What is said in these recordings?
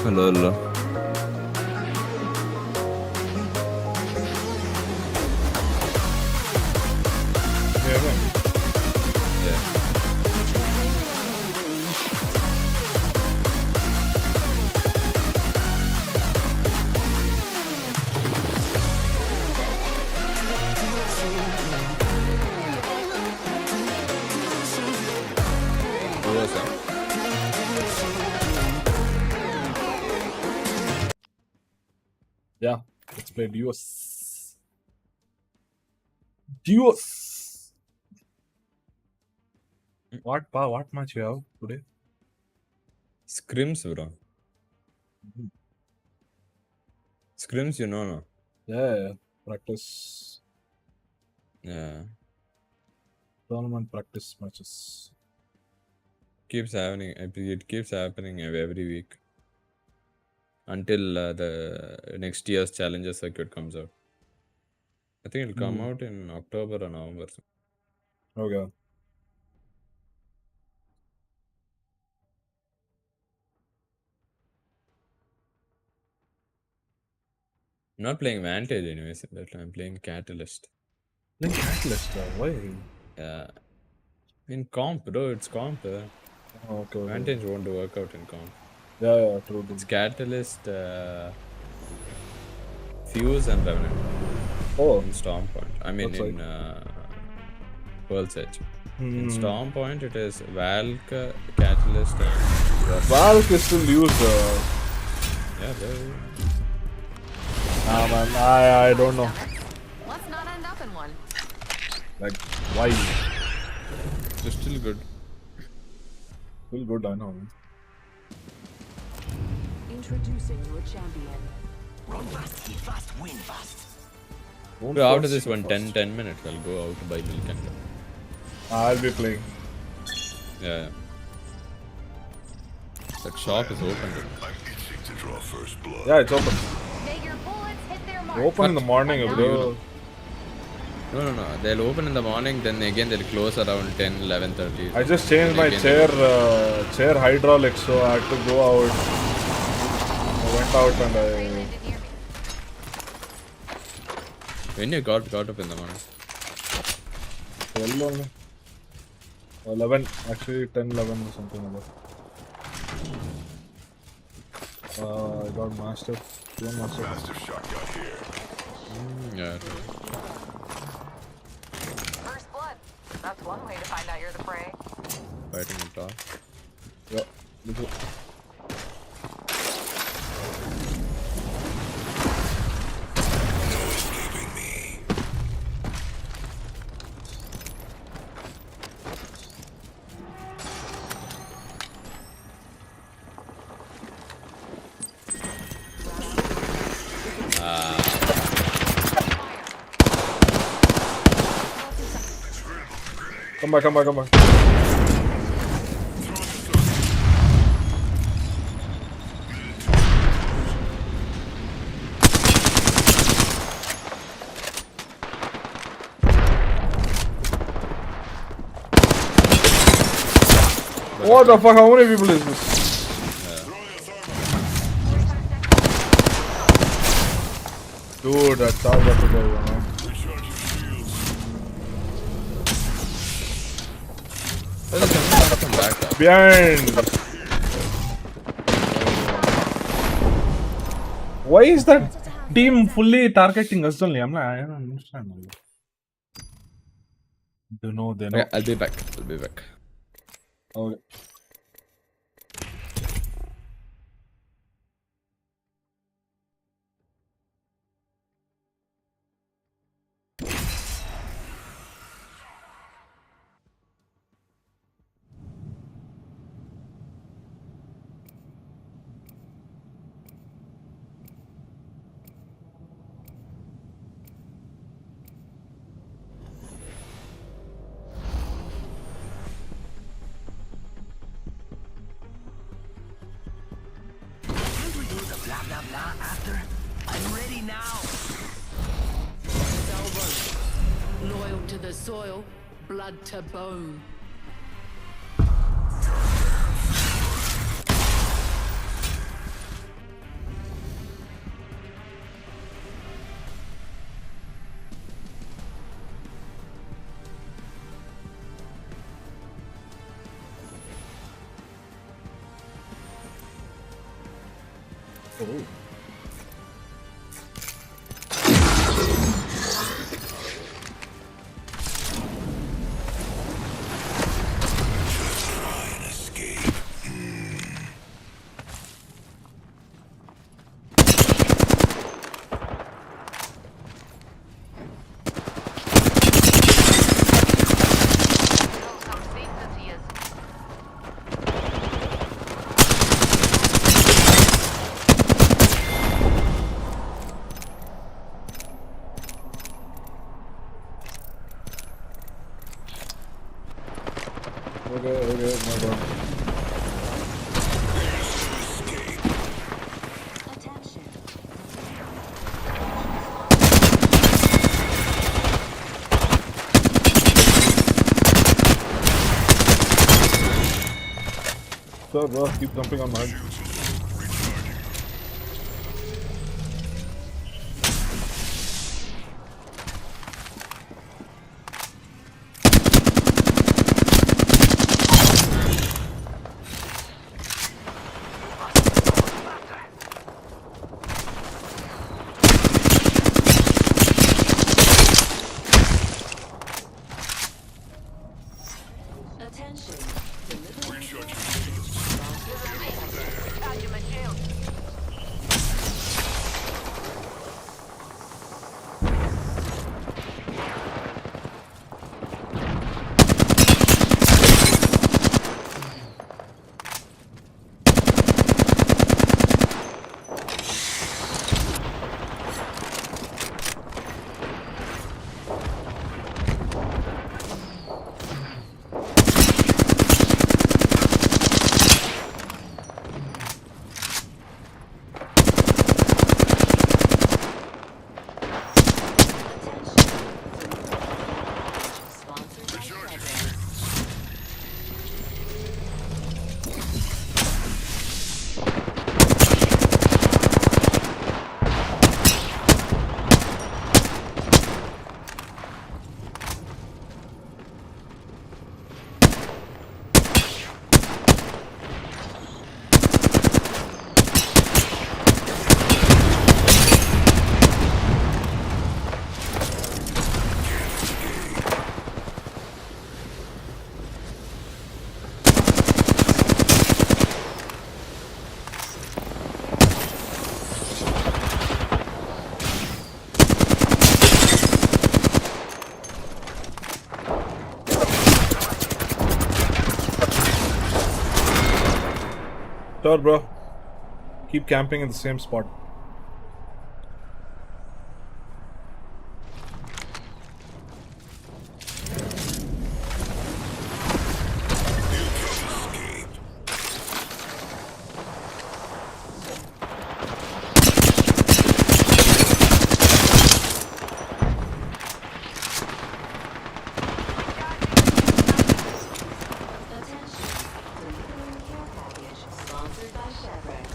Hello. Yeah. What was that? Yeah, let's play duos. What match you have today? Scrims, bro. Scrims, you know, no? Yeah, practice. Yeah. Tournament practice matches. Keeps happening. It keeps happening every week until the next year's Challenger circuit comes out. I think it'll come out in October or November. Okay. I'm not playing Vantage anyways. That I'm playing Catalyst. Playing Catalyst, why? Yeah. In comp, bro. It's comp. Okay. Vantage won't work out in comp. Yeah, true. It's Catalyst, Fuse, and Revenant. Oh. In Storm Point. I mean, Looks in Pearl's Edge. In Storm Point, it is Valk, Catalyst, and Valk is still used. yeah, bro. Nah, man, I don't know. Let's not end up in one. Like, why? It's still good. Still good, I know. Introducing your champion. Run fast, hit fast, win fast. Don't So after force this it one, fast. 10 minutes, I'll go out to buy milk and I'll be playing. yeah. That shop is open. I'm itching to draw first blood. Yeah, it's open. May your bullets hit their mark. Open in the morning, bro. No. They'll open in the morning, then again they'll close around 10, 11:30. I just changed my chair hydraulics, so I had to go out. I went out and Prey landed near me. When you got up in the morning? 12 only. 11, actually 10, 11 or something like that. I got master. One master. Master shotgun here. Yeah. First blood. That's one way to find out you're the prey. Fighting on top. Yeah. Little. No escaping me. Come back. What the fuck? How many people is this? Dude, that charge got to go, man. Recharging shields. Well, the coming back from back up. Behind! Why is that team fully targeting us only? I don't understand. They know. Okay, I'll be back. Okay. Can't we do the blah blah blah after? I'm ready now. Salvo. Loyal to the soil, blood to bone. Oh. Try and escape. Build some seats here. Okay, my bad. Attention. Sure, bro, keep jumping on mine. Attention. Recharging shields. Got you, my shield. Sponsored by Recharging Scrims. Sure, bro. Keep camping in the same spot. Attention. Delivering care package sponsored by Chevrex.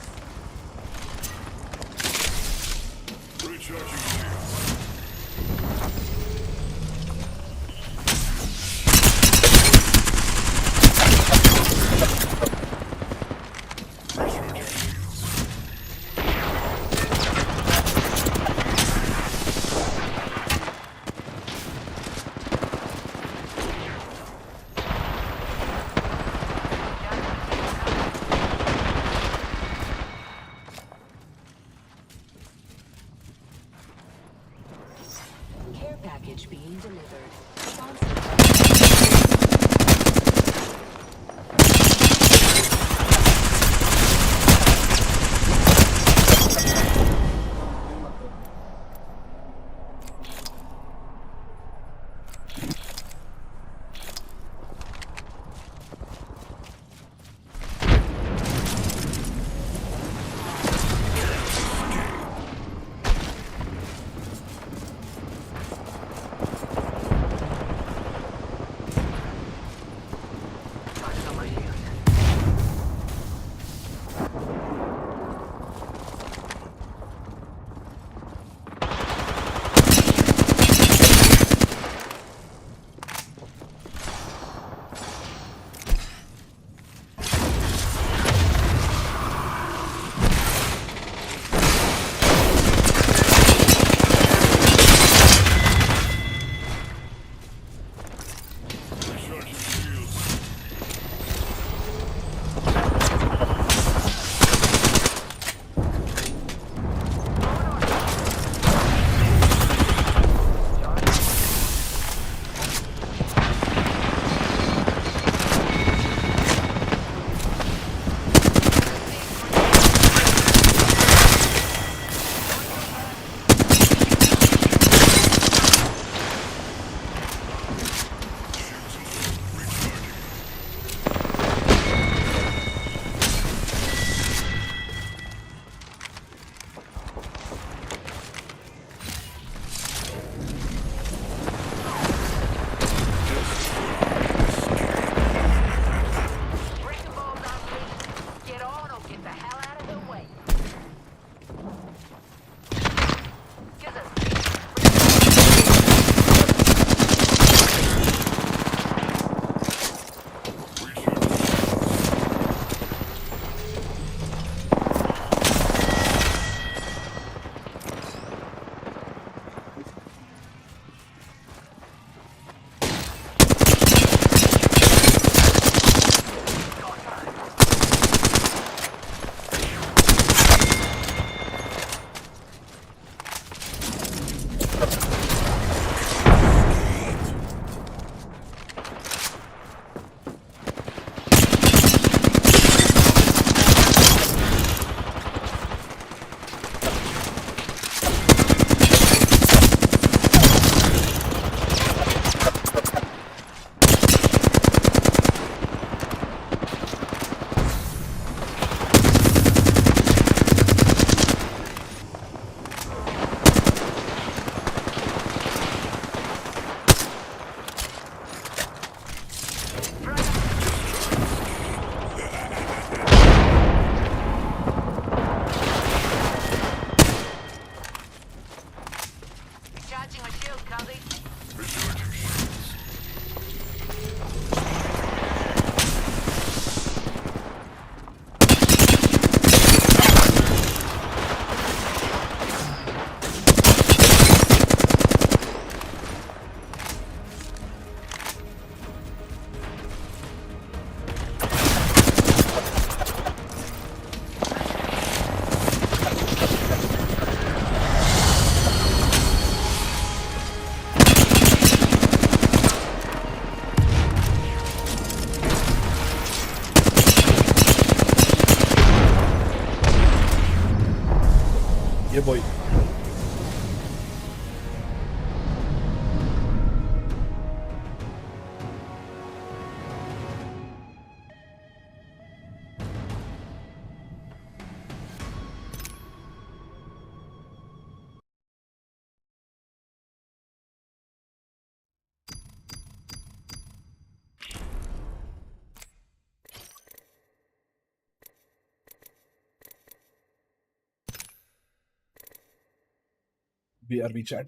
the hell out of the way. Gives us charging my shield, Cubby. Yeah, boy. BRB chat.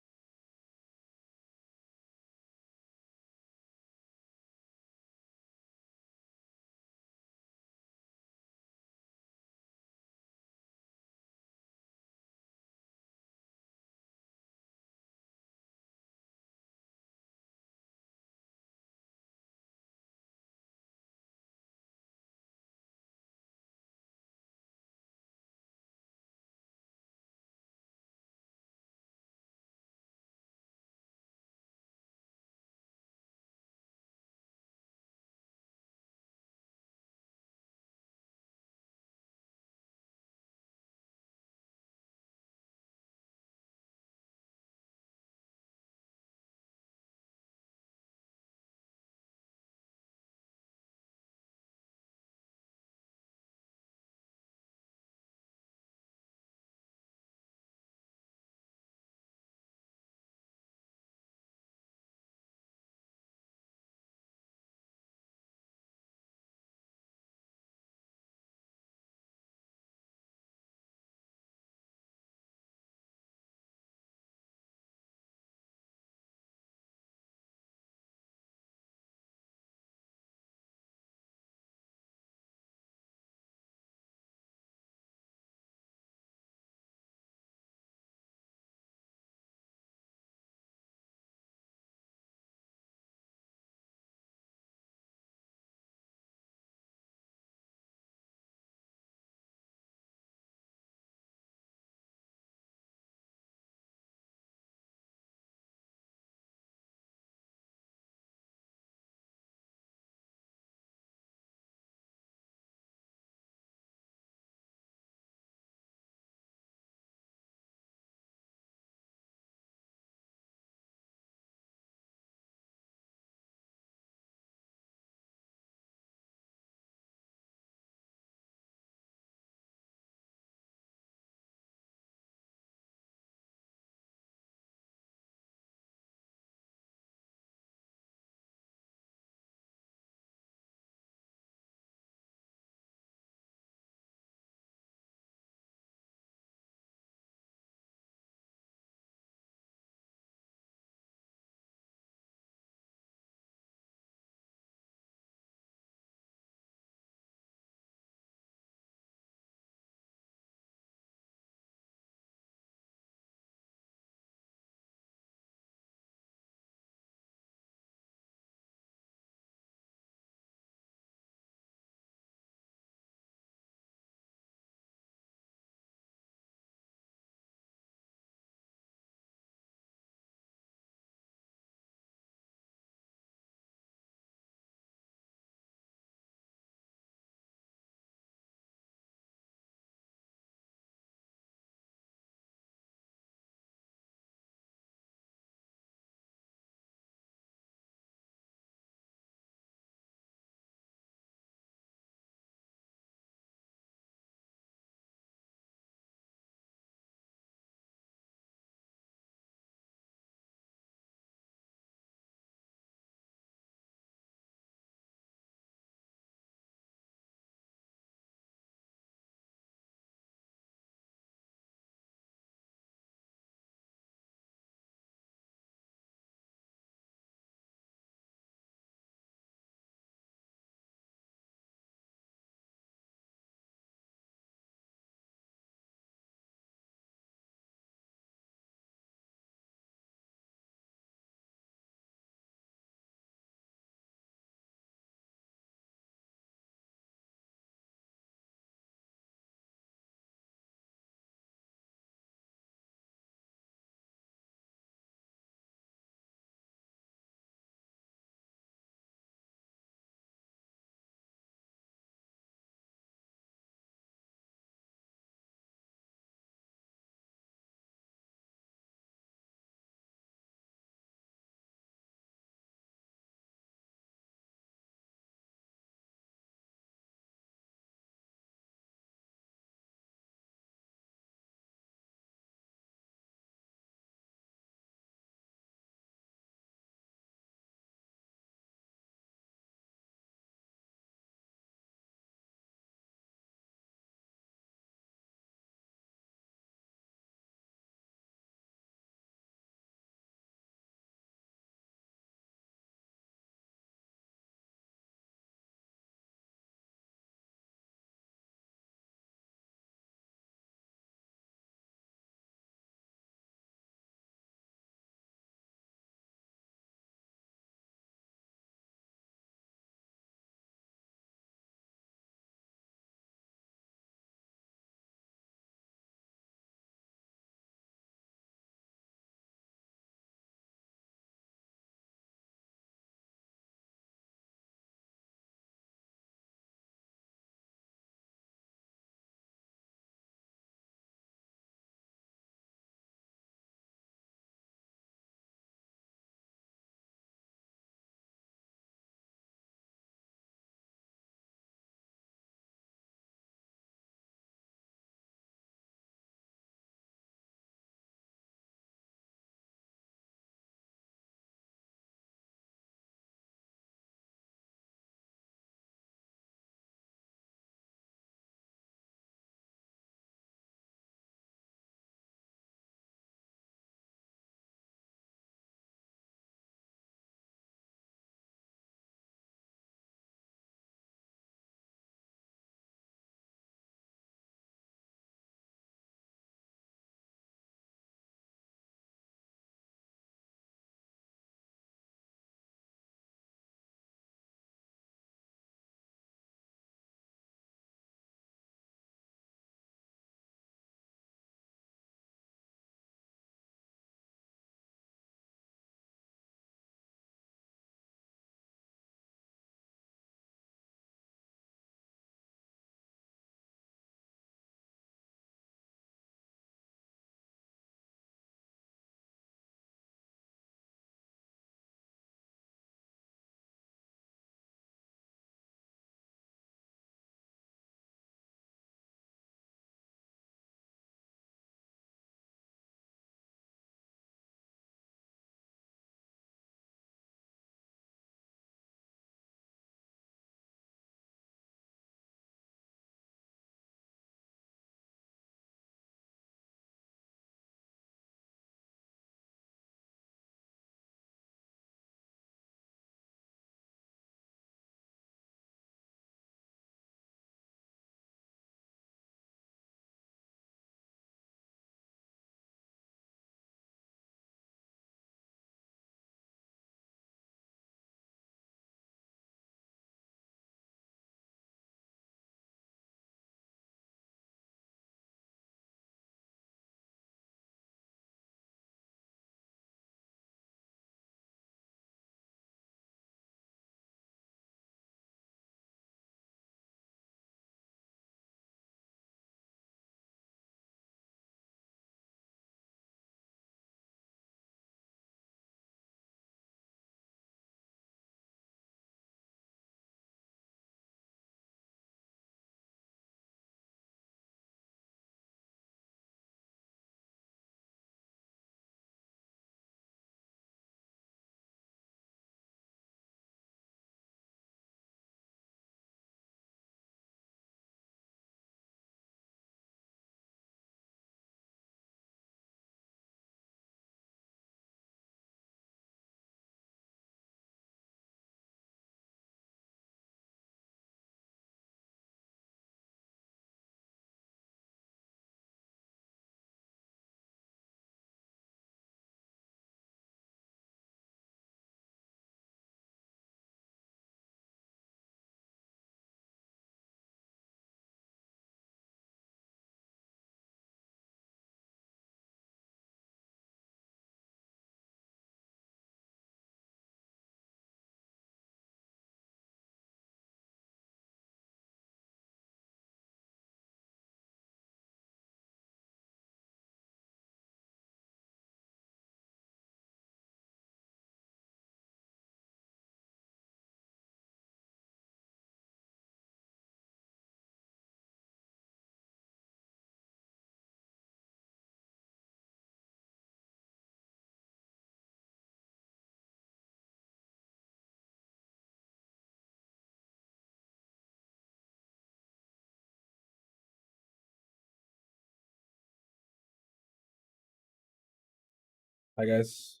Hi guys,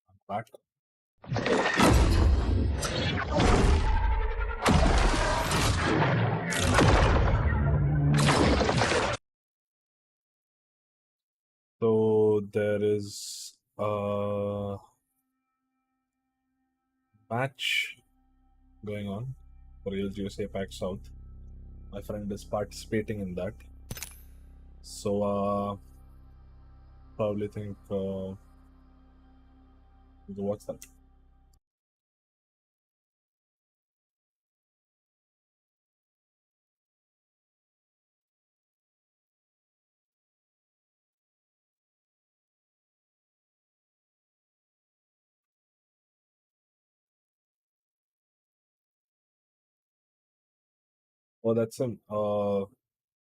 I'm back. So there is a match going on for Reels USA Pack South. My friend is participating in that. So probably think what's that? Oh, that's an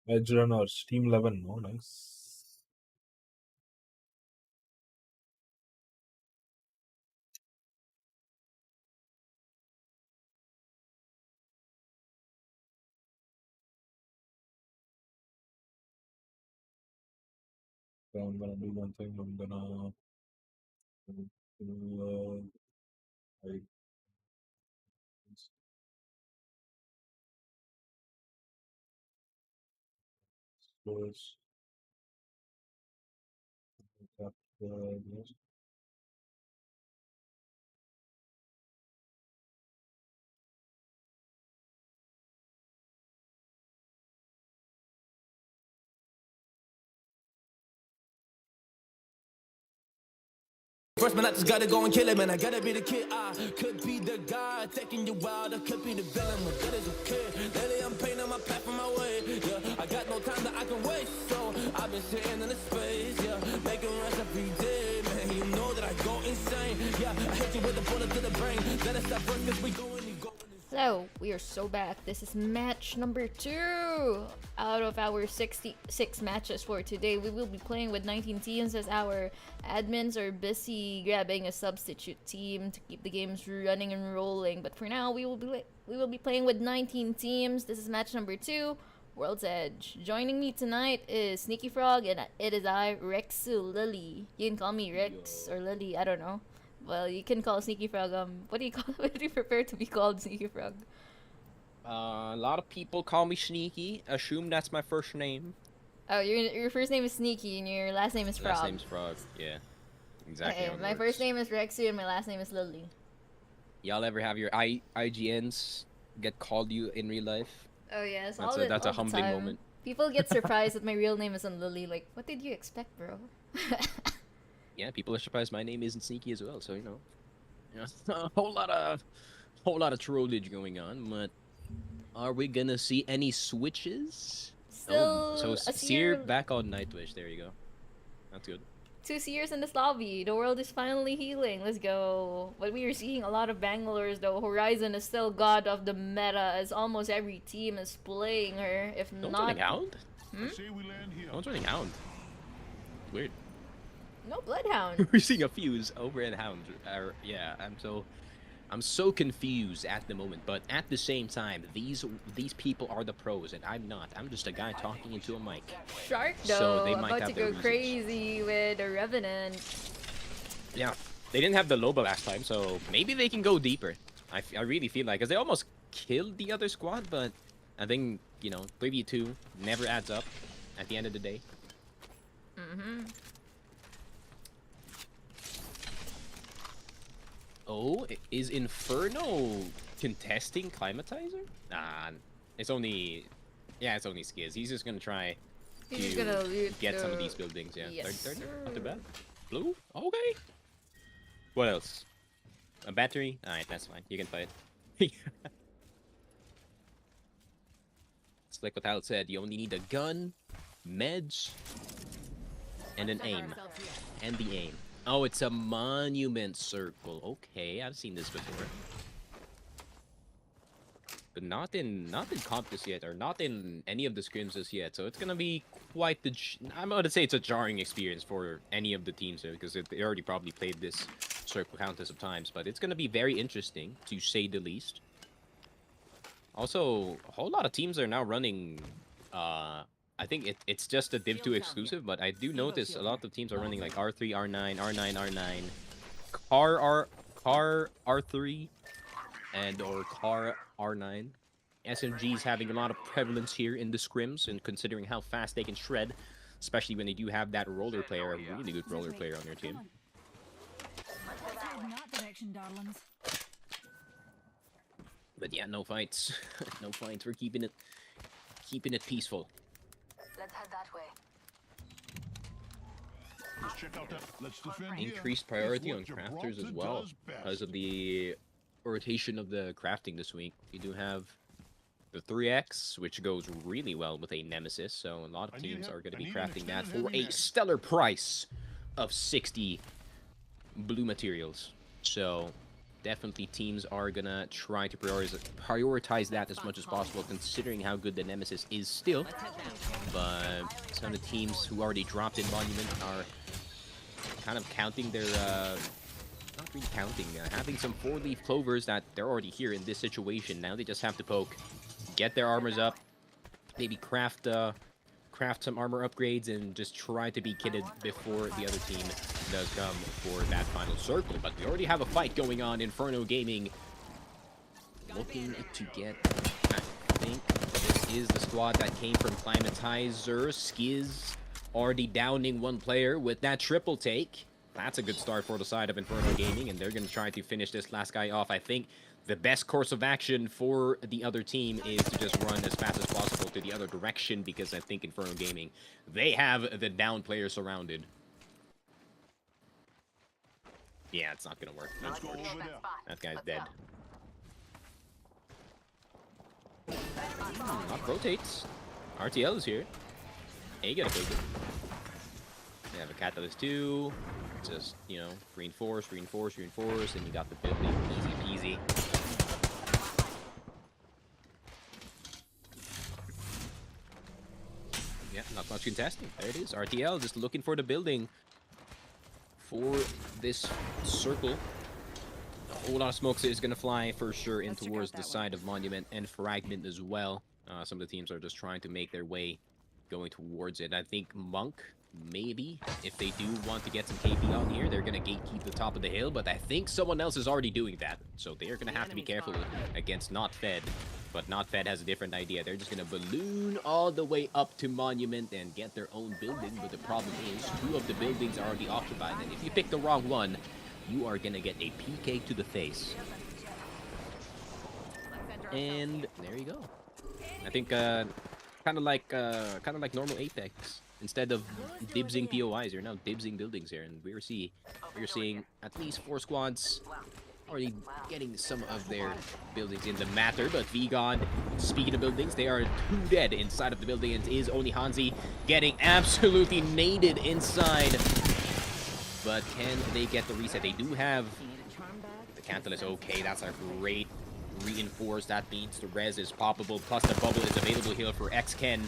Edge Runners Team 11. Oh, nice. So I'm gonna do one thing. I'm gonna I close up the news. First man, I just gotta go and kill him, and I gotta be the kid. I could be the guy taking you wild, I could be the villain, but that is okay. Lately, I'm painting my path on my way. Yeah, I got no time that I can waste, so I've been sitting in the space. Yeah, making runs every day, man. You know that I go insane. Yeah, I hit you with a bullet to the brain. Let us stop first, cause we going, you going. Hello, we are so back. This is match number 2 out of our 66 matches for today. We will be playing with 19 teams as our admins are busy grabbing a substitute team to keep the games running and rolling. But for now, we will be playing with 19 teams. This is match number 2, World's Edge. Joining me tonight is Sneaky Frog, and it is I, Rexu Lily. You can call me Rex or Lily, I don't know. Well, you can call Sneaky Frog, what do you call what do you prefer to be called, Sneaky Frog? A lot of people call me Sneaky. Assume that's my first name. Oh, your first name is Sneaky and your last name is Frog. Last name's Frog, yeah. Exactly. Okay, my first name is Rexy and my last name is Lily. Y'all ever have your IGNs get called you in real life? Oh yes, That's a humbling moment. People get surprised that my real name isn't Lily. Like, what did you expect, bro? Yeah, people are surprised my name isn't Sneaky as well. So you know a whole lot of trollage going on. But are we gonna see any switches? Still, so a Seer Seer back on Nightwish. There you go. That's good. 2 Seers in this lobby. The world is finally healing. Let's go. But we are seeing a lot of Bangalores though. Horizon is still god of the meta as almost every team is playing her. If Don't not, running Hound. Hmm? Don't running Hound. Weird. No Bloodhound. We're seeing a fuse over in Hound. Yeah, I'm so confused at the moment. But at the same time, these people are the pros, and I'm not. I'm just a guy talking into a mic. Shark though, So they might about have to their go reasons. crazy with a Revenant. Yeah, they didn't have the Loba last time, so maybe they can go deeper. I really feel like, because they almost killed the other squad, but I think, 3v2 never adds up at the end of the day. Mm-hmm. Oh, is Inferno contesting Climatizer? Nah, it's only Skiz. He's just gonna try He's just gonna loot get some of the- these buildings, yeah. Yes, Third, sir. not too bad. Blue? Okay. What else? A battery? Alright, that's fine. You can fight. It's like what Hal said, you only need a gun, meds, and an aim. And the aim. Oh, it's a monument circle. Okay, I've seen this before. But not in Comptus yet, or not in any of the scrims as yet. So it's gonna be quite the. I'm gonna say it's a jarring experience for any of the teams here, because they already probably played this circle countless of times. But it's gonna be very interesting, to say the least. Also, a whole lot of teams are now running I think it's just a Div 2 exclusive, but I do notice a lot of teams are running like R3, R9, R9, R9, Car R3, and or Car R9. SMGs having a lot of prevalence here in the scrims, and considering how fast they can shred, especially when they do have that roller player, a really good roller player on your team. Let's head in that direction, darlings. But yeah, no fights. No fights. We're keeping it peaceful. Let's head that way. Let's check out that. Let's defend here. Increased priority It's on what crafters as Gibraltar well does best. because of the rotation of the crafting this week. We do have the 3x, which goes really well with a Nemesis, so a lot of I need teams help. are going to I be need an crafting that extended for heavy a mag. stellar price of 60 blue materials. So definitely teams are going to try to prioritize that as much as possible, considering how good the Nemesis is still. But some of the teams who already dropped in Monument are kind of counting their not really counting, having some 4-leaf clovers that they're already here in this situation. Now they just have to poke, get their armors up, maybe craft some armor upgrades, and just try to be kitted before the other team does come for that final circle. But we already have a fight going on. Inferno Gaming looking to get, I think this is the squad that came from Climatizer. Skiz already downing one player with that triple take. That's a good start for the side of Inferno Gaming, and they're going to try to finish this last guy off. I think the best course of action for the other team is to just run as fast as possible to the other direction, because I think Inferno Gaming, they have the down player surrounded. Yeah, it's not going to work. Let's go over there. That guy's dead. Not rotates. RTL is here. Hey, you gotta build it. They have a catalyst too. Just, you know, reinforce, reinforce, reinforce, and you got the building. Easy peasy. Yeah, not much contesting. There it is. RTL just looking for the building for this circle. A whole lot of smokes is going to fly for sure in towards the side of Monument and Fragment as well. Some of the teams are just trying to make their way going towards it. I think Monk, maybe, if they do want to get some KP on here, they're going to gatekeep the top of the hill, but I think someone else is already doing that. So they're going to have to be careful against Not Fed. But Not Fed has a different idea. They're just going to balloon all the way up to Monument and get their own building. But the problem is, 2 of the buildings are already occupied. And if you pick the wrong one, you are going to get a PK to the face. And there you go. I think kind of like normal Apex. Instead of dibsing POIs, you're now dibsing buildings here, and we're seeing at least 4 squads already getting some of their buildings in the matter. But VGod, speaking of buildings, they are 2 dead inside of the building. It is only Hansi getting absolutely naded inside. But can they get the reset? They do have the Cantalus. Okay, that's a great reinforce. That means the res is poppable, plus the bubble is available here for Xken.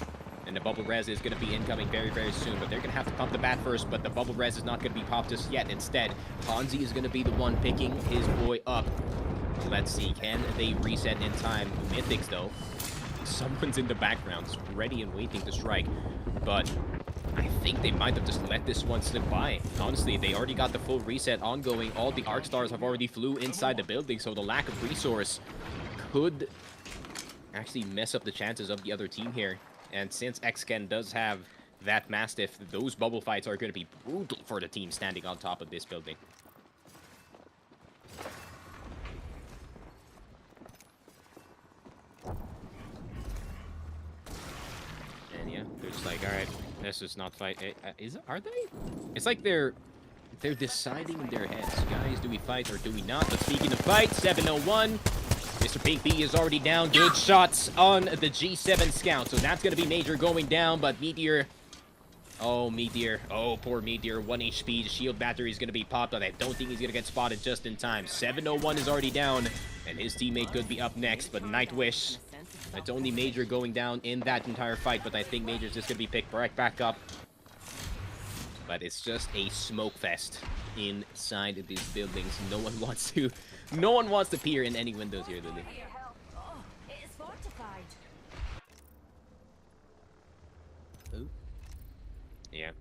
And the bubble res is going to be incoming very, very soon. But they're going to have to pump the bat first. But the bubble res is not going to be popped just yet. Instead, Hansi is going to be the one picking his boy up. Let's see. Can they reset in time? Mythics, though. Someone's in the background, ready and waiting to strike. But I think they might have just let this one slip by. Honestly, they already got the full reset ongoing. All the Arc Stars have already flew inside the building. So the lack of resource could actually mess up the chances of the other team here. And since Xken does have that Mastiff, those bubble fights are going to be brutal for the team standing on top of this building. And yeah, they're just like, all right, this is not fight. Are they? It's like they're deciding in their heads, guys, do we fight or do we not? But speaking of fight, 701. Mr. Pink B is already down. Good shots on the G7 Scout. So that's going to be Major going down, but Meteor... Oh, Meteor. Oh, poor Meteor. 1 HP. The shield battery is going to be popped, but I don't think he's going to get spotted just in time. 701 is already down, and his teammate could be up next, but Nightwish... It's only Major going down in that entire fight, but I think Major's just going to be picked right back up. But it's just a smoke fest inside of these buildings. No one wants to peer in any windows here, Lily. Oh, it is fortified. Yeah.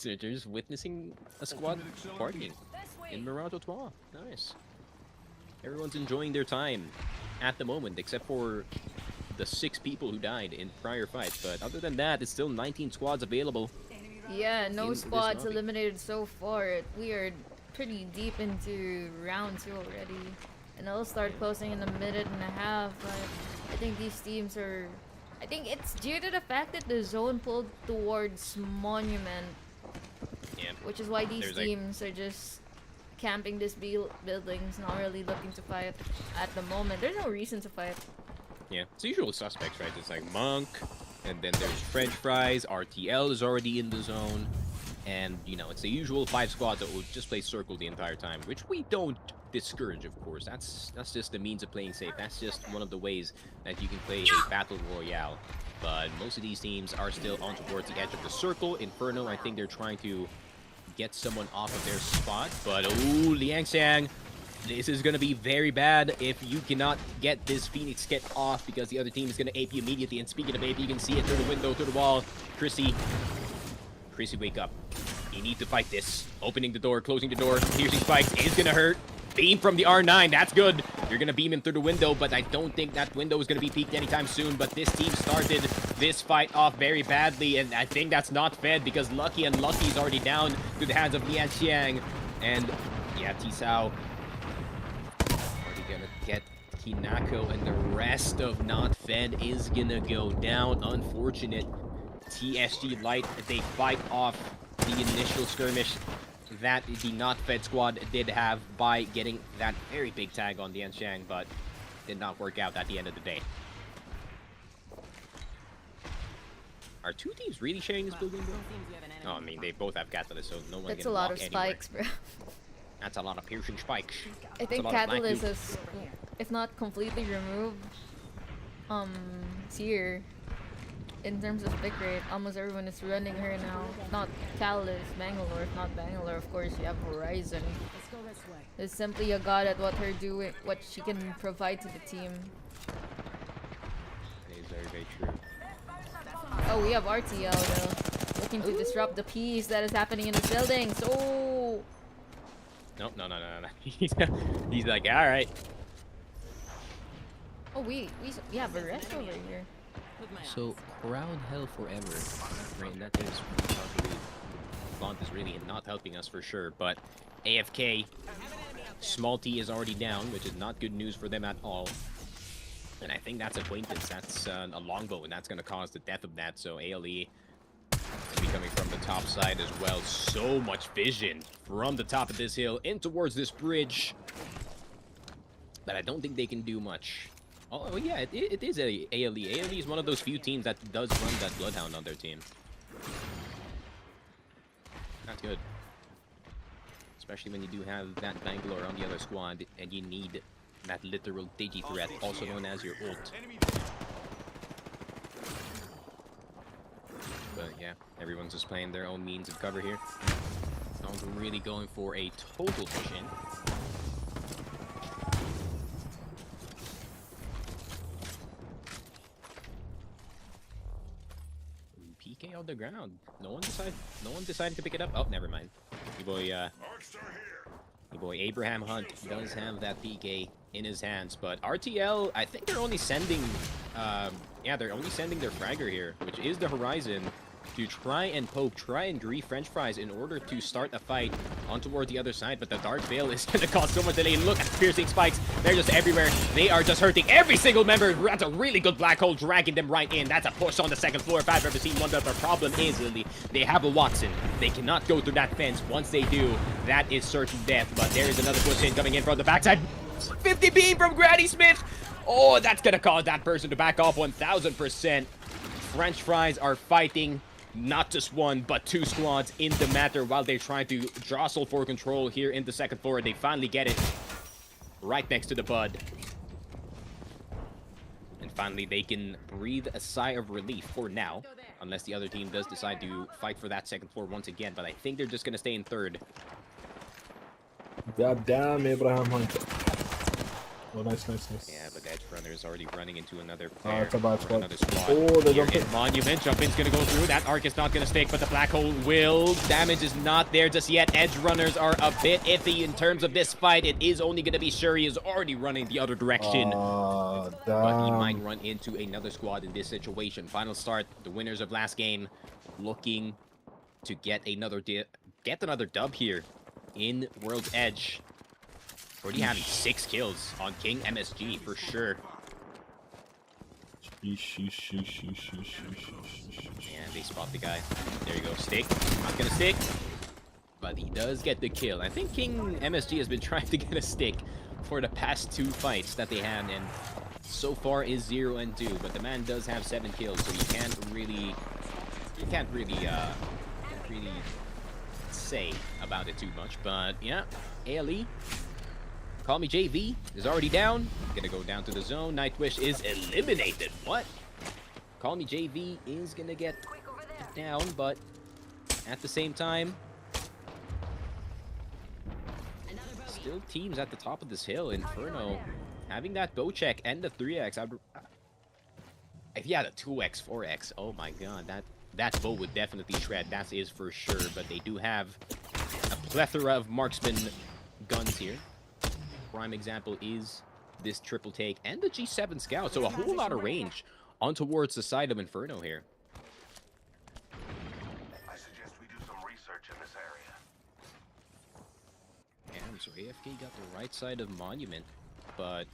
They're just witnessing a squad partying in Mirage 3. Nice. Everyone's enjoying their time at the moment, except for the 6 people who died in prior fights. But other than that, it's still 19 squads available. Yeah, no in this squads lobby. eliminated so far. We are pretty deep into round 2 already. And it'll start closing in a minute and a half. But I think these teams are... I think it's due to the fact that the zone pulled towards Monument. Yeah. Which is why these There's, like- teams are just camping this buildings, not really looking to fight at the moment. There's no reason to fight. Yeah, it's the usual suspects, right? It's like Monk, and then there's French Fries, RTL is already in the zone, and, you know, it's the usual 5 squads that will just play circle the entire time, which we don't discourage, of course. That's just the means of playing safe. That's just one of the ways that you can play a battle royale. But most of these teams are still on towards the edge of the circle. Inferno, I think they're trying to get someone off of their spot, but ooh, Liangxiang, this is gonna be very bad if you cannot get this Phoenix kit off, because the other team is gonna AP immediately. And speaking of AP, you can see it through the window, through the wall. Chrissy, wake up. You need to fight this. Opening the door, closing the door. Piercing spikes is gonna hurt. Beam from the R9, that's good. You're gonna beam him through the window, but I don't think that window is gonna be peaked anytime soon. But this team started this fight off very badly, and I think that's not fed, because Lucky is already down to the hands of Lian Xiang. And yeah, Tisao already gonna get Kinako, and the rest of Not Fed is gonna go down. Unfortunate. TSG Light, they fight off the initial skirmish that the Not Fed squad did have by getting that very big tag on Lian Xiang, but did not work out at the end of the day. Are 2 teams really sharing this building, though? Oh, I mean, they both have catalyst, so no one That's can a lot walk of anywhere. spikes, bro. That's a lot of piercing spikes. I think That's a lot of black Catalyst nuke. is, if not completely removed, tier in terms of pick rate. Almost everyone is running her now. Not Catalyst, Bangalore. If not Bangalore, of course, you have Horizon. It's simply a god at what she can provide to the team. That is very, very true. Oh, we have RTL though, looking to disrupt the peace that is happening in the buildings. Oh. No. He's like, all right. Oh, we have a rest over here. So, crowd hell forever. Right, that is probably... Font is really not helping us for sure, but AFK, Small T is already down, which is not good news for them at all. And I think that's acquaintance. That's a longbow, and that's going to cause the death of that. So ALE be coming from the top side as well. So much vision from the top of this hill in towards this bridge. But I don't think they can do much. Oh yeah, it is a ALE. ALE is one of those few teams that does run that Bloodhound on their team. Not good. Especially when you do have that Bangalore on the other squad, and you need that literal digi threat, also known as your ult. But yeah, everyone's just playing their own means of cover here. No one's really going for a total push-in. PK on the ground. No one decided to pick it up. Oh, never mind. Your boy Abraham Hunt does have that PK in his hands, but RTL, I think they're only sending they're only sending their fragger here, which is the Horizon, to try and poke, try and grief French Fries in order to start a fight on toward the other side. But the Dark Veil is going to cause so much delay. Look at the piercing spikes. They're just everywhere. They are just hurting every single member. That's a really good black hole, dragging them right in. That's a push on the second floor if I've ever seen one. But the problem is, Lily, they have a Watson. They cannot go through that fence. Once they do, that is certain death. But there is another push in coming in from the backside. 50 beam from Granny Smith. Oh, that's going to cause that person to back off 1000%. French Fries are fighting not just one, but 2 squads in the matter while they're trying to jostle for control here in the second floor. They finally get it right next to the Bud. And finally, they can breathe a sigh of relief for now, unless the other team does decide to fight for that second floor once again. But I think they're just going to stay in third. God damn, Abraham Hunt. Oh, nice. Yeah, but Edge Runner is already running into another Ah, player. it's a bad or spot. Another squad. Oh, they Here jumped in in. Monument. Jump-in's gonna go through. That arc is not gonna stick, but the black hole will. Damage is not there just yet. Edge Runners are a bit iffy in terms of this fight. It is only gonna be Shuri is already running the other direction. Ah, But he might damn. run into another squad in this situation. Final start, the winners of last game looking to get another dub here in World's Edge. Already having 6 kills on King MSG for sure. And they spot the guy. There you go, stick. Not gonna stick, but he does get the kill. I think King MSG has been trying to get a stick for the past 2 fights that they had, and so far is 0 and 2. But the man does have 7 kills, so you can't really say about it too much. But yeah, ALE. Call Me JV is already down. Gonna go down to the zone. Nightwish is eliminated. What? Call Me JV is gonna get down, but at the same time, still teams at the top of this hill. Inferno having that bow check and the 3x. If you had a 2x, 4x, oh my god, that bow would definitely shred. That is for sure. But they do have a plethora of marksman guns here. Prime example is this triple take and the G7 Scout, so a whole lot of range on towards the side of Inferno here. I suggest we do some research in this area. Damn, so AFK got the right side of Monument, but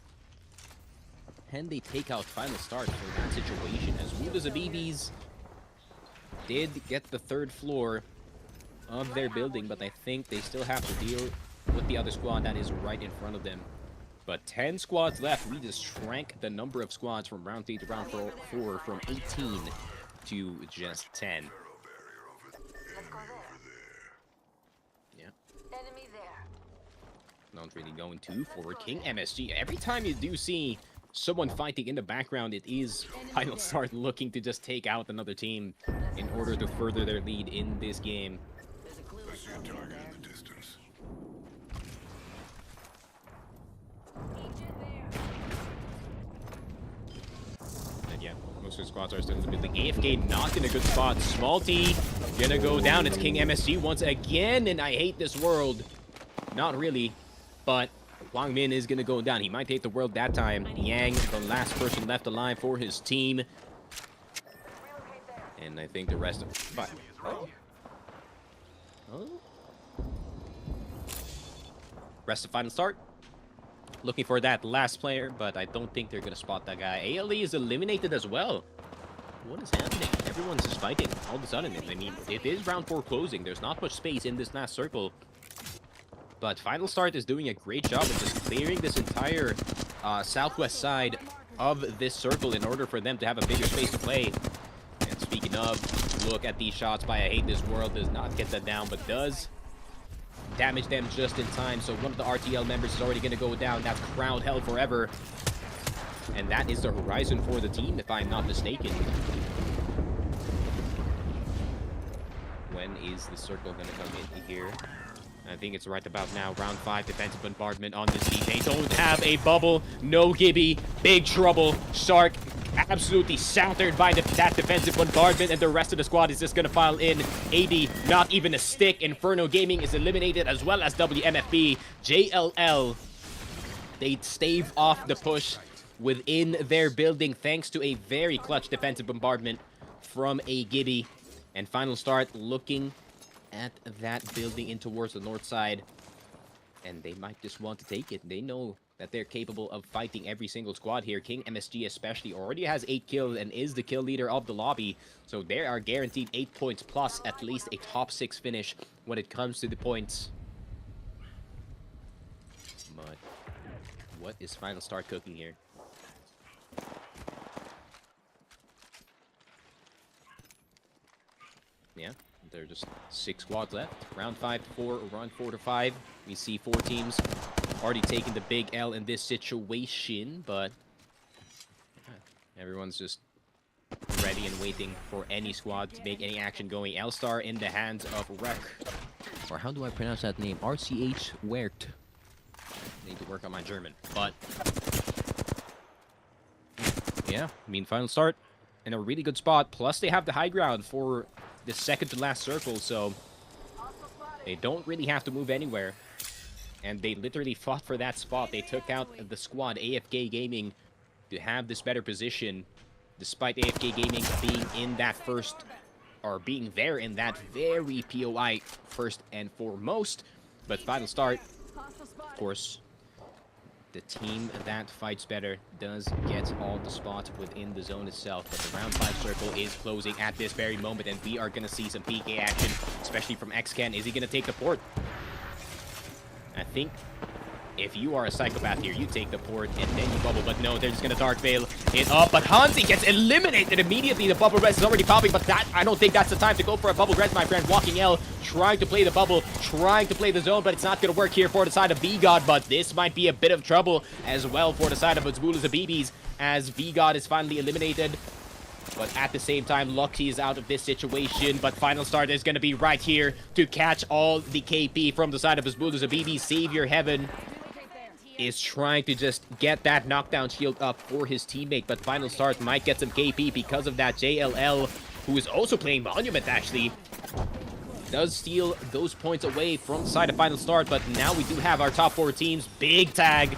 can they take out Final Start for that situation? As Wuda Zabibis did get the 3rd floor of their building, but I think they still have to deal with the other squad that is right in front of them. But 10 squads left. We just shrank the number of squads from round 3 to round 4 from 18 to just 10. Let's go there. Yeah. Enemy there. Not really going too forward. King MSG. Every time you do see someone fighting in the background, it is Final Start looking to just take out another team in order to further their lead in this game. And yeah, most of the squads are still in the building. AFK not in a good spot. Small T gonna go down. It's King MSG once again, and I hate this world. Not really, but Wang Min is gonna go down. He might hate the world that time. Yang, the last person left alive for his team. And I think the rest of... But, rest of Final Start. Looking for that last player, but I don't think they're gonna spot that guy. ALE is eliminated as well. What is happening? Everyone's just fighting all of a sudden. I mean, it is round 4 closing. There's not much space in this last circle. But Final Start is doing a great job of just clearing this entire southwest side of this circle in order for them to have a bigger space to play. And speaking of, look at these shots by I Hate This World. Does not get that down, but does damage them just in time. So one of the RTL members is already going to go down. That's crowd hell forever. And that is the horizon for the team, if I'm not mistaken. When is the circle going to come in here? I think it's right about now. Round 5, defensive bombardment on this team. They don't have a bubble. No Gibby. Big trouble. Shark absolutely southered by that defensive bombardment, and the rest of the squad is just going to file in. AD, not even a stick. Inferno Gaming is eliminated, as well as WMFB. JLL, they stave off the push within their building thanks to a very clutch defensive bombardment from a Gibby. And Final Start looking at that building in towards the north side, and they might just want to take it. They know that they're capable of fighting every single squad here. King MSG especially already has 8 kills and is the kill leader of the lobby, so they are guaranteed 8 points plus at least a top 6 finish when it comes to the points. But what is Final Start cooking here? Yeah, there are just 6 squads left. Round 5 to 4, or round 4 to 5. We see 4 teams already taking the big L in this situation, but everyone's just ready and waiting for any squad to make any action going. L-Star in the hands of Rek. Or how do I pronounce that name? RCH Wert. Need to work on my German. But Yeah, I mean, final start in a really good spot. Plus, they have the high ground for the second to last circle, so they don't really have to move anywhere. And they literally fought for that spot. They took out the squad, AFK Gaming, to have this better position, despite AFK Gaming being in that first, or being there in that very POI first and foremost. But final start, of course, the team that fights better does get all the spots within the zone itself, but the round 5 circle is closing at this very moment, and we are going to see some PK action, especially from XCan. Is he going to take the port? I think if you are a psychopath here, you take the port and then you bubble, but no, they're just going to Dark Veil it up, but Hansi gets eliminated immediately. The bubble res is already popping, but that, I don't think that's the time to go for a bubble res, my friend. Walking L trying to play the bubble, trying to play the zone, but it's not going to work here for the side of VGod, but this might be a bit of trouble as well for the side of Azbula Zabibis, as VGod is finally eliminated. But at the same time, Lucky is out of this situation. But final start is going to be right here to catch all the KP from the side of Azbula Zabibi. Savior Heaven is trying to just get that knockdown shield up for his teammate. But final start might get some KP because of that. JLL, who is also playing Monument, actually, does steal those points away from the side of final start. But now we do have our top 4 teams. Big tag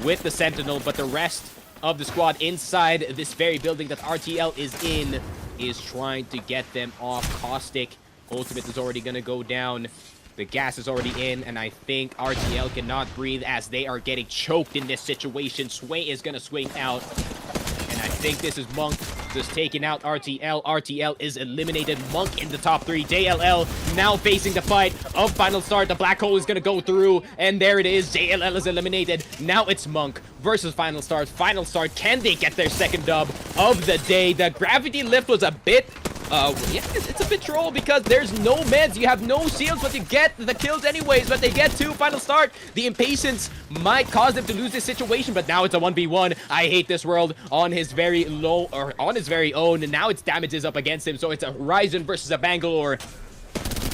with the Sentinel, but the rest of the squad inside this very building that RTL is in is trying to get them off. Caustic ultimate is already going to go down. The gas is already in, and I think RTL cannot breathe as they are getting choked in this situation. Sway is going to swing out, and I think this is Monk just taking out RTL. RTL is eliminated. Monk in the top 3. JLL now facing the fight of final start. The black hole is going to go through, and there it is. JLL is eliminated. Now it's Monk versus final start. Final start, can they get their second dub of the day? The gravity lift was a bit yeah, it's a bit troll because there's no meds, you have no shields, but you get the kills anyways, but they get 2. Final start. The impatience might cause them to lose this situation, but now it's a 1v1. I hate this world on his very low, or on his very own, and now it's damages up against him, so it's a Horizon versus a Bangalore.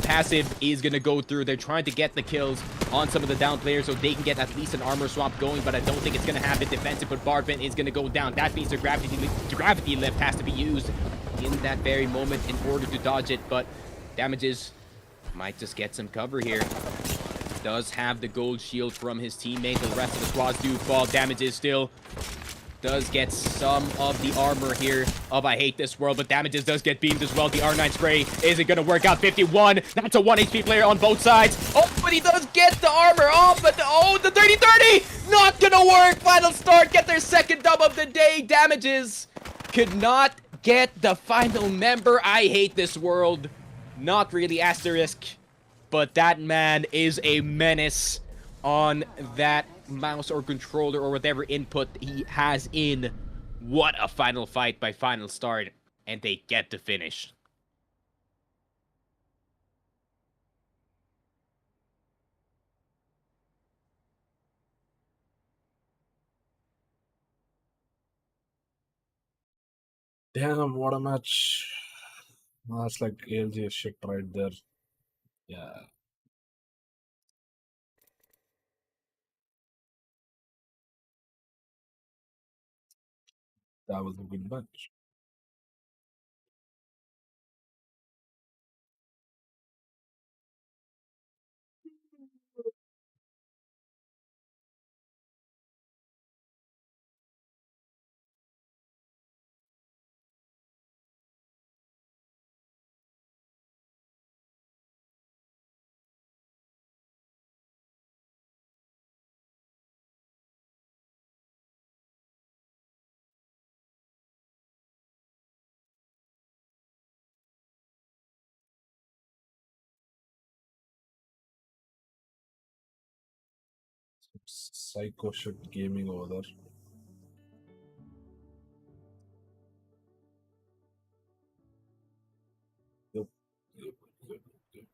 Passive is going to go through. They're trying to get the kills on some of the down players so they can get at least an armor swap going, but I don't think it's going to happen. Defensive, but Barbin is going to go down. That means the gravity lift has to be used in that very moment in order to dodge it, but damages might just get some cover here. Does have the gold shield from his teammate. The rest of the squads do fall. Damages still does get some of the armor here of I hate this world, but damages does get beamed as well. The R9 spray isn't going to work out. 51. That's a 1 HP player on both sides. Oh, but he does get the armor off, but oh, the 30-30 not going to work. Final start get their second dub of the day. Damages could not get the final member. I hate this world. Not really asterisk, but that man is a menace on that mouse or controller or whatever input he has in. What a final fight by final start, and they get the finish. Damn, what a match. That's like ALG shit right there. Yeah. That was a good match. Psycho shit gaming over there. Yep. Yep. Yep. Yep.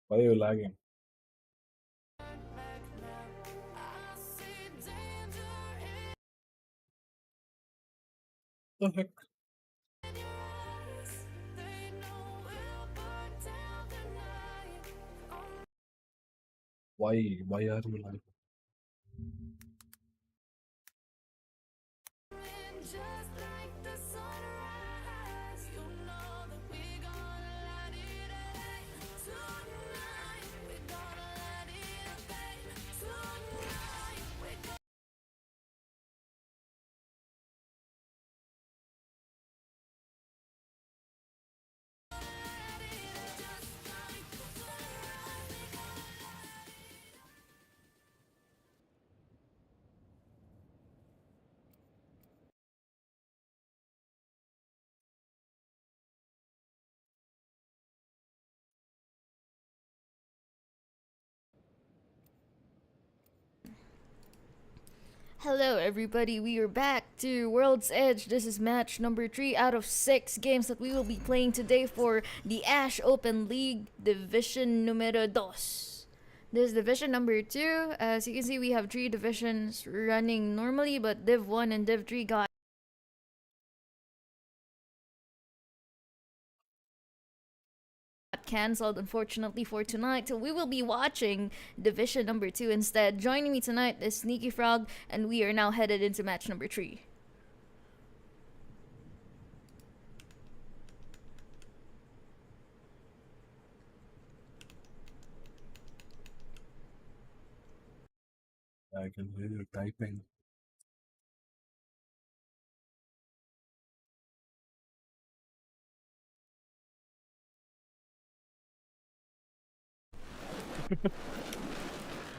Why are you lagging? The heck? Why are you lagging? Hello everybody, we are back to World's Edge. This is match number 3 out of 6 games that we will be playing today for the Ash Open League Division Numero 2. This is Division number 2. As you can see, we have 3 divisions running normally, but Div 1 and Div 3 got cancelled, unfortunately, for tonight. So we will be watching Division number 2 instead. Joining me tonight is Sneaky Frog, and we are now headed into match number 3. I can hear you typing.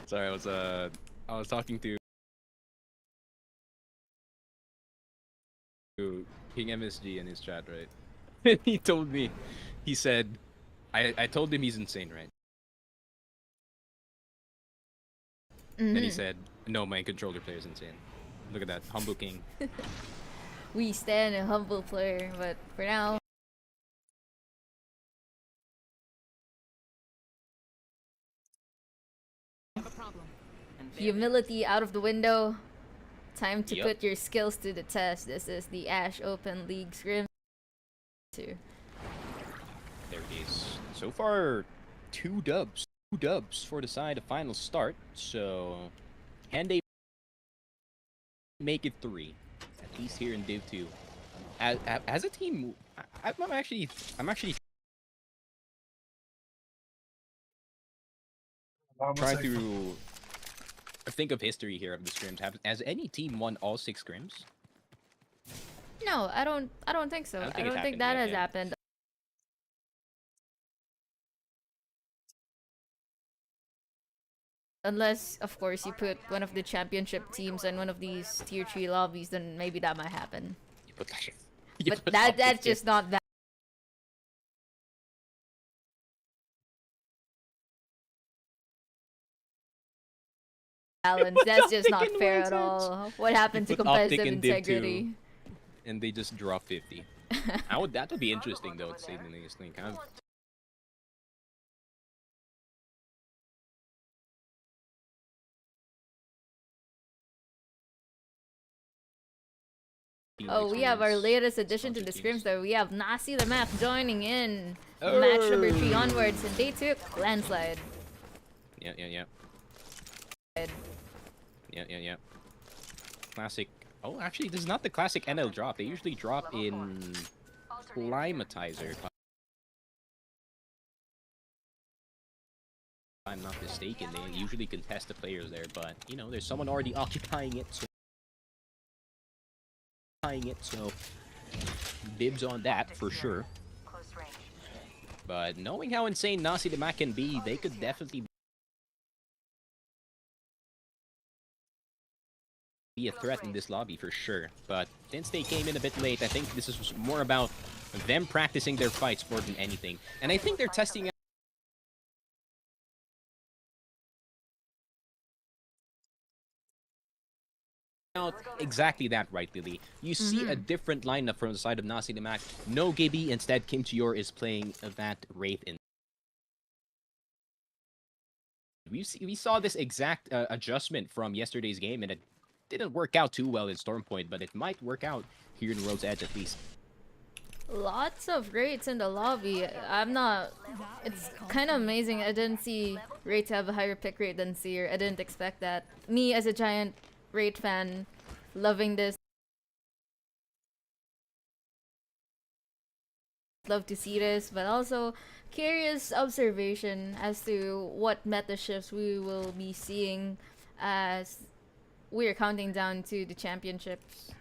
Sorry, I was talking to King MSG in his chat, right? And he told me, he said, I told him he's insane, right? And he said, no, my controller player is insane. Look at that, humble king. We stand a humble player, but for now, humility out of the window. Time to put your skills to the test. This is the Ash Open League Scrims 2. There it is. So far, 2 dubs. 2 dubs for the side of final start. So, can they make it 3? At least here in Div 2. As a team, I'm actually trying to think of history here of the scrims. Has any team won all 6 scrims? No, I don't think so. I don't think that has happened. Unless, of course, you put one of the championship teams in one of these tier 3 lobbies, then maybe that might happen. You put like, But that's just not that balance. That's just not fair at all. What happened to competitive integrity? And they just drop 50. That would be interesting though, to say the least. Kind of. Oh, we have our latest addition to the scrims though. We have Nasi the Map joining in match number 3 onwards, and they took Landslide. Yeah. Classic. Oh, actually, this is not the classic NL drop. They usually drop in Climatizer. If I'm not mistaken, they usually contest the players there, but you know, there's someone already occupying it, so dibs on that for sure. But knowing how insane Nasi the Mac can be, they could definitely be a threat in this lobby for sure. But since they came in a bit late, I think this is more about them practicing their fights more than anything. And I think they're testing out exactly that, right, Lily? You see a different lineup from the side of Nasi Lemak. No Gibby, instead Kim Chior is playing that Wraith in. We saw this exact adjustment from yesterday's game, and it didn't work out too well in Stormpoint, but it might work out here in Road's Edge at least. Lots of rates in the lobby. I'm not. It's kind of amazing. I didn't see rates have a higher pick rate than Seer. I didn't expect that. Me as a giant rate fan, loving this. Love to see this, but also curious observation as to what meta shifts we will be seeing as we're counting down to the championships.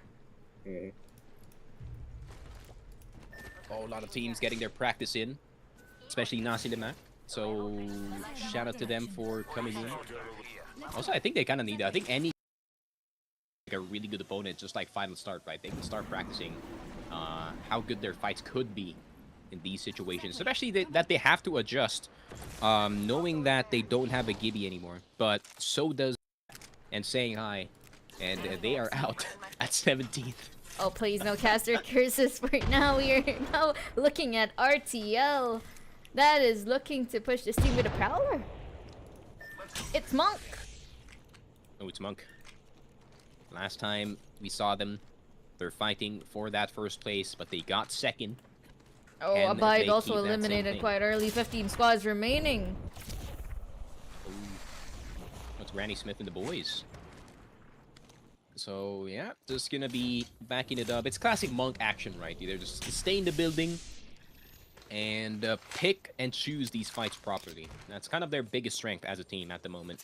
Oh, a lot of teams getting their practice in, especially Nasi Lemak. So shout out to them for coming in. Also, I think they kind of need that. I think any like a really good opponent, just like Final Start, right? They can start practicing how good their fights could be in these situations, especially that they have to adjust, knowing that they don't have a Gibby anymore. But so does and saying hi, and they are out at 17th. Oh, please, no caster curses for now. We are now looking at RTL. That is looking to push this team with a Prowler. It's Monk. Oh, it's Monk. Last time we saw them, they're fighting for that first place, but they got second. Oh, Can Abide they also keep that same eliminated thing? quite early. 15 squads remaining. That's Granny Smith and the boys. So, yeah, just gonna be backing it up. It's classic Monk action, right? Either just stay in the building and pick and choose these fights properly. That's kind of their biggest strength as a team at the moment.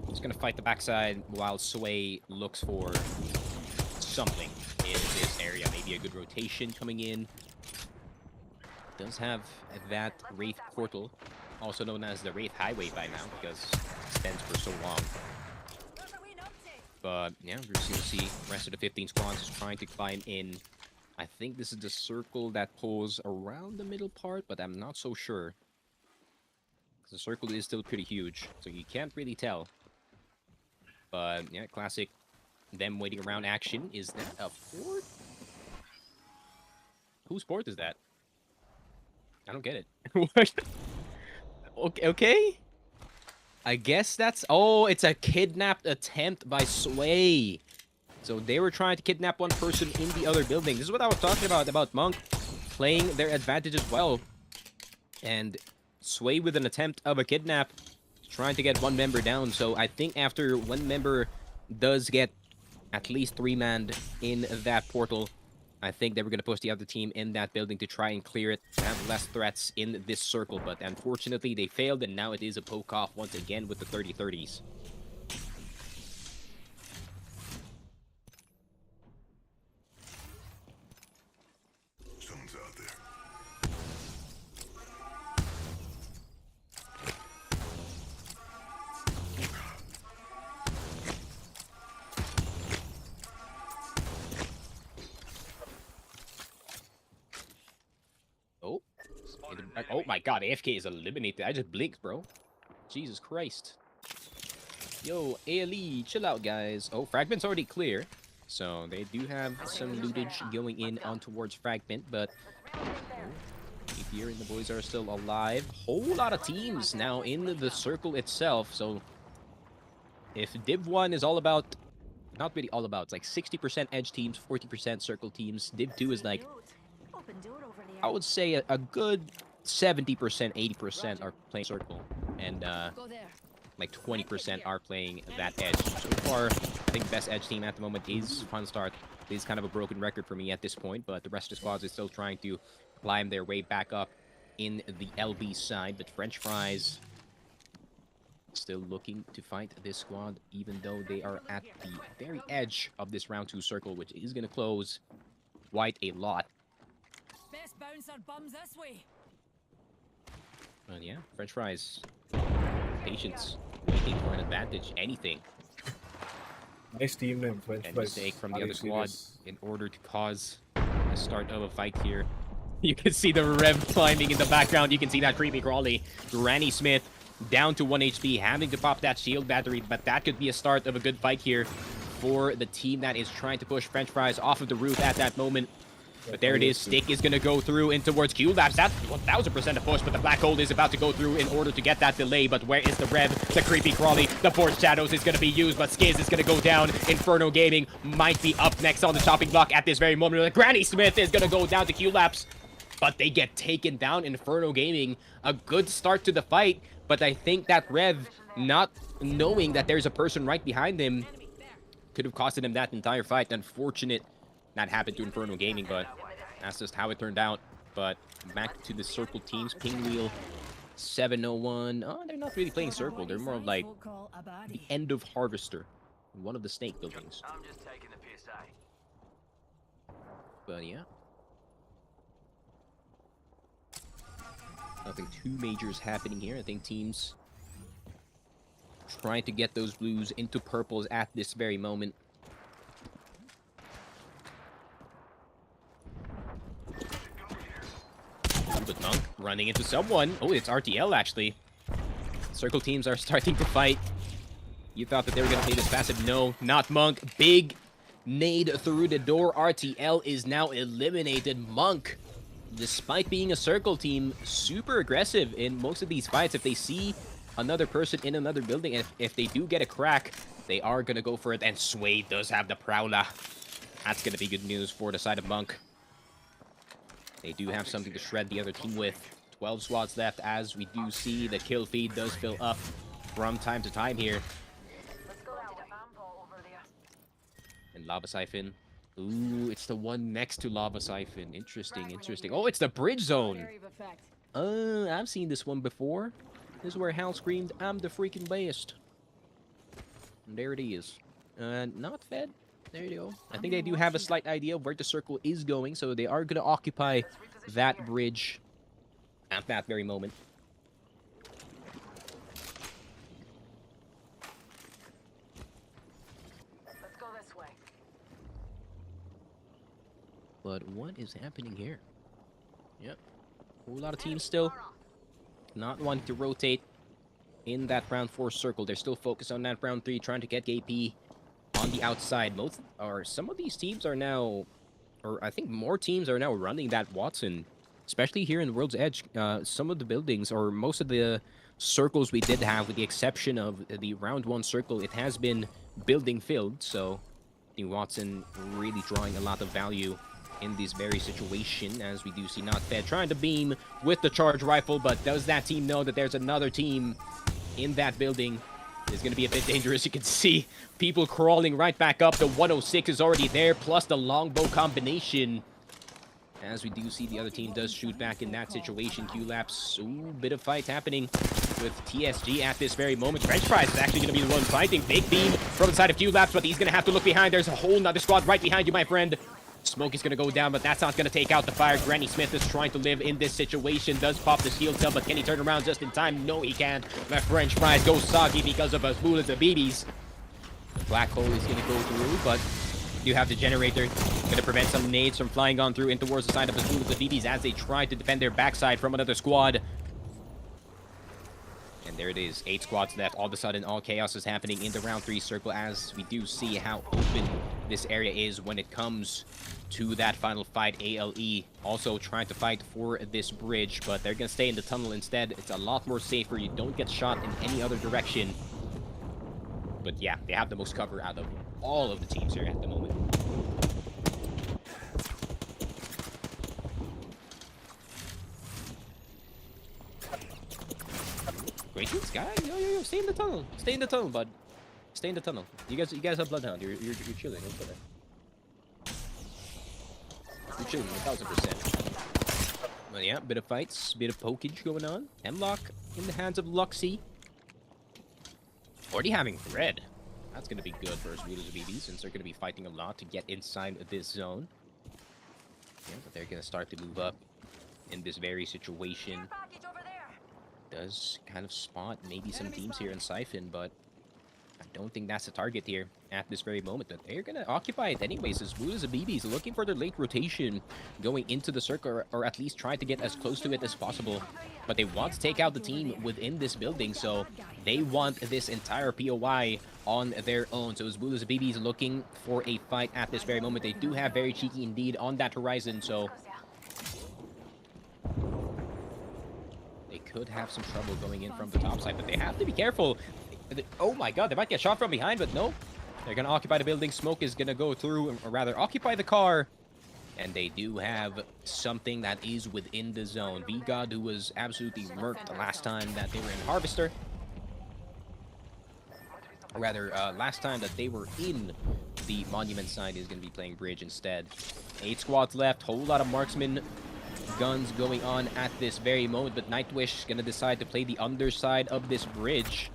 Just gonna fight the backside while Sway looks for something in this area. Maybe a good rotation coming in. Does have that Wraith portal, also known as the Wraith Highway by now, because it extends for so long. But yeah, we're just gonna see the rest of the 15 squads just trying to climb in. I think this is the circle that pulls around the middle part, but I'm not so sure. The circle is still pretty huge, so you can't really tell. But yeah, classic them waiting around action. Is that a fort? Whose fort is that? I don't get it. What? Okay. I guess that's... Oh, it's a kidnapped attempt by Sway. So they were trying to kidnap one person in the other building. This is what I was talking about Monk playing their advantage as well. And Sway with an attempt of a kidnap, trying to get one member down. So I think after one member does get at least 3-manned in that portal, I think they were going to push the other team in that building to try and clear it, to have less threats in this circle. But unfortunately, they failed, and now it is a poke-off once again with the 30-30s. Someone's out there. Oh. Oh my god, AFK is eliminated. I just blinked, bro. Jesus Christ. Yo, ALE, chill out, guys. Oh, Fragment's already clear. So they do have some lootage going in on towards Fragment, but here and the boys are still alive. Whole lot of teams now in the circle itself. So if Div 1 is all about, not really all about, it's like 60% edge teams, 40% circle teams. Div 2 is like, I would say a good 70%, 80% are playing circle, and like 20% are playing that edge. So far, I think the best edge team at the moment is Fun Start. It is kind of a broken record for me at this point, but the rest of the squads is still trying to climb their way back up in the LB side. But French Fries still looking to fight this squad, even though they are at the very edge of this round 2 circle, which is going to close quite a lot. Best bouncer bums this way. And yeah, French Fries Patience, waiting for an advantage. Anything. Nice team name, French And fries. mistake from Are the you other squad serious? in order to cause the start of a fight here. You can see the Rev climbing in the background. You can see that creepy crawly. Granny Smith down to 1 HP, having to pop that shield battery, but that could be a start of a good fight here for the team that is trying to push French fries off of the roof at that moment. But there it is. Stick is going to go through in towards Q-Labs. That's 1000% a push, but the Black Hole is about to go through in order to get that delay. But where is the Rev? The creepy crawly. The Force Shadows is going to be used, but Skiz is going to go down. Inferno Gaming might be up next on the chopping block at this very moment. Granny Smith is going to go down to Q-Labs, but they get taken down. Inferno Gaming, a good start to the fight, but I think that Rev, not knowing that there's a person right behind him, could have costed him that entire fight. Unfortunate that happened to Inferno Gaming, but that's just how it turned out. But back to the Circle teams. Pinwheel 701. Oh, they're not really playing Circle. They're more of like the end of Harvester, one of the snake buildings. I'm just taking the piss, eh? But yeah. Nothing too major is happening here. I think teams trying to get those blues into purples at this very moment. But Monk running into someone. Oh, it's RTL actually. Circle teams are starting to fight. You thought that they were going to play this passive. No, not Monk. Big nade through the door. RTL is now eliminated. Monk, despite being a Circle team, super aggressive in most of these fights. If they see another person in another building, and if they do get a crack, they are going to go for it. And Sway does have the Prowler. That's going to be good news for the side of Monk. They do have something to shred the other team with. 12 squads left, as we do see the kill feed does fill up from time to time here. And Lava Siphon. Ooh, it's the one next to Lava Siphon. Interesting, interesting. Oh, it's the bridge zone. I've seen this one before. This is where Hal screamed, "I'm the freaking best." And there it is. Not fed. There you go. I think they do have a slight idea of where the circle is going, so they are going to occupy that bridge at that very moment. Let's go this way. But what is happening here? Yep. A whole lot of teams still not wanting to rotate in that round 4 circle. They're still focused on that round 3, trying to get AP on the outside. Some of these teams are now, or I think more teams are now running that Watson, especially here in the World's Edge. Some of the buildings, or most of the circles we did have, with the exception of the round 1 circle, it has been building filled. So the Watson really drawing a lot of value in this very situation, as we do see Not Fed trying to beam with the charge rifle, but does that team know that there's another team in that building? It's going to be a bit dangerous. You can see people crawling right back up. The 106 is already there, plus the longbow combination. As we do see the other team does shoot back in that situation. Q-Laps, ooh, bit of fight happening with TSG at this very moment. French Fries is actually going to be the one fighting. Big beam from the side of Q-Laps, but he's going to have to look behind. There's a whole nother squad right behind you, my friend. Smoke is going to go down, but that's not going to take out the fire. Granny Smith is trying to live in this situation. Does pop the shield cell, but can he turn around just in time? No, he can't. The French Fries go soggy because of as bullets of BBs. The Black Hole is going to go through, but you have the generator. Going to prevent some nades from flying on through in towards the side of as bullets of BBs as they try to defend their backside from another squad. And there it is. 8 squads left. All of a sudden, all chaos is happening in the round 3 circle, as we do see how open this area is when it comes to that final fight. ALE also trying to fight for this bridge, but they're going to stay in the tunnel instead. It's a lot more safer. You don't get shot in any other direction. But yeah, they have the most cover out of all of the teams here at the moment. Great hits, guys. Yo, stay in the tunnel. Stay in the tunnel, bud. Stay in the tunnel. You guys have Bloodhound. You're chilling. Don't put it. You're chilling 1000%. Well, yeah, bit of fights, bit of pokage going on. Hemlock in the hands of Luxy. Already having Thread. That's going to be good versus Rulers of BB, since they're going to be fighting a lot to get inside this zone. Yeah, but they're going to start to move up in this very situation. does kind of spot maybe some teams here in Siphon, but I don't think that's the target here at this very moment. But they're going to occupy it anyways, as Blue as a BB is looking for their late rotation going into the circle, or at least try to get as close to it as possible. But they want to take out the team within this building, so they want this entire POI on their own. So as Blue as a BB is looking for a fight at this very moment, they do have very cheeky indeed on that horizon, so they could have some trouble going in from the top side, but they have to be careful. Oh my god, they might get shot from behind, but no. They're going to occupy the building. Smoke is going to go through, or rather occupy the car. And they do have something that is within the zone. VGod, who was absolutely murked the last time that they were in Harvester. Or rather, last time that they were in the Monument side is going to be playing Bridge instead. 8 squads left, whole lot of marksman guns going on at this very moment, but Nightwish is going to decide to play the underside of this bridge.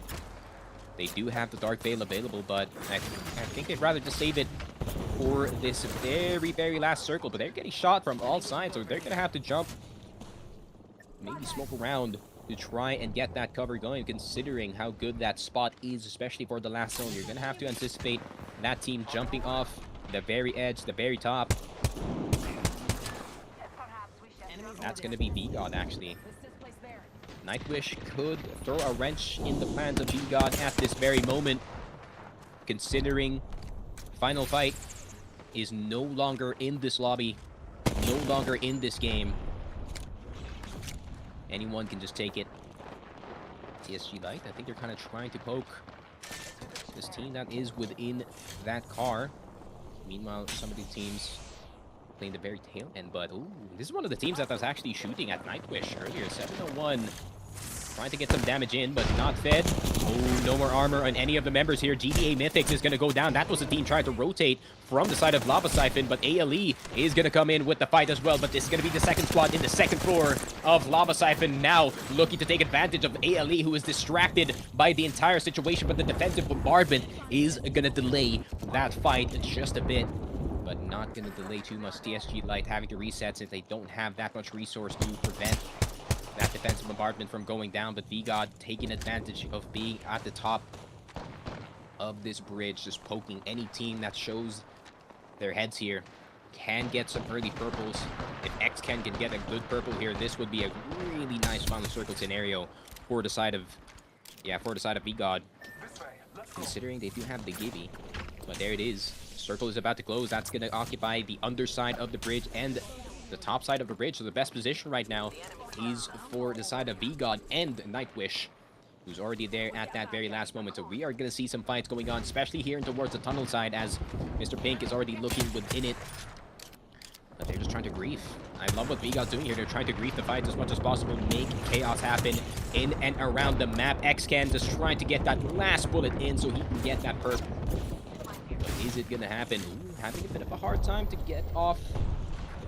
They do have the Dark Veil available, but I think they'd rather just save it for this very, very last circle. But they're getting shot from all sides, so they're going to have to jump, maybe smoke around to try and get that cover going, considering how good that spot is, especially for the last zone. You're going to have to anticipate that team jumping off the very edge, the very top. That's going to be VGod, actually. Nightwish could throw a wrench in the plans of VGod at this very moment, considering Final Fight is no longer in this lobby, no longer in this game. Anyone can just take it. TSG Light, I think they're kind of trying to poke this team that is within that car. Meanwhile, some of the teams playing the very tail end, but ooh, this is one of the teams that was actually shooting at Nightwish earlier. 701 trying to get some damage in, but not fed. Oh, no more armor on any of the members here. GDA Mythics is going to go down. That was the team trying to rotate from the side of Lava Siphon, but ALE is going to come in with the fight as well. But this is going to be the second squad in the second floor of Lava Siphon, now looking to take advantage of ALE, who is distracted by the entire situation, but the defensive bombardment is going to delay that fight just a bit, but not going to delay too much. TSG Light having to reset since they don't have that much resource to prevent that defensive bombardment from going down, but VGod taking advantage of being at the top of this bridge, just poking any team that shows their heads here. Can get some early purples. If Xken can get a good purple here, this would be a really nice final circle scenario for the side of, for the side of VGod. Considering they do have the Gibby, but there it is. Circle is about to close. That's going to occupy the underside of the bridge and the top side of the bridge. So the best position right now is for the side of VGod and Nightwish, who's already there at that very last moment. So we are going to see some fights going on, especially here towards the tunnel side, as Mr. Pink is already looking within it. But they're just trying to grief. I love what VGod's doing here. They're trying to grief the fights as much as possible, make chaos happen in and around the map. Xcan just trying to get that last bullet in so he can get that perp. But is it going to happen? Ooh, having a bit of a hard time to get off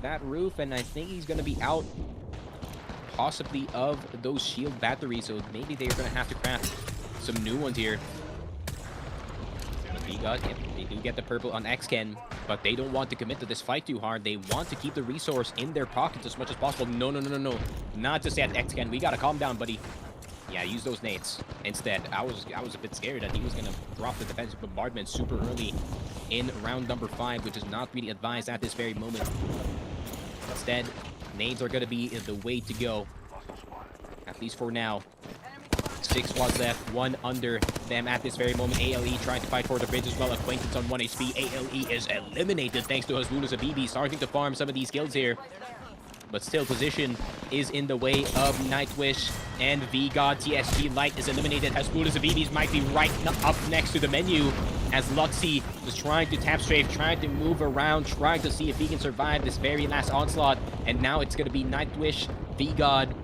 that roof, and I think he's going to be out possibly of those shield batteries, so maybe they're going to have to craft some new ones here. But VGod, they do get the purple on Xken, but they don't want to commit to this fight too hard. They want to keep the resource in their pockets as much as possible. No, not just yet, Xken. We got to calm down, buddy. Yeah, use those nades instead. I was a bit scared that he was gonna drop the defensive bombardment super early in round number 5, which is not really advised at this very moment. Instead, nades are gonna be the way to go, at least for now. 6 squads left, 1 under them at this very moment. ALE trying to fight for the bridge as well. Acquaintance on 1 HP. ALE is eliminated thanks to Hasbulas Abibi starting to farm some of these kills here. But still, position is in the way of Nightwish and VGod. TSG Light is eliminated. Hasbulas Abibi's might be right up next to the menu, as Luxy was trying to tap strafe, trying to move around, trying to see if he can survive this very last onslaught. And now it's going to be Nightwish, VGod.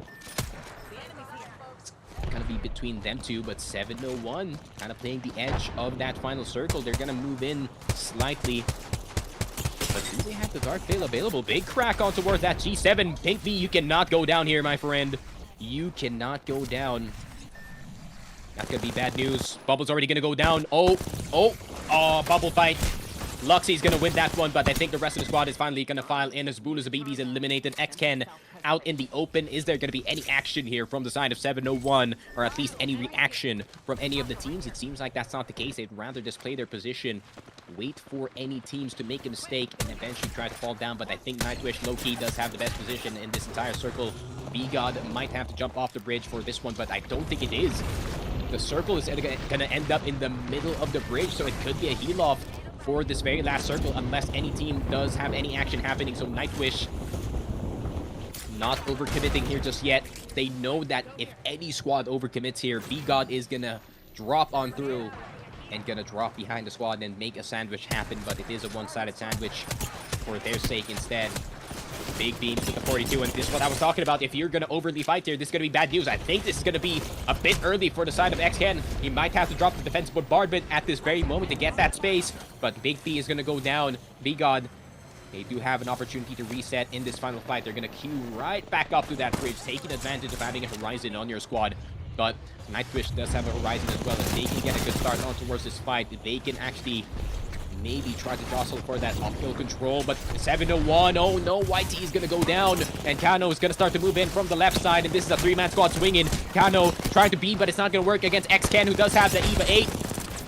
It's going to be between them two, but 701 kind of playing the edge of that final circle. They're going to move in slightly. But do they have the Dark Veil available? Big crack on towards that G7. Pink V, you cannot go down here, my friend. You cannot go down. That's going to be bad news. Bubble's already going to go down. Oh, Bubble fight. Luxy's going to win that one, but I think the rest of the squad is finally going to file in as Bulas Abibi's eliminated. Xken out in the open. Is there going to be any action here from the side of 701, or at least any reaction from any of the teams? It seems like that's not the case. They'd rather just play their position, wait for any teams to make a mistake, and eventually try to fall down. But I think Nightwish low-key does have the best position in this entire circle. VGod might have to jump off the bridge for this one, but I don't think it is. The circle is going to end up in the middle of the bridge, so it could be a heal-off for this very last circle unless any team does have any action happening. So Nightwish not overcommitting here just yet. They know that if any squad overcommits here, VGod is going to drop on through and going to drop behind the squad and make a sandwich happen, but it is a one-sided sandwich for their sake instead. Big beams with the 42, and this is what I was talking about. If you're going to overly fight here, this is going to be bad news. I think this is going to be a bit early for the side of XKen. He might have to drop the defense bombardment at this very moment to get that space, but Big B is going to go down. VGod, they do have an opportunity to reset in this final fight. They're going to queue right back up to that bridge, taking advantage of having a Horizon on your squad. But Nightwish does have a Horizon as well. If they can get a good start on towards this fight, they can actually maybe try to jostle for that uphill control, but 701, oh no, YT is gonna go down, and Kano is gonna start to move in from the left side, and this is a three-man squad swinging. Kano trying to beat, but it's not gonna work against XKen, who does have the EVA 8.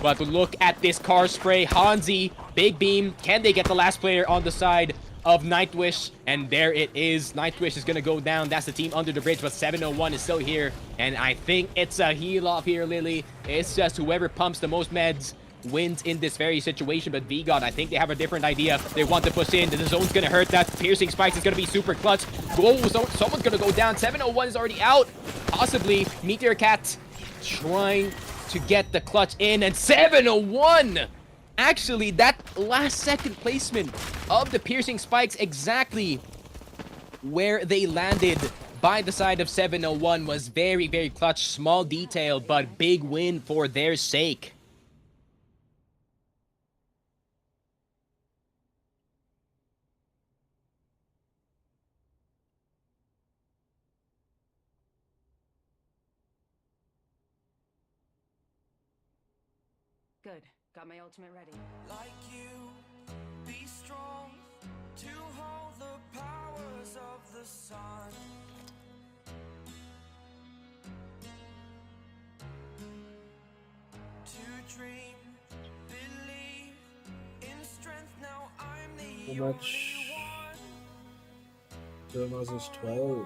But look at this car spray. Hanzi, big beam. Can they get the last player on the side of Nightwish? And there it is. Nightwish is gonna go down. That's the team under the bridge, but 701 is still here, and I think it's a heal off here, Lily. It's just whoever pumps the most meds wins in this very situation. But VGod, I think they have a different idea. They want to push in. The zone's gonna hurt. That piercing spikes is gonna be super clutch. Whoa, someone's gonna go down. 701 is already out. Possibly Meteor Cat trying to get the clutch in, and 701! Actually, that last second placement of the piercing spikes exactly where they landed by the side of 701 was very, very clutch. Small detail, but big win for their sake. Good. Got my ultimate ready. Like you, be strong to hold the powers of the sun. To dream, believe in strength. Now I'm the How much? Jonas is 12.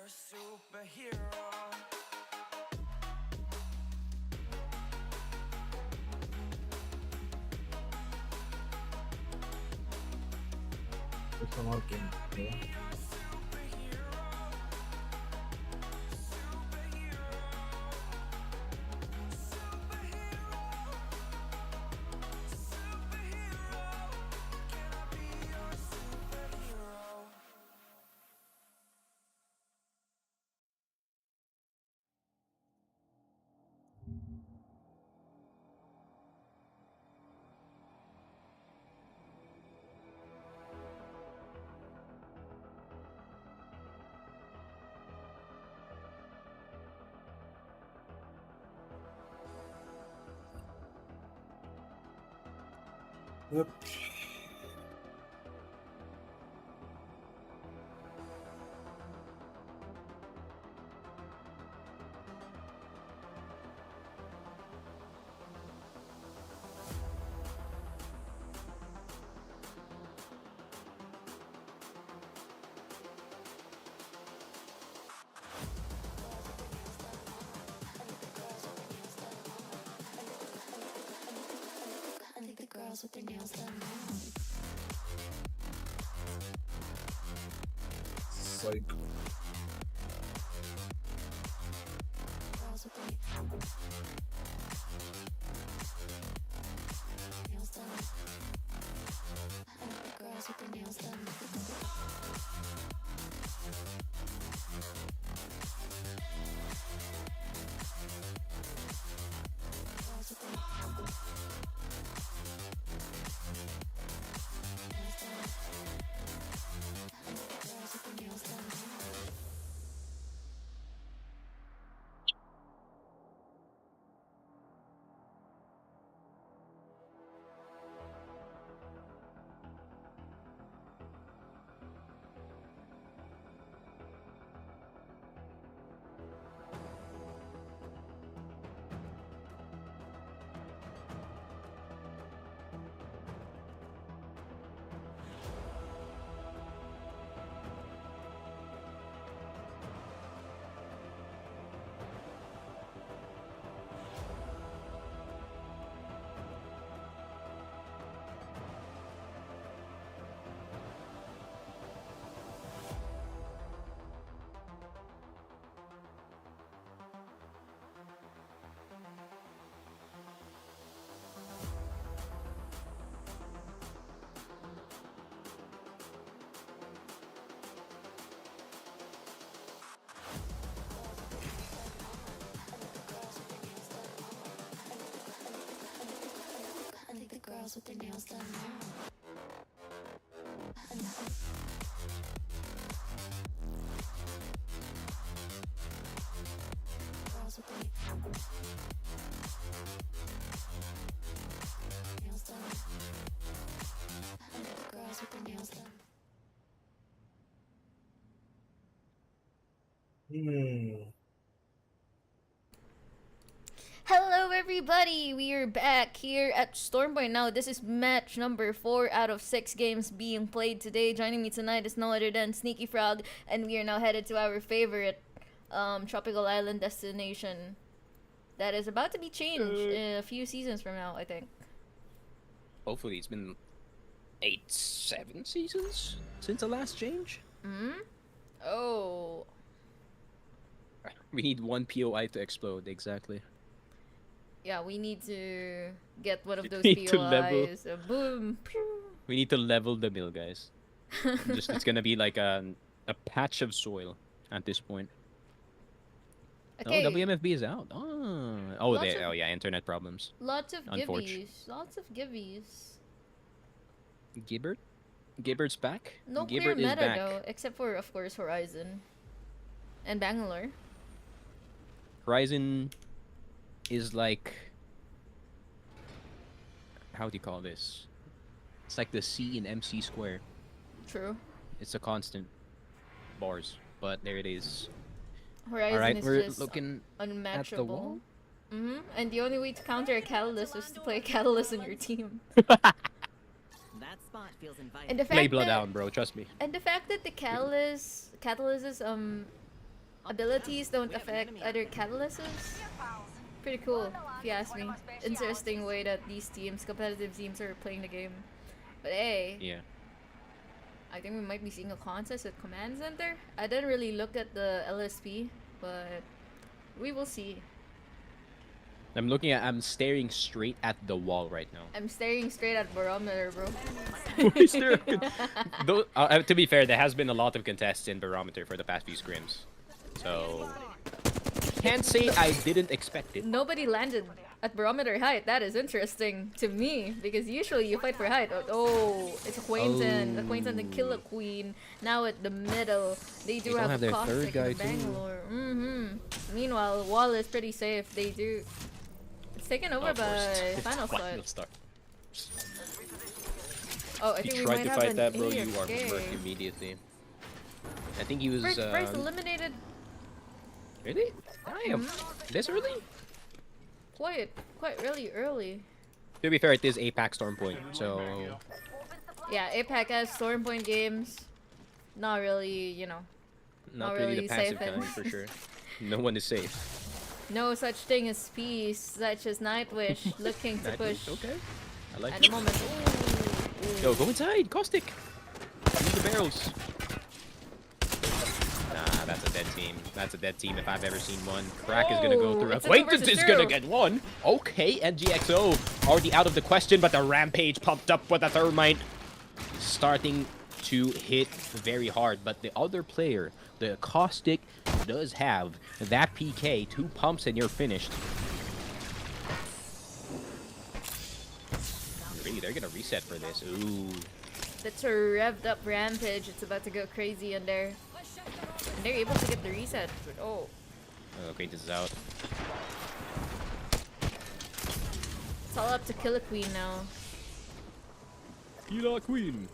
Superhero. It's not working. Yep. Psych. Girls with their nails done now. Girls with their nails done. Girls with their nails done. Hello everybody, we are back here at Stormpoint now. This is match number 4 out of 6 games being played today. Joining me tonight is no other than Sneaky Frog, and we are now headed to our favorite tropical island destination that is about to be changed in a few seasons from now, I think. Hopefully, it's been 7 seasons since the last change. Oh. We need one POI to explode, exactly. Yeah, we need to get one of those need to level. POIs. Boom. Pew. We need to level the mill, guys. It's gonna be like a patch of soil at this point. Okay. Oh, WMFB is out. Oh, yeah, internet problems. Lots of Unfortunate. gibbies. Lots of gibbies. Gibbert? Gibbert's back? No Gibbert clear is meta back. though, except for of course Horizon and Bangalore. Horizon is like, how do you call this? It's like the C in MC square. True. It's a constant. Bars. But there it is. Horizon Alright, is we're just looking unmatchable. at the wall. And the only way to counter a Catalyst was to play a Catalyst in your team. That spot feels inviting. And the fact Play that, Bloodhound, bro, trust me. And the fact that the Catalyst's abilities don't affect other Catalysts, pretty cool, if you ask me. Interesting way that these teams, competitive teams, are playing the game. But hey, Yeah. I think we might be seeing a contest at Command Center. I didn't really look at the LSP, but we will see. I'm staring straight at the wall right now. I'm staring straight at Barometer, bro. Though, to be fair, there has been a lot of contests in Barometer for the past few scrims. So, can't say I didn't expect it. Nobody landed at Barometer height. That is interesting to me, because usually you fight for height. Oh, it's Acquaintance. Acquaintance and Killer Queen. Now at the middle. They do don't have have a their third Caustic guy and too. Bangalore. Meanwhile, Wall is pretty safe. They do. It's taken over by Final Start. Oh, I If think you we tried might to have fight an that, bro, you are AFK. murked immediately. I think he was. First eliminated Really? Damn. This early? quite really early. To be fair, it is APAC Storm Point, so Yeah, APAC has Storm Point games. Not really, you know. not Not really the really passive safe kind for sure. No one is safe. No such thing as peace, such as Nightwish looking to push Okay. I like at the it. moment. Ooh. Yo, go inside, Caustic. Use the barrels. Nah, that's a dead team. That's a dead team if I've ever seen one. Crack is gonna go through. It's a two Acquaintance versus is gonna two. get one. Okay, NGXO already out of the question, but the Rampage pumped up with a Thermite. Starting to hit very hard, but the other player, the Caustic, does have that PK, 2 pumps and you're finished. Really, they're gonna reset for this. Ooh. That's a revved up Rampage. It's about to go crazy in there. And they're able to get the reset. Oh. Acquaintance is out. It's all up to Killer Queen now. Killer Queen.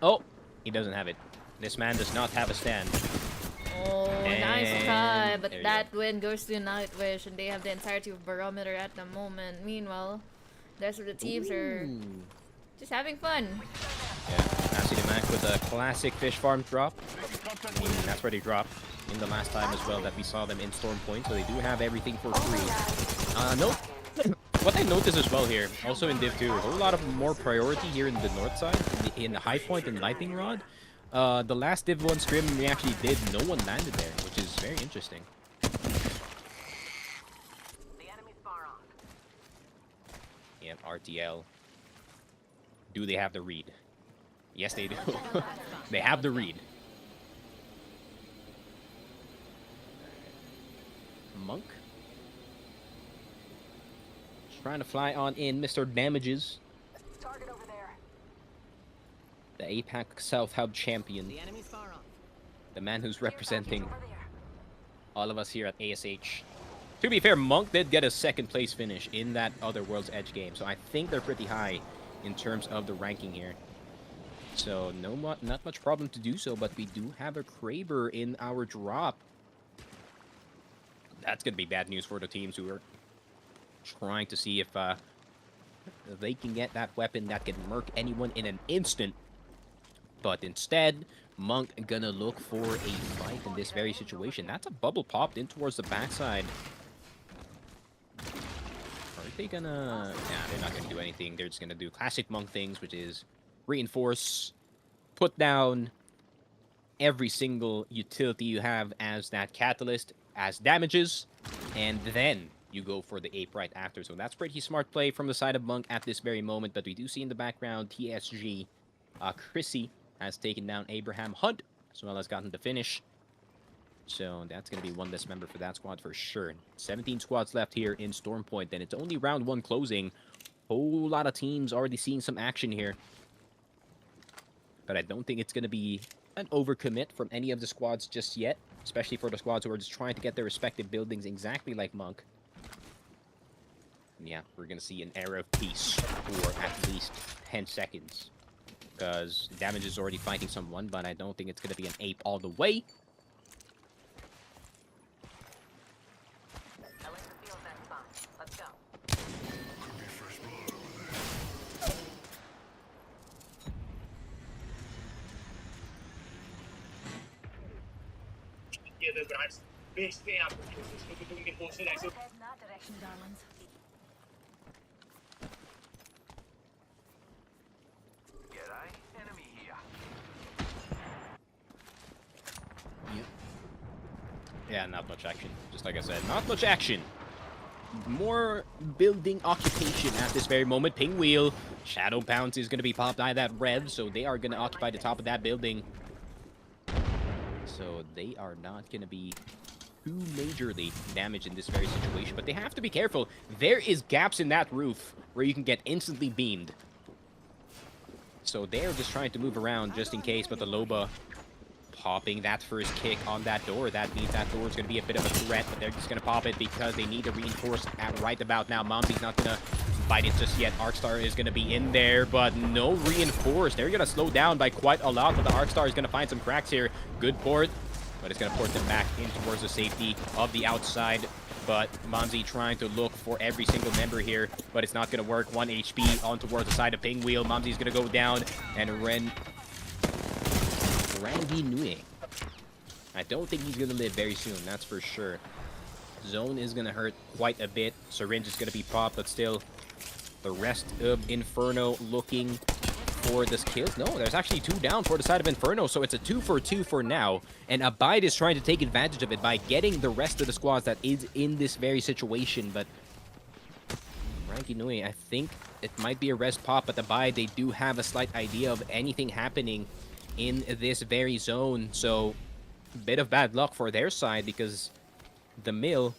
Oh, he doesn't have it. This man does not have a stand. Oh, nice try, but there you that win goes to Nightwish, and they have the entirety of Barometer at the moment. Meanwhile, the rest of the teams are just having fun. Yeah, Nancy the Mac with a classic fish farm drop. I mean, that's where they dropped in the last time as well that we saw them in Storm Point, so they do have everything for free. Nope. What I noticed as well here, also in Div 2, a whole lot of more priority here in the north side, in the High Point and Lightning Rod. The last Div 1 scrim we actually did, no one landed there, which is very interesting. Yep, RTL. Do they have the read? Yes, they do. They have the read. Monk. Trying to fly on in, Mr. Damages. Target over there. The APAC South Hub champion. The enemy's far off. The man who's representing all of us here at ASH. To be fair, Monk did get a second place finish in that other World's Edge game, so I think they're pretty high in terms of the ranking here. So not much problem to do so, but we do have a Kraber in our drop. That's going to be bad news for the teams who are trying to see if they can get that weapon that can murk anyone in an instant. But instead, Monk gonna look for a fight in this very situation. That's a bubble popped in towards the backside. Are they gonna... Nah, they're not gonna do anything. They're just gonna do classic Monk things, which is reinforce, put down every single utility you have as that catalyst, as damages, and then you go for the ape right after. So that's pretty smart play from the side of Monk at this very moment. But we do see in the background, TSG, Chrissy has taken down Abraham Hunt, as well as gotten the finish. So that's going to be one less member for that squad for sure. 17 squads left here in Storm Point, and it's only round 1 closing. Whole lot of teams already seeing some action here. But I don't think it's going to be an overcommit from any of the squads just yet, especially for the squads who are just trying to get their respective buildings exactly like Monk. And yeah, we're going to see an era of peace for at least 10 seconds. Because Damage is already fighting someone, but I don't think it's going to be an ape all the way. I like the feel of that spot. Let's go. Head in that direction, darlings. G'day, enemy here. Yeah, not much action. Just like I said, not much action. More building occupation at this very moment. Ping wheel. Shadow Bounce is going to be popped by that Rev, so they are going to occupy the top of that building. So they are not going to be too majorly damaged in this very situation, but they have to be careful. There is gaps in that roof where you can get instantly beamed. So they're just trying to move around just in case, but the Loba popping that first kick on that door. That means that door is going to be a bit of a threat, but they're just going to pop it because they need to reinforce at right about now. Momsy's not going to fight it just yet. Arcstar is going to be in there, but no reinforced. They're going to slow down by quite a lot, but the Arcstar is going to find some cracks here. Good port, but it's going to port them back in towards the safety of the outside. But Monzi trying to look for every single member here, but it's not going to work. 1 HP on towards the side of Pinwheel. Monzi's going to go down, and Rangi Nui. I don't think he's going to live very soon, that's for sure. Zone is going to hurt quite a bit. Syringe is going to be popped, but still, the rest of Inferno looking for this kills. No, there's actually 2 down for the side of Inferno, so it's a 2 for 2 for now. And Abide is trying to take advantage of it by getting the rest of the squads that is in this very situation. But Rangi Nui, I think it might be a res pop, but Abide, they do have a slight idea of anything happening in this very zone. So, a bit of bad luck for their side because the mill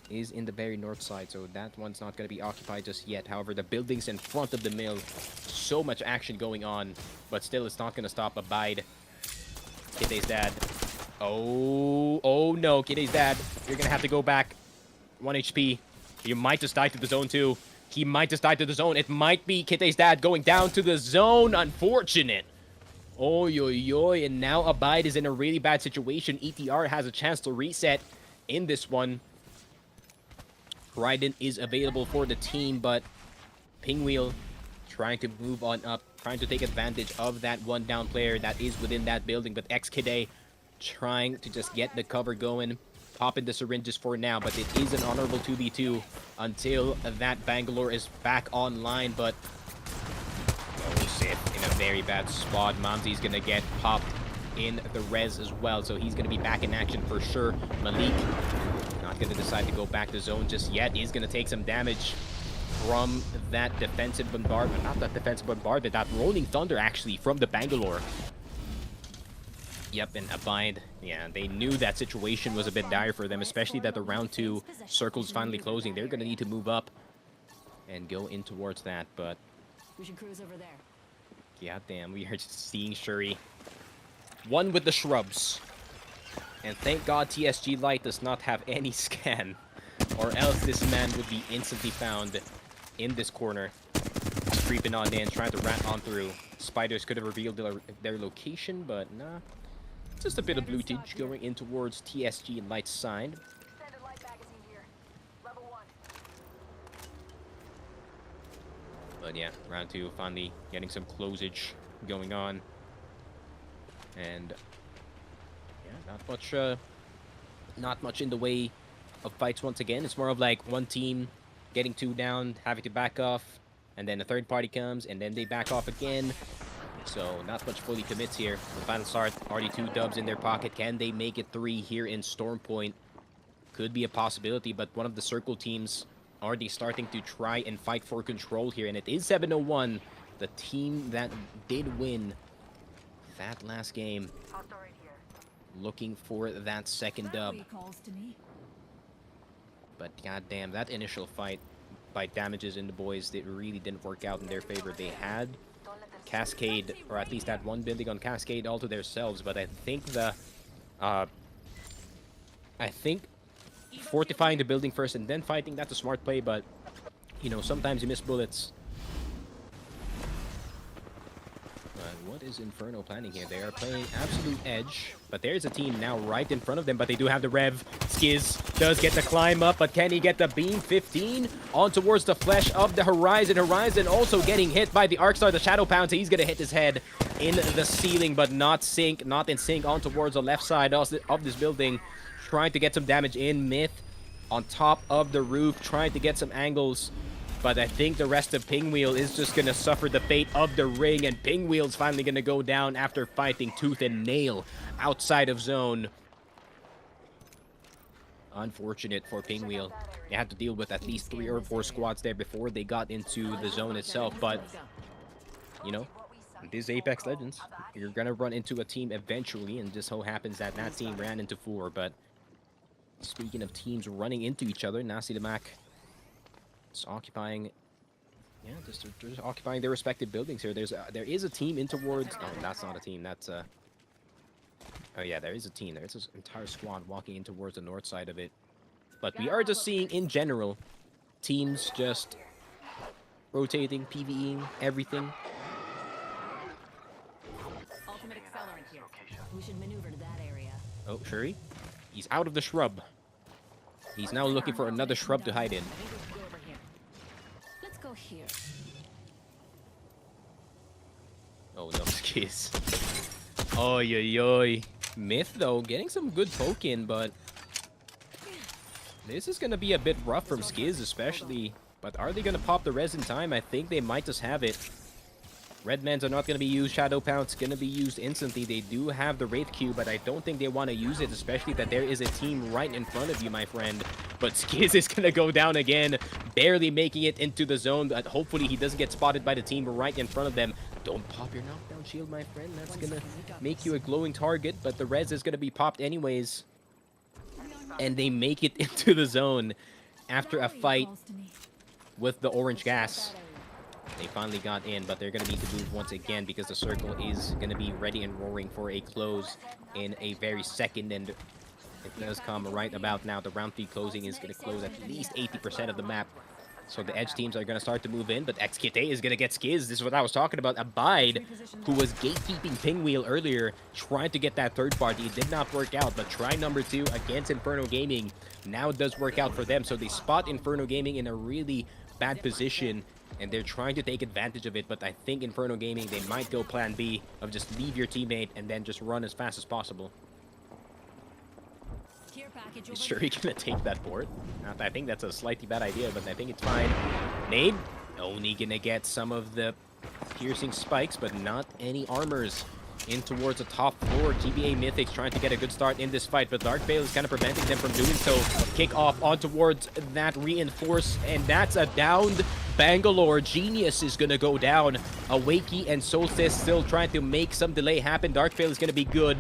is in the very north side, so that one's not going to be occupied just yet. However, the buildings in front of the mill, so much action going on, but still it's not going to stop Abide. Kide's dad. Oh no, Kide's dad. You're going to have to go back. 1 HP. You might just die to the zone too. He might just die to the zone. It might be Kide's dad going down to the zone. Unfortunate. Oy, and now Abide is in a really bad situation. ETR has a chance to reset in this one. Raiden is available for the team, but Pinwheel trying to move on up, trying to take advantage of that 1 down player that is within that building, but X-Kide trying to just get the cover going, popping the syringes for now, but it is an honorable 2v2 until that Bangalore is back online, but Sith in a very bad spot. Mamzi's gonna get popped in the res as well, so he's gonna be back in action for sure. Malik not gonna decide to go back to zone just yet. He's gonna take some damage from that defensive bombardment. Not that defensive bombardment, that rolling thunder actually from the Bangalore. Yep, and Abide, yeah, they knew that situation was a bit dire for them, especially that the round 2 circle's finally closing. They're gonna need to move up and go in towards that, but We should cruise over there. yeah, damn, we are just seeing Shuri. One with the shrubs. And thank God TSG Light does not have any scan, or else this man would be instantly found in this corner. Creeping on in, trying to rat on through. Spiders could have revealed their location, but nah. Just a bit of lootage going in towards TSG and Light's side. Extended light magazine here. Level 1. But yeah, round 2 finally getting some closage going on. And yeah, not much in the way of fights once again. It's more of like one team getting 2 down, having to back off, and then a third party comes, and then they back off again. So not much fully commits here. The final start, already 2 dubs in their pocket. Can they make it 3 here in Storm Point? Could be a possibility, but one of the circle teams already starting to try and fight for control here, and it is 701, the team that did win that last game, looking for that second dub. But goddamn, that initial fight by Damages and the boys, it really didn't work out in their favor. They had Cascade, or at least that one building on Cascade all to themselves, but I think fortifying the building first and then fighting, that's a smart play, but you know, sometimes you miss bullets. What is Inferno planning here? They are playing absolute edge, but there's a team now right in front of them, but they do have the Rev. Skiz does get the climb up, but can he get the beam? 15 on towards the flesh of the Horizon. Horizon also getting hit by the Arcstar, the Shadow Pounce. He's gonna hit his head in the ceiling, but not in sync on towards the left side of this building. Trying to get some damage in. Myth on top of the roof, trying to get some angles. But I think the rest of Pinwheel is just going to suffer the fate of the ring, and Pinwheel's finally going to go down after fighting tooth and nail outside of zone. Unfortunate for Pinwheel. They had to deal with at least 3 or 4 squads there before they got into the zone itself, but you know, this Apex Legends, you're going to run into a team eventually, and just so happens that that team ran into 4. But speaking of teams running into each other, Nasi Lemak occupying, yeah, just occupying their respective buildings here. There is a team in towards. Oh, that's not a team. That's oh yeah, there is a team. There's this entire squad walking in towards the north side of it. But we are just seeing in general teams just rotating, PvEing, everything. Ultimate accelerant here. We should maneuver to that area. Oh, Shuri. He's out of the shrub. He's now looking for another shrub to hide in. I think we should go over here. Let's go here. Oh no, Skizz. Oy, oy, oy. Myth, though, getting some good poke in, but this is going to be a bit rough from Skizz, especially. But are they going to pop the res in time? I think they might just have it. Red Mans are not going to be used. Shadow Pound's going to be used instantly. They do have the Wraith Q, but I don't think they want to use it, especially that there is a team right in front of you, my friend. But Skizz is going to go down again, barely making it into the zone. But hopefully he doesn't get spotted by the team right in front of them. Don't pop your knockdown shield, my friend. That's going to make you a glowing target, but the res is going to be popped anyways. And they make it into the zone after a fight with the orange gas. They finally got in, but they're going to need to move once again because the circle is going to be ready and roaring for a close in a very second, and it does come right about now. The round 3 closing is going to close at least 80% of the map. So the edge teams are going to start to move in, but XKT is going to get Skizz. This is what I was talking about. Abide, who was gatekeeping Pinwheel earlier, trying to get that third party. It did not work out, but try number 2 against Inferno Gaming now does work out for them. So they spot Inferno Gaming in a really bad position, and they're trying to take advantage of it. But I think Inferno Gaming, they might go plan B of just leave your teammate and then just run as fast as possible. Is Shuri gonna take that board? I think that's a slightly bad idea, but I think it's fine. Nade only gonna get some of the piercing spikes, but not any armors in towards the top floor. GBA Mythics trying to get a good start in this fight, but Dark Veil is kind of preventing them from doing so. Kick off on towards that reinforce, and that's a downed Bangalore. Genius is gonna go down. Awakey and Solstice still trying to make some delay happen. Dark Veil is gonna be good,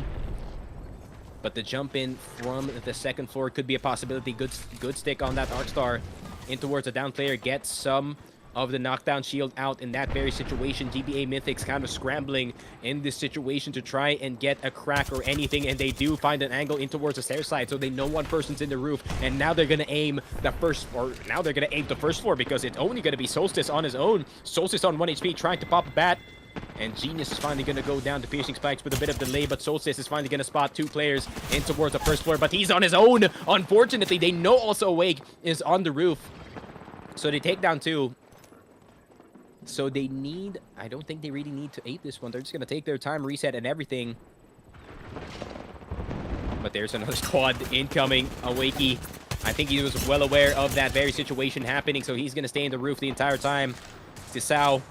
but the jump in from the second floor could be a possibility. Good stick on that Arcstar in towards a down player. Gets some of the knockdown shield out in that very situation. GBA Mythics kind of scrambling in this situation to try and get a crack or anything, and they do find an angle in towards the stair side, so they know one person's in the roof, and now they're gonna aim the first, or now they're gonna aim the first floor because it's only gonna be Solstice on his own. Solstice on 1 HP trying to pop a bat. And Genius is finally going to go down to piercing spikes with a bit of delay, but Solstice is finally going to spot 2 players in towards the first floor, but he's on his own. Unfortunately, they know also Awake is on the roof, so they take down 2. So they need, I don't think they really need to ape this one. They're just going to take their time, reset and everything. But there's another squad incoming. Awakey, I think he was well aware of that very situation happening, so he's going to stay in the roof the entire time. Tisao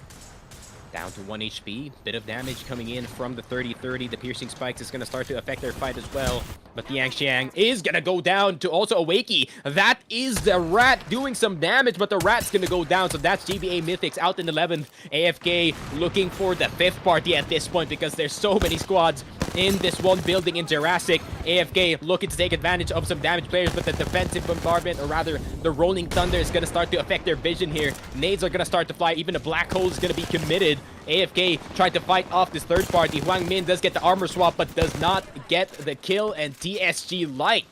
down to 1 HP. Bit of damage coming in from the 30-30. The piercing spikes is going to start to affect their fight as well. But the Yangxiang is going to go down to also Awakey. That is the Rat doing some damage, but the Rat's going to go down. So that's GBA Mythics out in 11th. AFK looking for the 5th party at this point because there's so many squads in this one building in Jurassic. AFK looking to take advantage of some damaged players, but the defensive bombardment, or rather the rolling thunder, is going to start to affect their vision here. Nades are going to start to fly. Even a black hole is going to be committed. AFK tried to fight off this third party. Huang Min does get the armor swap, but does not get the kill, and TSG Light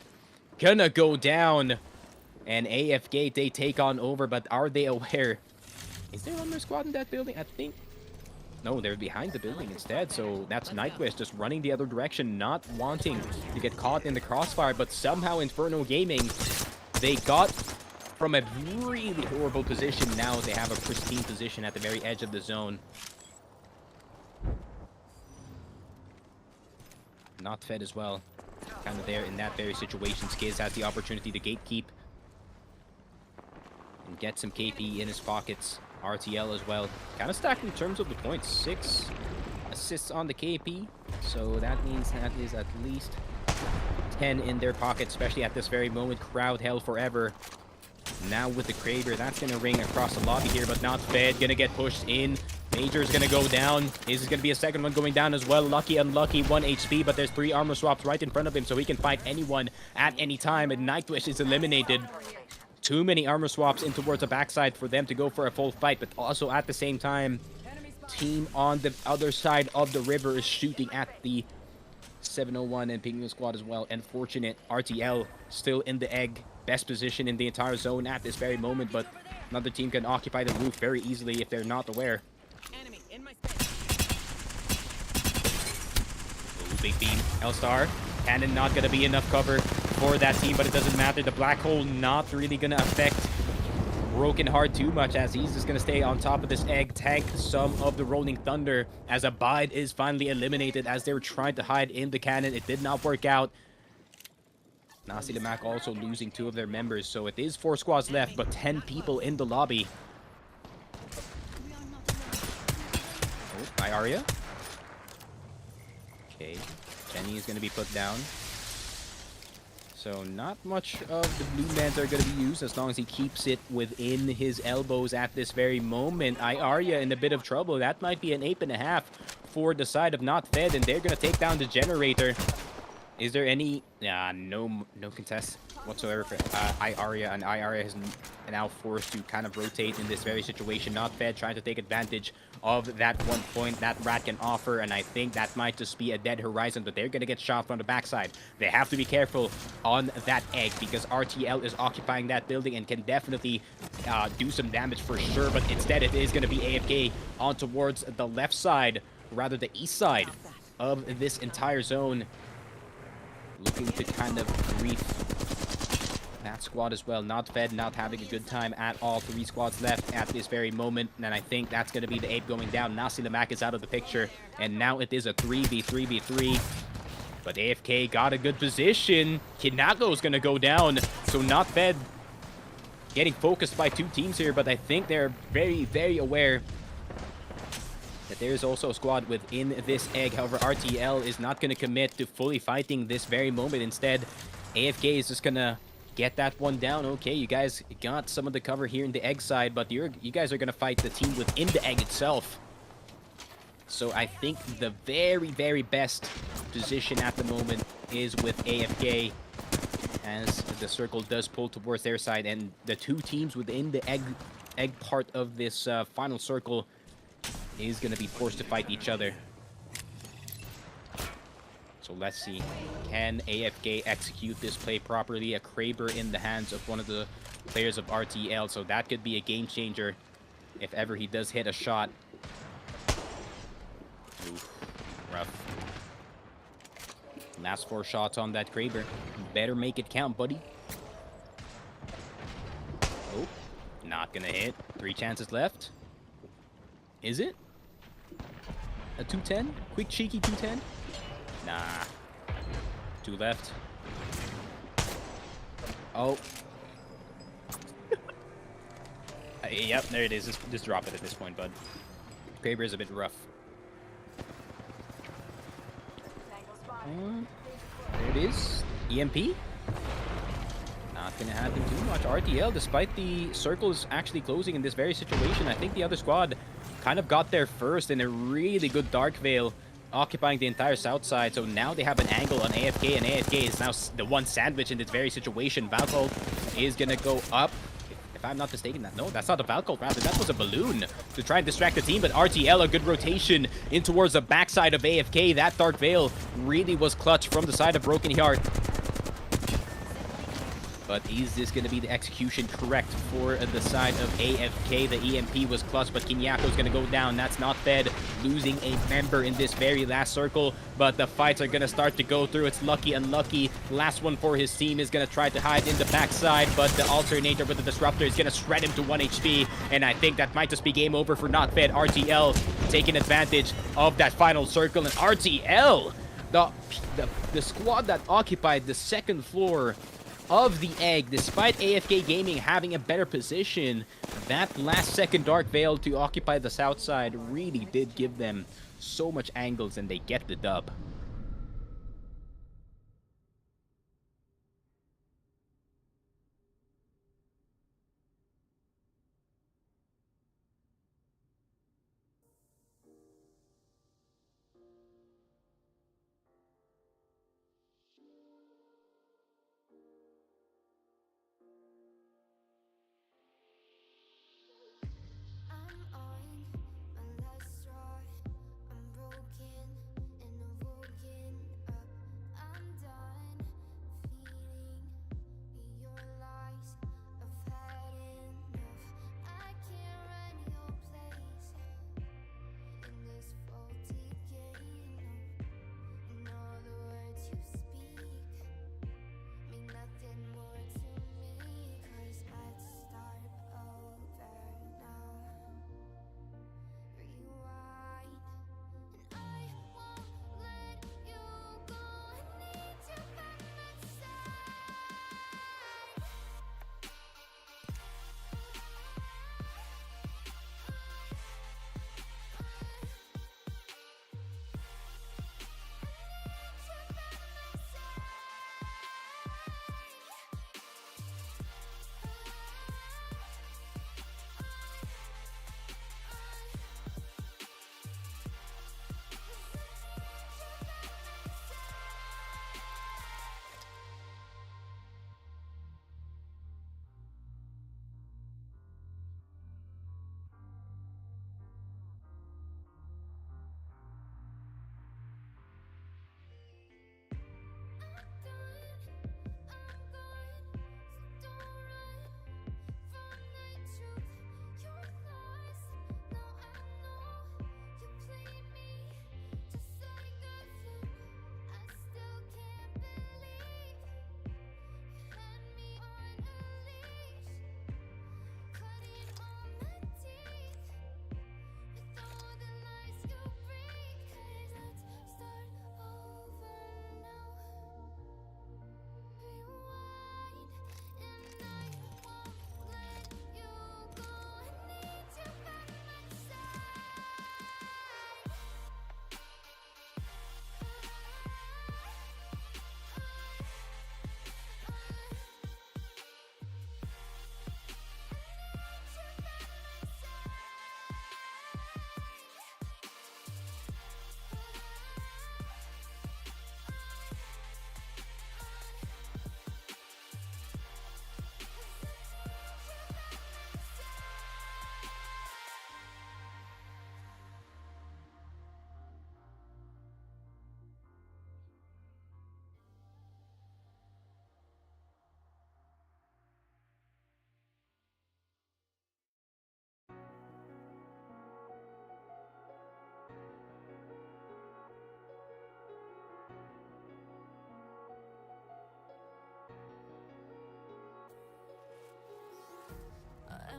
gonna go down. And AFK, they take on over, but are they aware? Is there one more squad in that building? I think... No, they're behind the building instead, so that's Nightwish just running the other direction, not wanting to get caught in the crossfire, but somehow Inferno Gaming, they got from a really horrible position. Now they have a pristine position at the very edge of the zone. Not fed as well. Kind of there in that very situation. Skizz has the opportunity to gatekeep and get some KP in his pockets. RTL as well. Kind of stacked in terms of the points. 6 assists on the KP. So that means that is at least 10 in their pocket, especially at this very moment. Crowd hell forever. Now with the Kraber, that's going to ring across the lobby here, but not fed. Going to get pushed in. Major's going to go down. Is going to be a second one going down as well. Lucky, unlucky, 1 HP, but there's 3 armor swaps right in front of him, so he can fight anyone at any time. And Nightwish is eliminated. Too many armor swaps in towards the backside for them to go for a full fight, but also at the same time, team on the other side of the river is shooting at the 701 and Penguin squad as well. Unfortunate. RTL still in the egg. Best position in the entire zone at this very moment, but Another team can occupy the roof very easily if they're not aware. Enemy in my space. Ooh, big beam. L-Star. Cannon not going to be enough cover for that team, but it doesn't matter. The black hole not really going to affect Broken Heart too much, as he's just going to stay on top of this egg, tank some of the Rolling Thunder, as Abide is finally eliminated as they were trying to hide in the cannon. It did not work out. Nasi Lemak also losing 2 of their members, so it is 4 squads left, but 10 people in the lobby. Oh, by Arya. Okay, Jenny is going to be put down. So not much of the blue mans are going to be used as long as he keeps it within his elbows at this very moment. Arya in a bit of trouble. That might be an 8.5 for the side of Not Fed, and they're going to take down the generator. Is there any... no contest whatsoever for Arya, and Arya is now forced to kind of rotate in this very situation. Not Fed trying to take advantage of that 1 point that Rat can offer, and I think that might just be a dead horizon, but they're going to get shot from the backside. They have to be careful on that egg because RTL is occupying that building and can definitely do some damage for sure, but instead it is going to be AFK on towards the left side, rather the east side of this entire zone. Looking to kind of grief that squad as well. Not Fed, not having a good time at all. 3 squads left at this very moment, and I think that's going to be the 8 going down. Nasi Lemak is out of the picture, and now it is a 3v3v3. But AFK got a good position. Kinako is going to go down, so Not Fed getting focused by 2 teams here, but I think they're very, very aware that there is also a squad within this egg. However, RTL is not going to commit to fully fighting this very moment. Instead, AFK is just going to get that one down. Okay, you guys got some of the cover here in the egg side, but you guys are going to fight the team within the egg itself. So I think the very, very best position at the moment is with AFK, as the circle does pull towards their side, and the 2 teams within the egg part of this final circle is going to be forced to fight each other. So let's see. Can AFK execute this play properly? A Kraber in the hands of one of the players of RTL. So that could be a game changer if ever he does hit a shot. Oof, rough. Last 4 shots on that Kraber. Better make it count, buddy. Oh, not going to hit. 3 chances left. Is it? A 210? Quick, cheeky 210? Nah. 2 left. Oh. Yep, there it is. Just drop it at this point, bud. Kraber is a bit rough. There it is. EMP? Not going to happen too much. RTL, despite the circles actually closing in this very situation, I think the other squad kind of got there first in a really good Dark Veil, occupying the entire south side. So now they have an angle on AFK, and AFK is now the one sandwich in this very situation. Valkyrie is going to go up. If I'm not mistaken, no, that's not a Valkyrie, rather that was a balloon to try and distract the team, but RTL, a good rotation in towards the backside of AFK. That Dark Veil really was clutch from the side of Broken Heart. But is this going to be the execution correct for the side of AFK? The EMP was clutch, but Kinyako's going to go down. That's Not Fed, losing a member in this very last circle. But the fights are going to start to go through. It's Lucky Unlucky. Last one for his team is going to try to hide in the backside, but the Alternator with the Disruptor is going to shred him to 1 HP. And I think that might just be game over for Not Fed. RTL taking advantage of that final circle. And RTL, the squad that occupied the 2nd floor of the egg, despite AFK Gaming having a better position, that last second Dark Veil to occupy the south side really did give them so much angles, and they get the dub.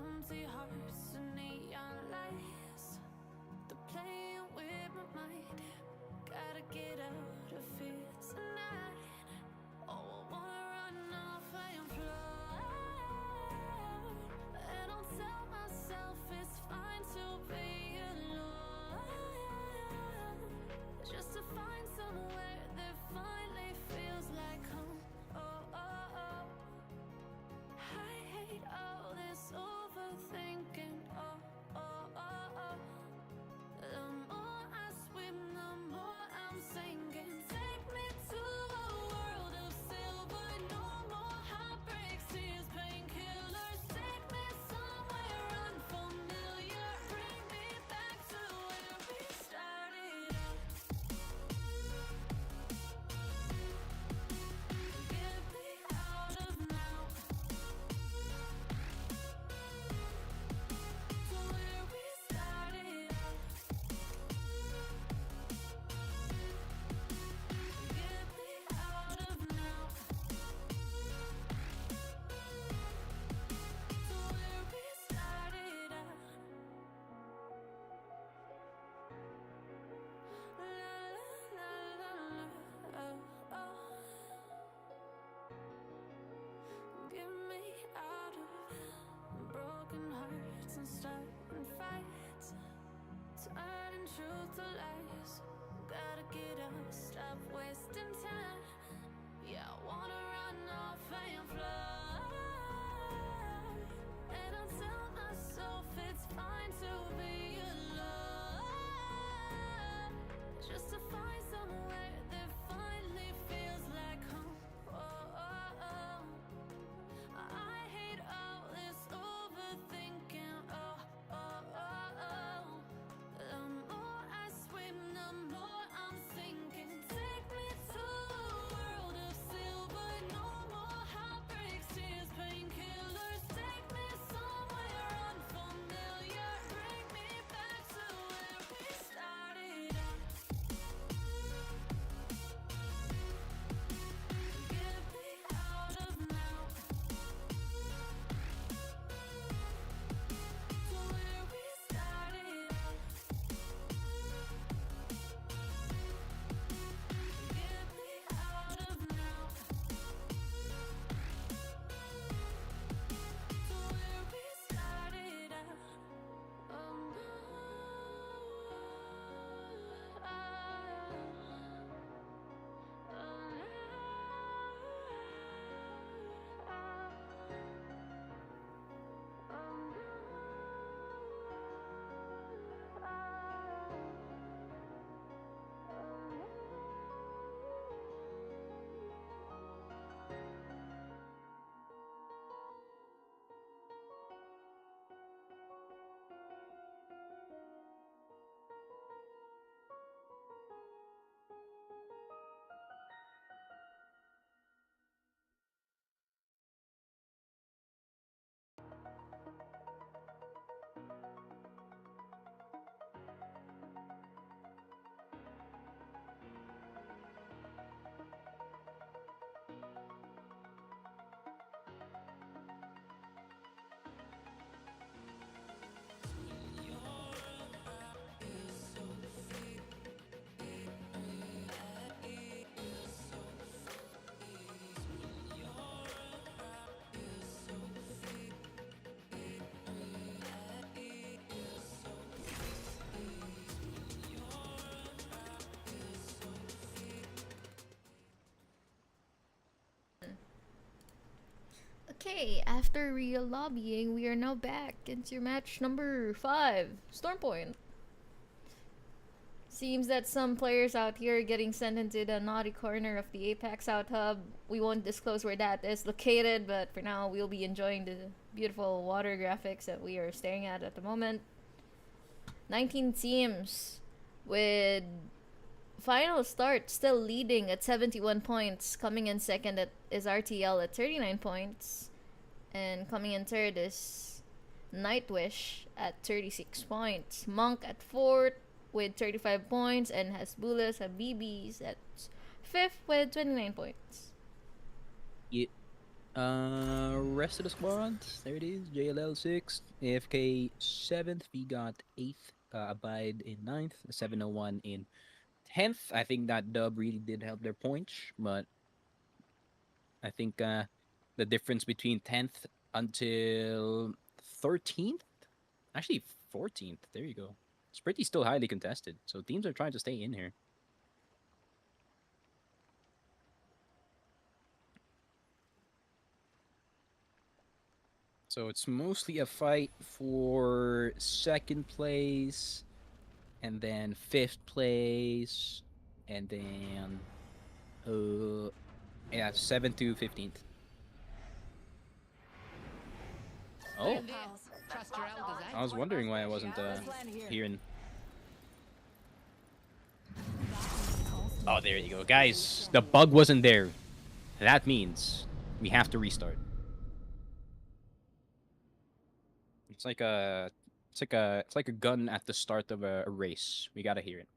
empty hearts and neon lights. They're playing with my mind. Gotta get out of here tonight. Oh, I wanna run off and fly. And I'll tell myself it's fine to be alone, just to find somewhere that finally feels like home. Oh, oh, oh. I hate all this overthinking. Oh, oh, oh, oh. The more I swim, the more I'm sinking. Take me to a world of silver. No more heartbreaks, tears, painkillers. Take me somewhere unfamiliar. Bring me back to where we started out. Get me out of now. To where we started out. Get me out of now. To where we started out. La la la la, oh, oh. Get me out of broken hearts and starting fights, turning truth to lies. Gotta get up, stop wasting time. Yeah, I wanna run off and fly. And I'll tell myself it's fine to be alone, just to find somewhere that finally feels like home. Oh, oh, oh. I hate all this overthinking. Oh, oh, oh, oh. The more I swim, the more I'm sinking. Take me to a world of silver. No more heartbreaks, tears, painkillers. Take me somewhere unfamiliar. Bring me back to where we started out. Get me out of now. To where we started out. Get me out of now. To where we started out. Oh no. Okay, after real lobbying, we are now back into match number 5, Stormpoint. Seems that some players out here are getting sent into the naughty corner of the Apex Out Hub. We won't disclose where that is located, but for now, we'll be enjoying the beautiful water graphics that we are staring at the moment. 19 teams with final start still leading at 71 points. Coming in second is RTL at 39 points. And coming in third is Nightwish at 36 points. Monk at fourth with 35 points. And Hasbulas Habibis at fifth with 29 points. Yeah. Rest of the squad. There it is. JLL 6th, AFK 7th. We got 8th. Abide in 9th. 701 in 10th. I think that dub really did help their points, but I think the difference between 10th until 13th, actually 14th. There you go. It's pretty still highly contested. So teams are trying to stay in here. So it's mostly a fight for second place, and then fifth place, and then yeah, 7th to 15th. Oh, Trust your elders, eh? I was wondering why I wasn't hearing. Oh, there you go, guys. The bug wasn't there. That means we have to restart. It's like a gun at the start of a race. We gotta hear it.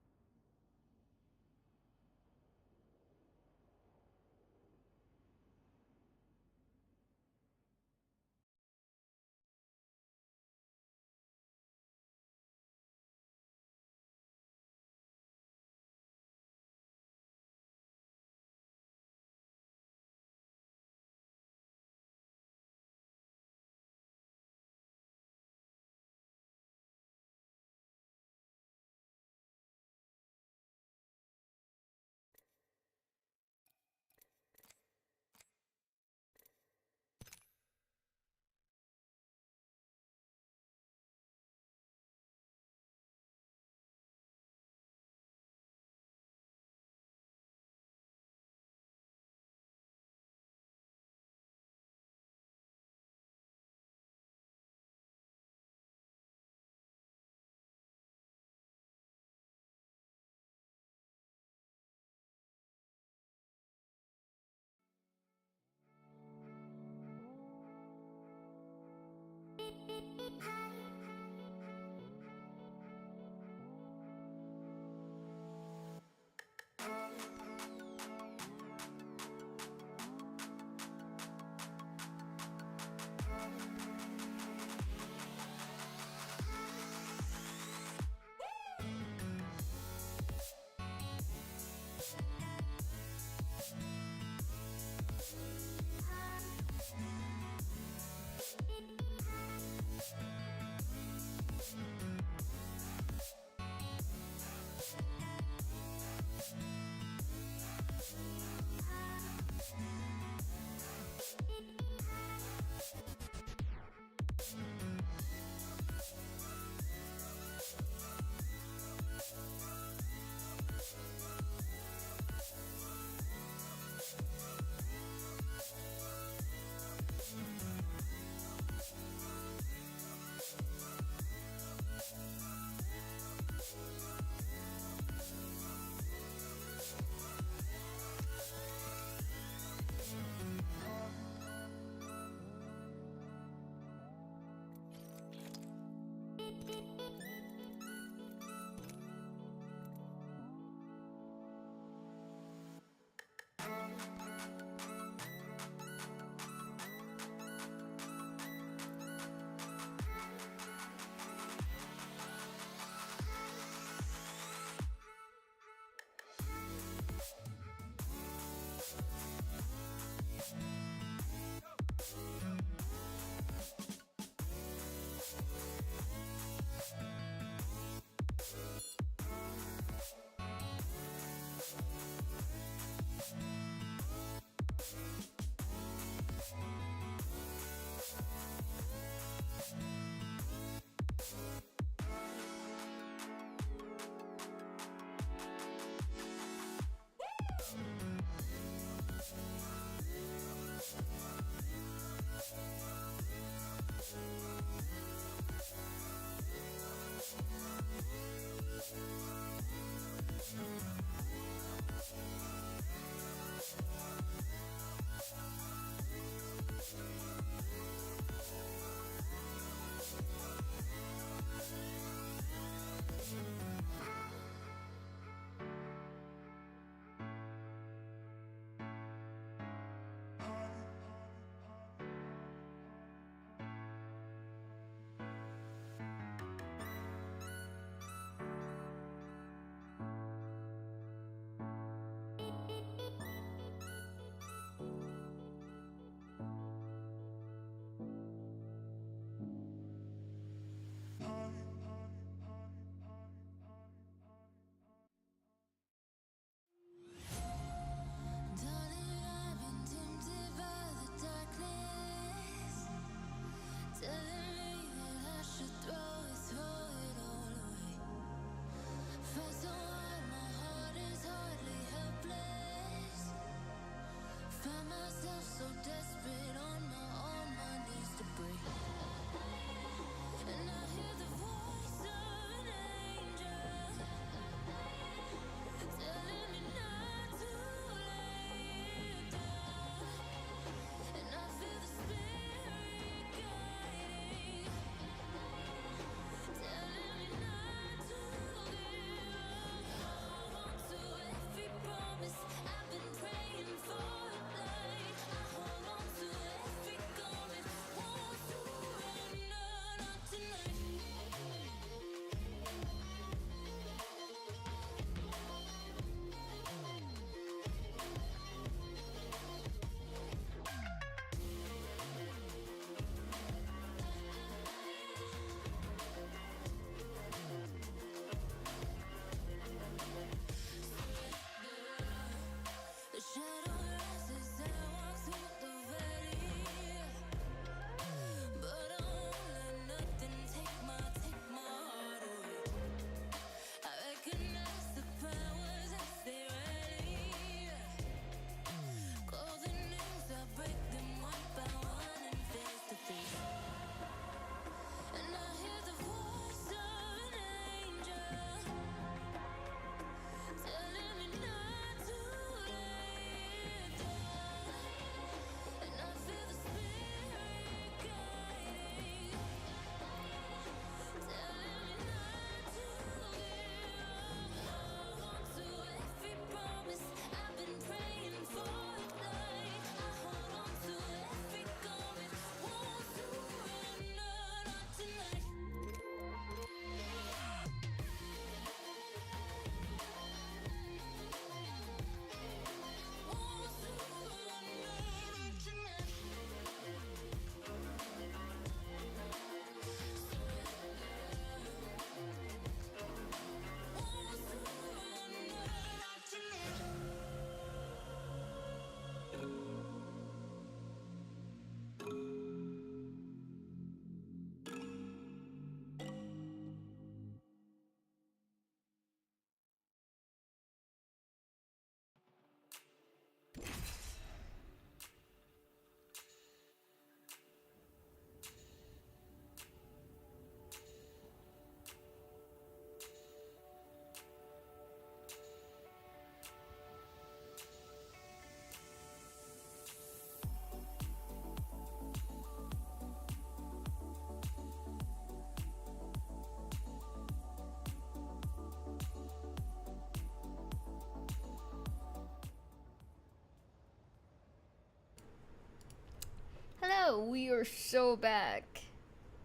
we are so back.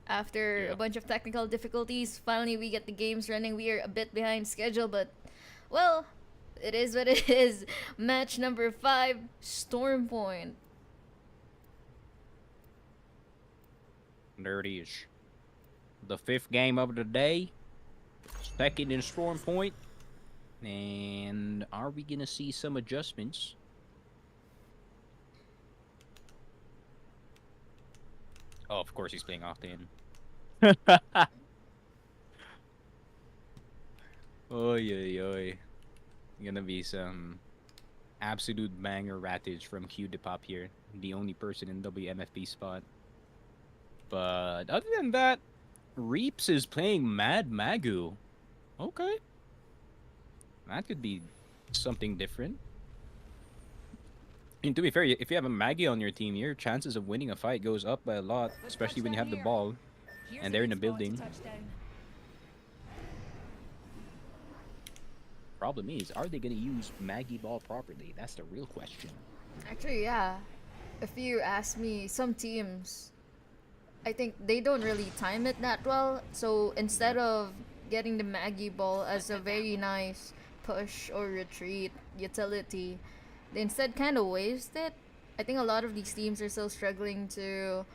After a bunch of technical difficulties, finally we get the games running. We are a bit behind schedule, but, well, it is what it is. Match number 5, Storm Point. There it is. The 5th game of the day. Second in Storm Point. And are we gonna see some adjustments? Oh, of course he's playing Octane. Oy, oy, oy. Gonna be some absolute banger rattage from Q Depop here. The only person in WMFP spot. But other than that, Reaps is playing Mad Magu. Okay. That could be something different. And to be fair, if you have a Maggie on your team, your chances of winning a fight goes up by a lot, especially when you have the ball and they're in a building. Problem is, are they going to use Maggie ball properly? That's the real question. Actually, yeah. If you ask me, some teams, I think they don't really time it that well. So instead of getting the Maggie ball as a very nice push or retreat utility, they instead kind of waste it. I think a lot of these teams are still struggling to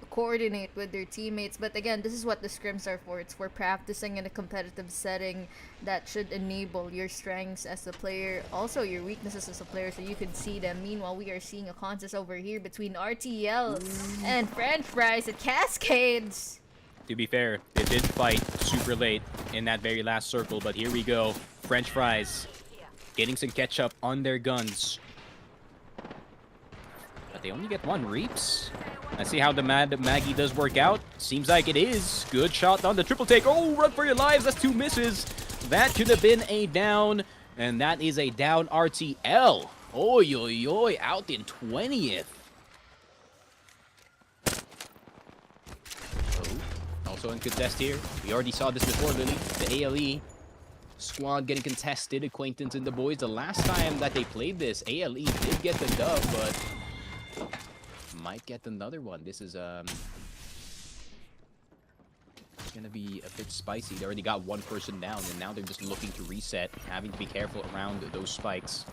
coordinate with their teammates, but again, this is what the scrims are for. It's for practicing in a competitive setting that should enable your strengths as a player, also your weaknesses as a player, so you can see them. Meanwhile, we are seeing a contest over here between RTL and French Fries at Cascades. To be fair, they did fight super late in that very last circle, but here we go. French Fries getting some ketchup on their guns. But they only get one. Reaps. Let's see how the Maggie does work out. Seems like it is. Good shot on the triple take. Oh, run for your lives. That's 2 misses. That could have been a down. And that is a down RTL. Oy, oy, oy. Out in 20th. Oh, also in contest here. We already saw this before, Lily. The ALE squad getting contested. Acquaintance and the boys. The last time that they played this, ALE did get the dub, but might get another one. This is gonna be a bit spicy. They already got one person down, and now they're just looking to reset, having to be careful around those spikes.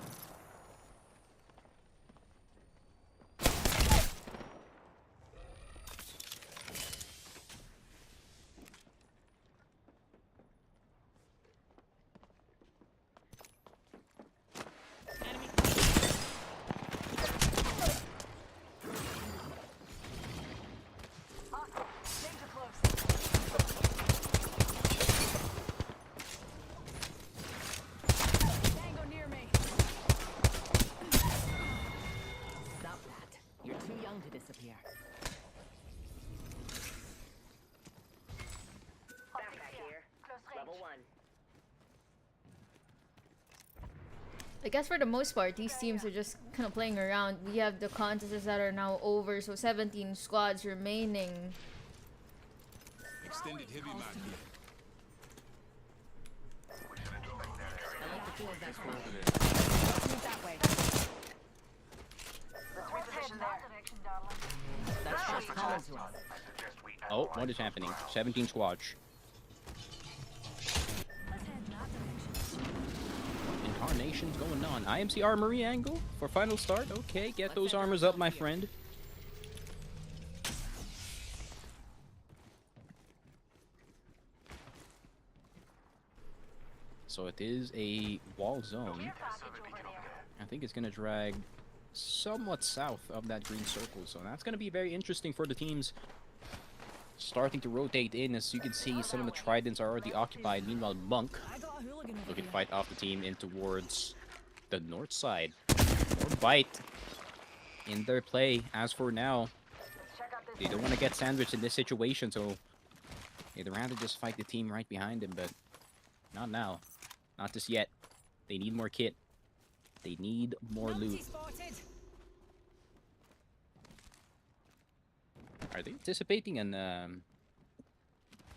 I guess for the most part, these teams are just kind of playing around. We have the contests that are now over, so 17 squads remaining. Extended heavy mag here. I like the feel of that squad. Move that way. That's just calling to us. Oh, what is happening? 17 squads. Incarnations going on. IMC Armory angle for final start. Okay, get those armors up, my friend. So it is a wall zone. I think it's going to drag somewhat south of that green circle. So that's going to be very interesting for the teams starting to rotate in. As you can see, some of the tridents are already occupied. Meanwhile, Monk looking to fight off the team in towards the north side. More bite in their play. As for now, they don't want to get sandwiched in this situation, so they'd rather just fight the team right behind them, but not now. Not just yet. They need more kit. They need more loot. Are they anticipating an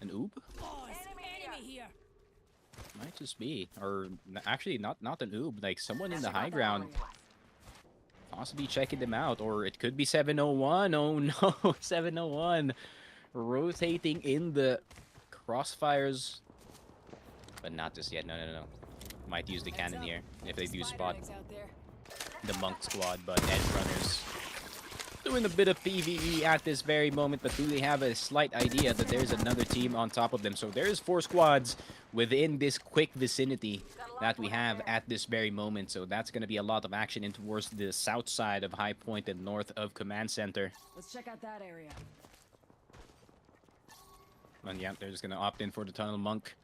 oob? Enemy here. Might just be, or actually not an oob, like someone in the high ground possibly checking them out. Or it could be 701. Oh no, 701 rotating in the crossfires. But not just yet. No. Might use the cannon here if they do spot the Monk squad. But Edge Runners doing a bit of PvE at this very moment, but do they have a slight idea that there's another team on top of them? So there's 4 squads within this quick vicinity that we have at this very moment. So that's going to be a lot of action in towards the south side of High Point and north of Command Center. Let's check out that area. And yeah, they're just going to opt in for the Tunnel Monk.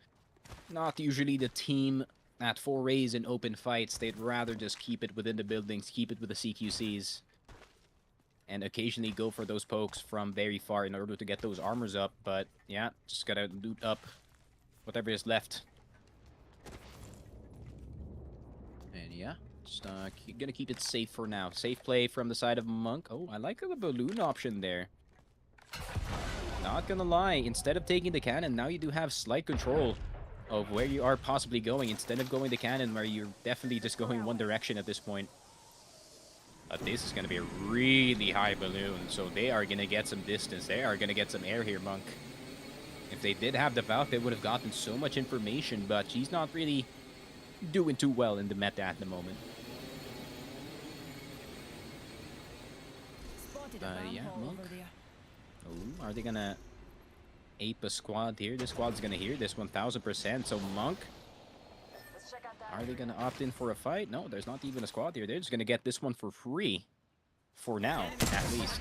Not usually the team that forays in open fights. They'd rather just keep it within the buildings, keep it with the CQCs. And occasionally go for those pokes from very far in order to get those armors up. But yeah, just gotta loot up whatever is left. And yeah, just gonna keep it safe for now. Safe play from the side of Monk. Oh, I like the balloon option there. Not gonna lie, instead of taking the cannon, now you do have slight control of where you are possibly going. Instead of going the cannon, where you're definitely just going one direction at this point. But this is going to be a really high balloon, so they are going to get some distance. They are going to get some air here, Monk. If they did have the Valk, they would have gotten so much information, but she's not really doing too well in the meta at the moment. Yeah, Monk. Oh, are they going to ape a squad here? This squad's going to hear this 1000%, so Monk. Are they going to opt in for a fight? No, there's not even a squad here. They're just going to get this one for free. For now, at least.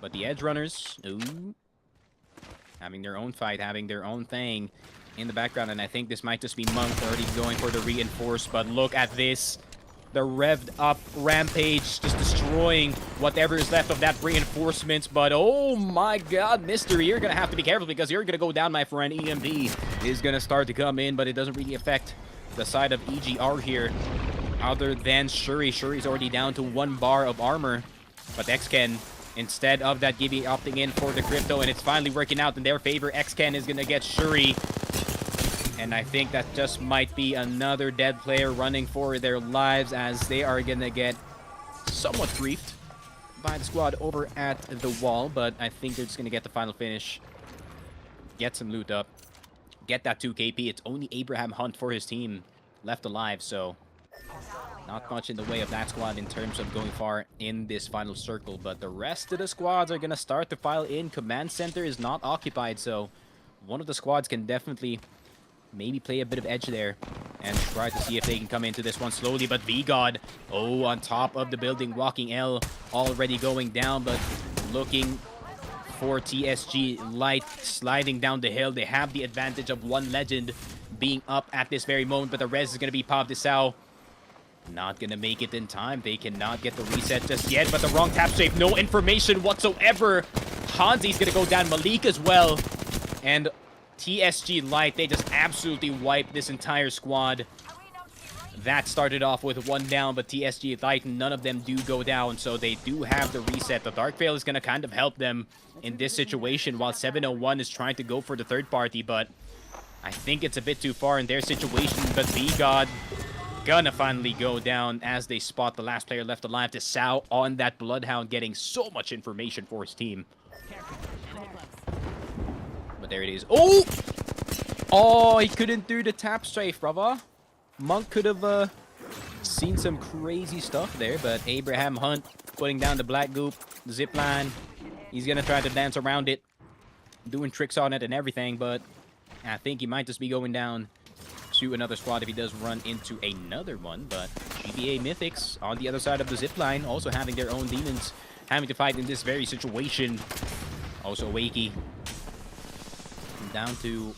But the Edge Runners, ooh, having their own fight, having their own thing in the background. And I think this might just be Monk already going for the reinforce. But look at this. The revved up Rampage just destroying whatever is left of that reinforcements. But oh my god, Mystery, you're going to have to be careful because you're going to go down, my friend. EMP is going to start to come in, but it doesn't really affect the side of EGR here, other than Shuri. Shuri's already down to 1 bar of armor, but Xken, instead of that, Gibby opting in for the crypto, and it's finally working out in their favor. Xken is gonna get Shuri, and I think that just might be another dead player running for their lives, as they are gonna get somewhat briefed by the squad over at the wall. But I think they're just gonna get the final finish, get some loot up, get that 2 KP. It's only Abraham Hunt for his team left alive, so not much in the way of that squad in terms of going far in this final circle. But the rest of the squads are going to start to file in. Command Center is not occupied, so one of the squads can definitely maybe play a bit of edge there and try to see if they can come into this one slowly. But V-God, oh, on top of the building, walking L already going down, but looking for TSG Light sliding down the hill. They have the advantage of 1 legend being up at this very moment, but the res is going to be Pav Desau. Not going to make it in time. They cannot get the reset just yet, but the wrong tap shape. No information whatsoever. Hanzi's going to go down. Malik as well. And TSG Light, they just absolutely wiped this entire squad. That started off with 1 down, but TSG Light, none of them do go down, so they do have the reset. The Dark Veil is going to kind of help them in this situation, while 701 is trying to go for the third party, but I think it's a bit too far in their situation. But V-God gonna finally go down as they spot the last player left alive, to Sao on that Bloodhound, getting so much information for his team. But there it is. Oh! Oh, he couldn't do the tap strafe, brother. Monk could have seen some crazy stuff there, but Abraham Hunt putting down the black goop, the zipline. He's gonna try to dance around it, doing tricks on it and everything, but I think he might just be going down to another squad if he does run into another one. But GBA Mythics on the other side of the zipline, also having their own demons, having to fight in this very situation. Also Wakey down to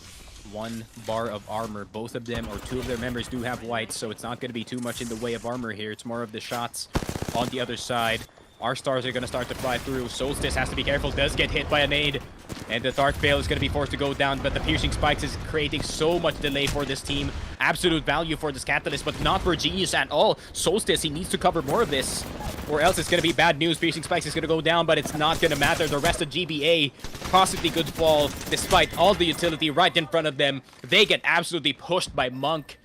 1 bar of armor. Both of them, or 2 of their members, do have whites, so it's not going to be too much in the way of armor here. It's more of the shots on the other side. Our stars are going to start to fly through. Solstice has to be careful, does get hit by a nade. And the Dark Veil is going to be forced to go down, but the Piercing Spikes is creating so much delay for this team. Absolute value for this Catalyst, but not for Genius at all. Solstice, he needs to cover more of this, or else it's going to be bad news. Piercing Spikes is going to go down, but it's not going to matter. The rest of GBA possibly could fall, despite all the utility right in front of them. They get absolutely pushed by Monk.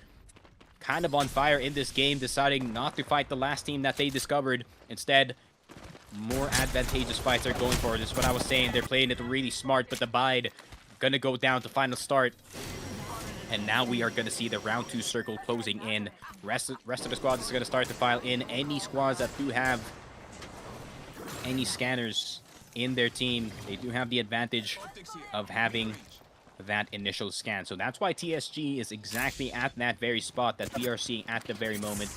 kind of on fire in this game, deciding not to fight the last team that they discovered. Instead, more advantageous fights are going for it. This is what I was saying. They're playing it really smart, but the Bide gonna go down to final start. And now we are gonna see the round 2 circle closing in. Rest of the squad is gonna start to file in. Any squads that do have any scanners in their team, they do have the advantage of having that initial scan. So that's why TSG is exactly at that very spot that we are seeing at the very moment.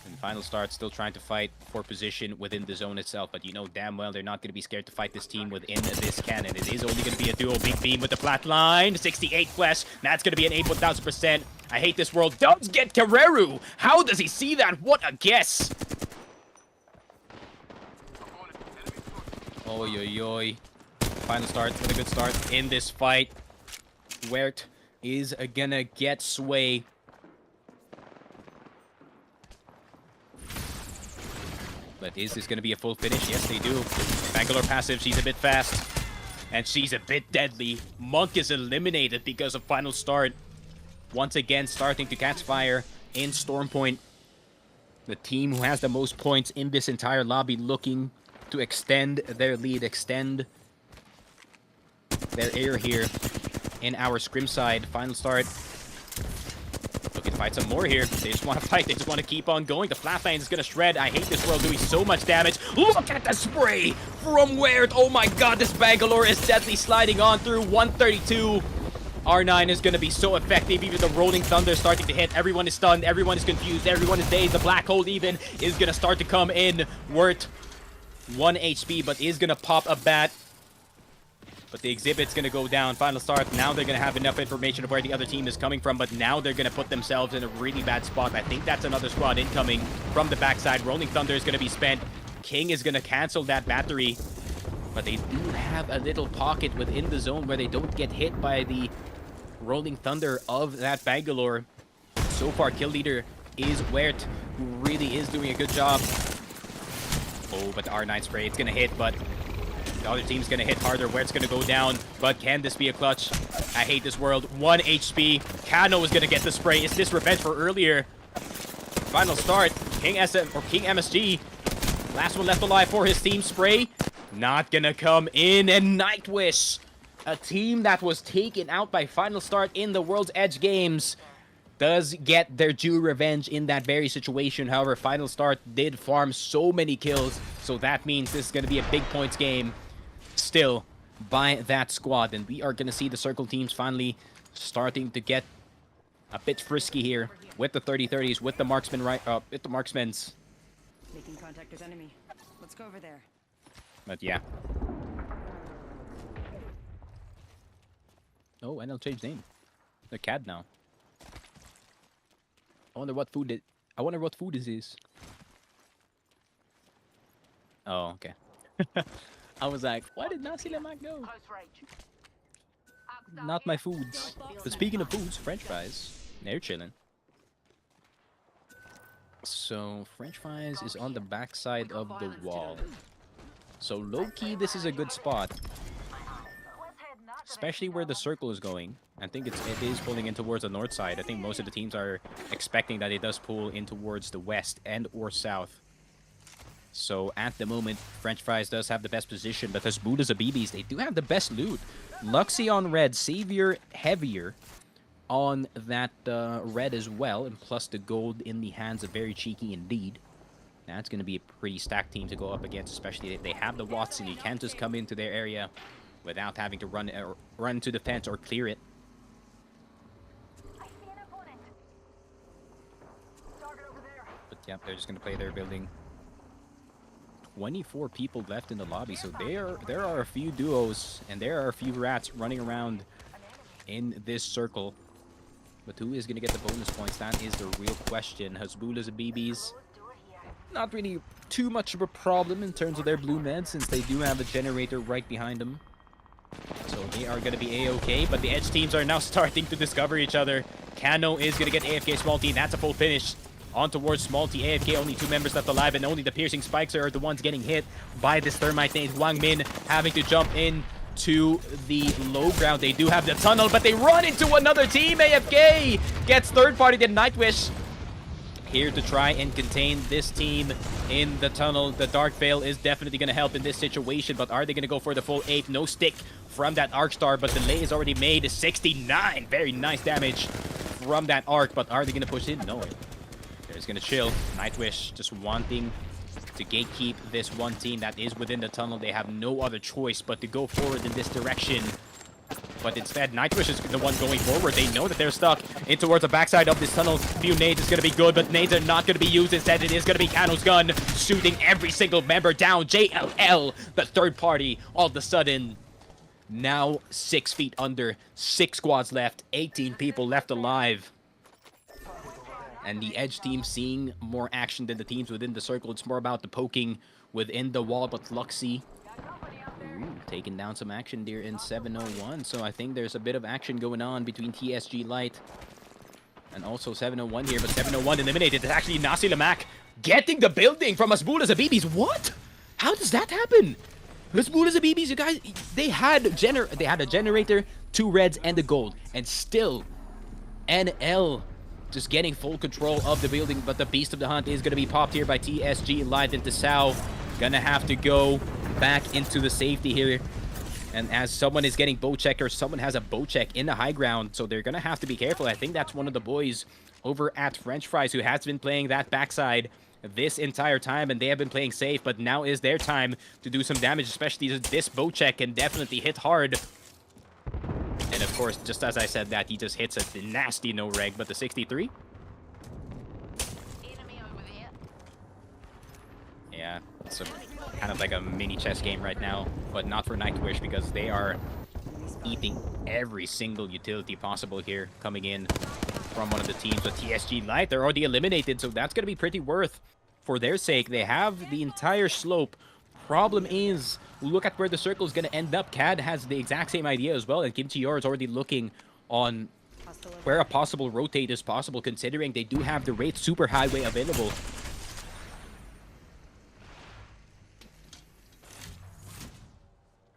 And final start still trying to fight for position within the zone itself, but you know damn well they're not going to be scared to fight this team within this cannon. It is only going to be a duo. Big beam with the flat line, 68 flesh. That's going to be an 8,000%. I hate this world. Does get Guerrero. How does he see that? What a guess. Oi, oi, oi. Final start with a good start in this fight. Wert is gonna get Sway. But is this gonna be a full finish? Yes, they do. Bangalore passive, she's a bit fast. And she's a bit deadly. Monk is eliminated because of final start. Once again, starting to catch fire in Storm Point. The team who has the most points in this entire lobby looking to extend their lead, extend their air here in our scrim side. Final start. Looking to fight some more here. They just want to fight. They just want to keep on going. The flatline is going to shred. I hate this world doing so much damage. Look at the spray from Weird. Oh my god, this Bangalore is deadly sliding on through 132. R9 is going to be so effective. Even the Rolling Thunder is starting to hit. Everyone is stunned. Everyone is confused. Everyone is dazed. The Black Hole even is going to start to come in. Wirt 1 HP, but is going to pop a bat. But the exhibit's going to go down. Final start. Now they're going to have enough information of where the other team is coming from, but now they're going to put themselves in a really bad spot. I think that's another squad incoming from the backside. Rolling Thunder is going to be spent. King is going to cancel that battery. But they do have a little pocket within the zone where they don't get hit by the Rolling Thunder of that Bangalore. So far, kill leader is Wert, who really is doing a good job. Oh, but the R9 spray, it's going to hit, but the other team's going to hit harder. Wert's going to go down, but can this be a clutch? I hate this world. 1 HP. Kano is going to get the spray. Is this revenge for earlier? Final start. King SM or King MSG. Last one left alive for his team. Spray not going to come in. And Nightwish, a team that was taken out by Final Start in the World's Edge games, does get their due revenge in that very situation. However, Final Start did farm so many kills, so that means this is going to be a big points game still by that squad. And we are going to see the circle teams finally starting to get a bit frisky here with the 30-30s, with the marksmen with the marksmen's. Making contact with enemy. Let's go over there. But yeah. Oh, and I'll change name. The CAD now. I wonder what food this is. Oh, okay. I was like, why did Nasi Lemak go? Not my foods. But speaking of foods, French fries. They're chilling. So, French fries is on the backside of the wall. So, low-key, this is a good spot. Especially where the circle is going. I think it is pulling in towards the north side. I think most of the teams are expecting that it does pull in towards the west and or south. So at the moment, French Fries does have the best position, but as Buddha's Abibis, they do have the best loot. Luxie on red, Savior heavier on that red as well, and plus the gold in the hands of Very Cheeky indeed. That's going to be a pretty stacked team to go up against, especially if they have the Watson. You can't just come into their area without having to run to the fence or clear it. But yeah, they're just going to play their building. 24 people left in the lobby, so there are a few duos and there are a few rats running around in this circle. But who is going to get the bonus points? That is the real question. Hasbula's BBs, not really too much of a problem in terms of their blue meds, since they do have a generator right behind them. So they are going to be A-okay, but the edge teams are now starting to discover each other. Kano is going to get AFK Small T. That's a full finish. On towards Small T. AFK, only 2 members left alive, and only the piercing spikes are the ones getting hit by this thermite nade. Wang Min having to jump in to the low ground. They do have the tunnel, but they run into another team. AFK gets third party to Nightwish. Here to try and contain this team in the tunnel. The Dark Veil is definitely going to help in this situation, but are they going to go for the full 8? No stick from that Arc Star, but delay is already made. 69, very nice damage from that Arc, but are they going to push in? No. They're just going to chill. Nightwish just wanting to gatekeep this one team that is within the tunnel. They have no other choice but to go forward in this direction. But instead, Nightwish is the one going forward. They know that they're stuck in towards the backside of this tunnel. Few nades is going to be good, but nades are not going to be used. Instead, it is going to be Kano's gun shooting every single member down. JLL, the third party, all of a sudden, now 6 feet under. 6 squads left, 18 people left alive. And the Edge team seeing more action than the teams within the circle. It's more about the poking within the wall, but Luxy taking down some action there in 701. So I think there's a bit of action going on between TSG Light and also 701 here, but 701 eliminated. It's actually Nasi Lamak getting the building from Asbula Zabibis. What? How does that happen? Asbula Zabibis, you guys, they had a generator, 2 reds, and a gold, and still NL just getting full control of the building, but the Beast of the Hunt is going to be popped here by TSG Light into Sao. Gonna have to go back into the safety here. And as someone is getting bow checker, someone has a bow check in the high ground, so they're gonna have to be careful. I think that's one of the boys over at French Fries who has been playing that backside this entire time, and they have been playing safe, but now is their time to do some damage, especially this bow check can definitely hit hard. And of course, just as I said that, he just hits a nasty no-reg, but the 63? Yeah, it's kind of like a mini chess game right now, but not for Nightwish because they are eating every single utility possible here coming in from one of the teams. But TSG Light, they're already eliminated, so that's going to be pretty worth for their sake. They have the entire slope. Problem is, look at where the circle is going to end up. CAD has the exact same idea as well, and Kimchi Yor is already looking on where a possible rotate is possible, considering they do have the Wraith Superhighway available.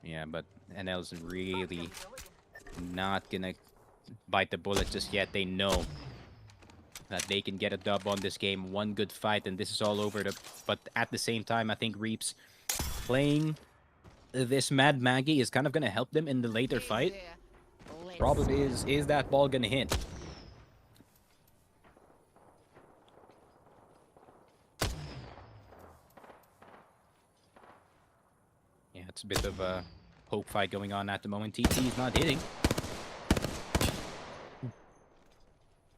Yeah, but NL's really not gonna bite the bullet just yet. They know that they can get a dub on this game. One good fight, and this is all over. But at the same time, I think Reaps playing this Mad Maggie is kind of gonna help them in the later fight. Problem is that ball gonna hit? Yeah, it's a bit of a poke fight going on at the moment. TT is not hitting.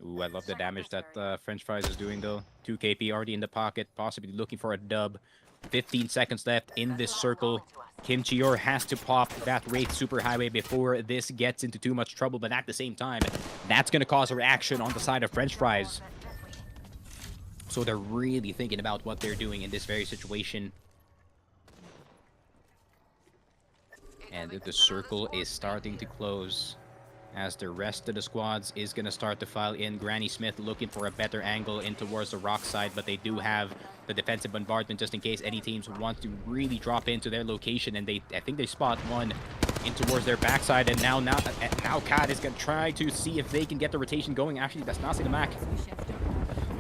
Ooh, I love the damage that French Fries is doing though. 2 KP already in the pocket, possibly looking for a dub. 15 seconds left in this circle. Kimchi Yor has to pop that Wraith Superhighway before this gets into too much trouble, but at the same time, that's going to cause a reaction on the side of French Fries. So they're really thinking about what they're doing in this very situation. And the circle is starting to close as the rest of the squads is going to start to file in. Granny Smith looking for a better angle in towards the rock side, but they do have the defensive bombardment just in case any teams want to really drop into their location. And I think they spot one in towards their backside, and now CAD is going to try to see if they can get the rotation going. Actually, that's Nasi Lamak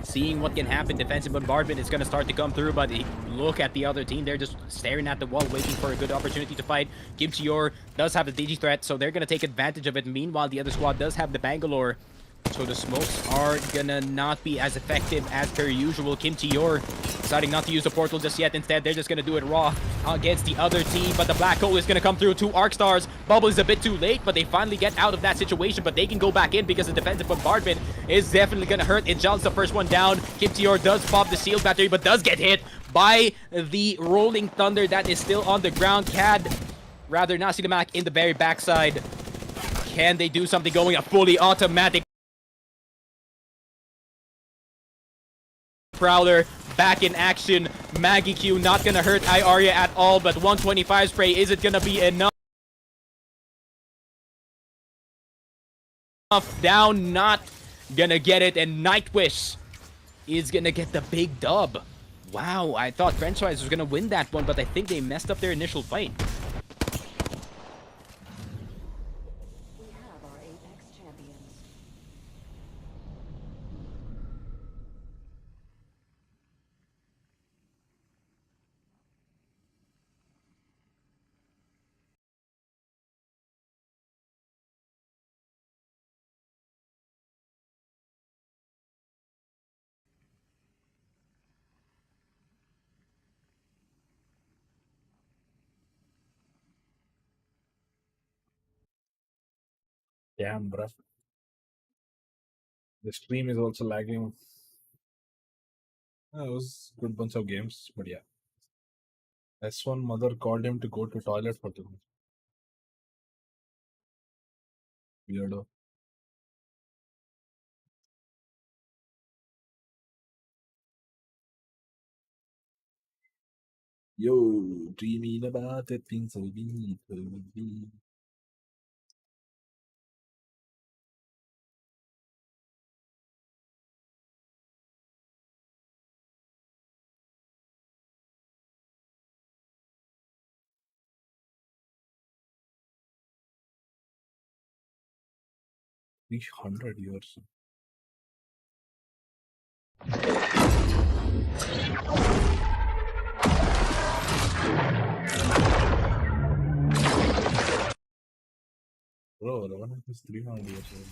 seeing what can happen. Defensive bombardment is going to start to come through, but look at the other team. They're just staring at the wall, waiting for a good opportunity to fight. Kimchi Yor does have the Digi threat, so they're going to take advantage of it. Meanwhile, the other squad does have the Bangalore, so the smokes are going to not be as effective as per usual. Kimchi Yor deciding not to use the portal just yet. Instead, they're just going to do it raw against the other team, but the black hole is going to come through. 2 Arc Stars. Bubble is a bit too late, but they finally get out of that situation, but they can go back in because the defensive bombardment is definitely going to hurt. Injal's the first one down. Kimchi Yor does pop the shield battery, but does get hit by the Rolling Thunder that is still on the ground. Nasi Lamak in the very backside. Can they do something going? A fully automatic Prowler back in action. Maggie Q not gonna hurt Iaria at all, but 125 spray, is it gonna be enough? Down, not gonna get it, and Nightwish is gonna get the big dub. Wow, I thought French Fries was gonna win that one, but I think they messed up their initial fight. Damn, bruh. The stream is also lagging. It was a good bunch of games, but yeah. S1 mother called him to go to toilet for 2 minutes. Weirdo. Yo, dreaming about the things we need to be. These 100 years. Bro, the one is 300 years old.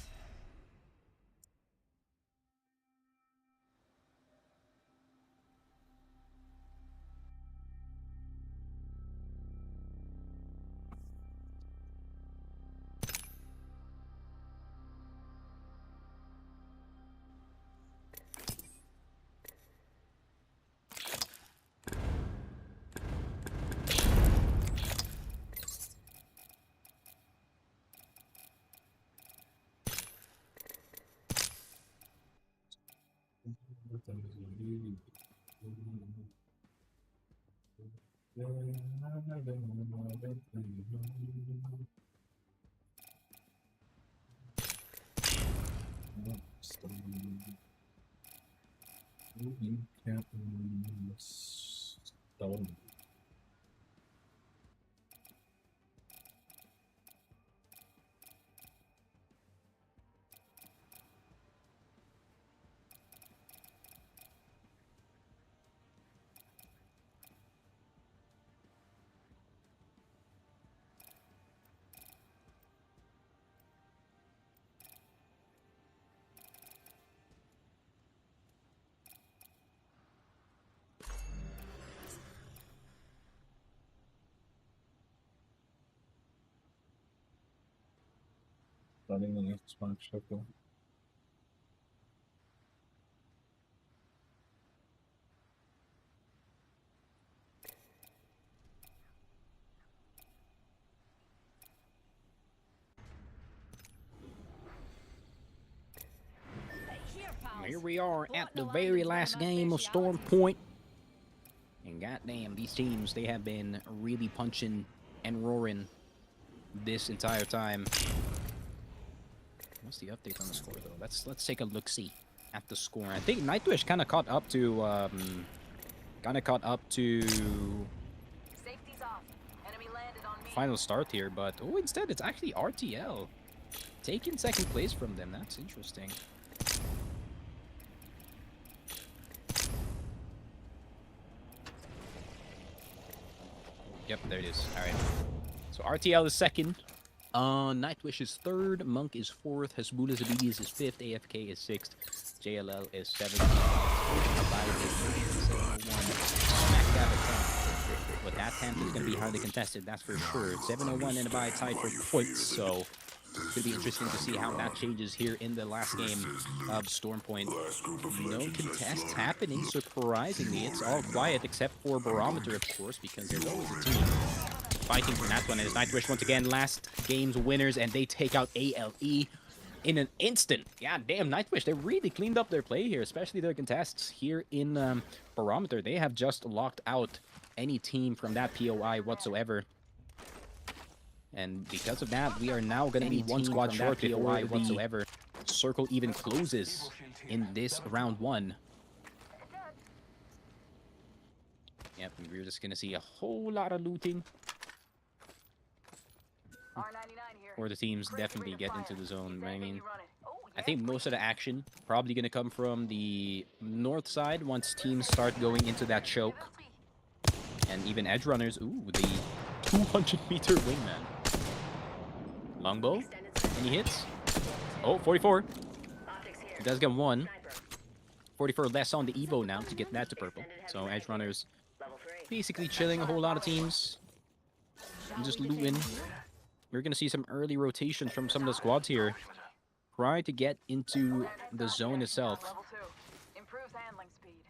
Running the next one, circle. Here we are at the very last game of Storm Point. And goddamn, these teams, they have been really punching and roaring this entire time. What's the update on the score, though? Let's take a look-see at the score. I think Nightwish kind of caught up to Safety's off. Enemy landed on me. final start here, but oh, instead it's actually RTL taking second place from them. That's interesting. Yep, there it is. All right. So RTL is second. Nightwish is third. Monk is fourth. Hasbula Zabidis is fifth. AFK is sixth. JLL is seventh. Abide is 701. Smack dab at 10th. But that 10th is going to be highly contested, that's for sure. 701 and Abide tied for points, so it's going to be interesting to see how that changes here in the last game of Storm Point. No contests happening, surprisingly. It's all quiet except for Barometer, of course, because there's always a team fighting for that one. And it's Nightwish once again, last game's winners, and they take out ALE in an instant. Yeah, damn, Nightwish, they really cleaned up their play here, especially their contests here in Barometer. They have just locked out any team from that POI whatsoever. And because of that, we are now going to be one squad short before the circle even closes in this round one. Yep, and we're just going to see a whole lot of looting. Or the teams definitely get into the zone. I mean, I think most of the action probably going to come from the north side once teams start going into that choke. And even edge runners, ooh, the 200-meter wingman. Longbow, any hits? Oh, 44. He does get one. 44 less on the Evo now to get that to purple. So edge runners basically chilling a whole lot of teams. And just looting. we're gonna see some early rotations from some of the squads here. Try to get into the zone itself. Level 2. Improves handling speed.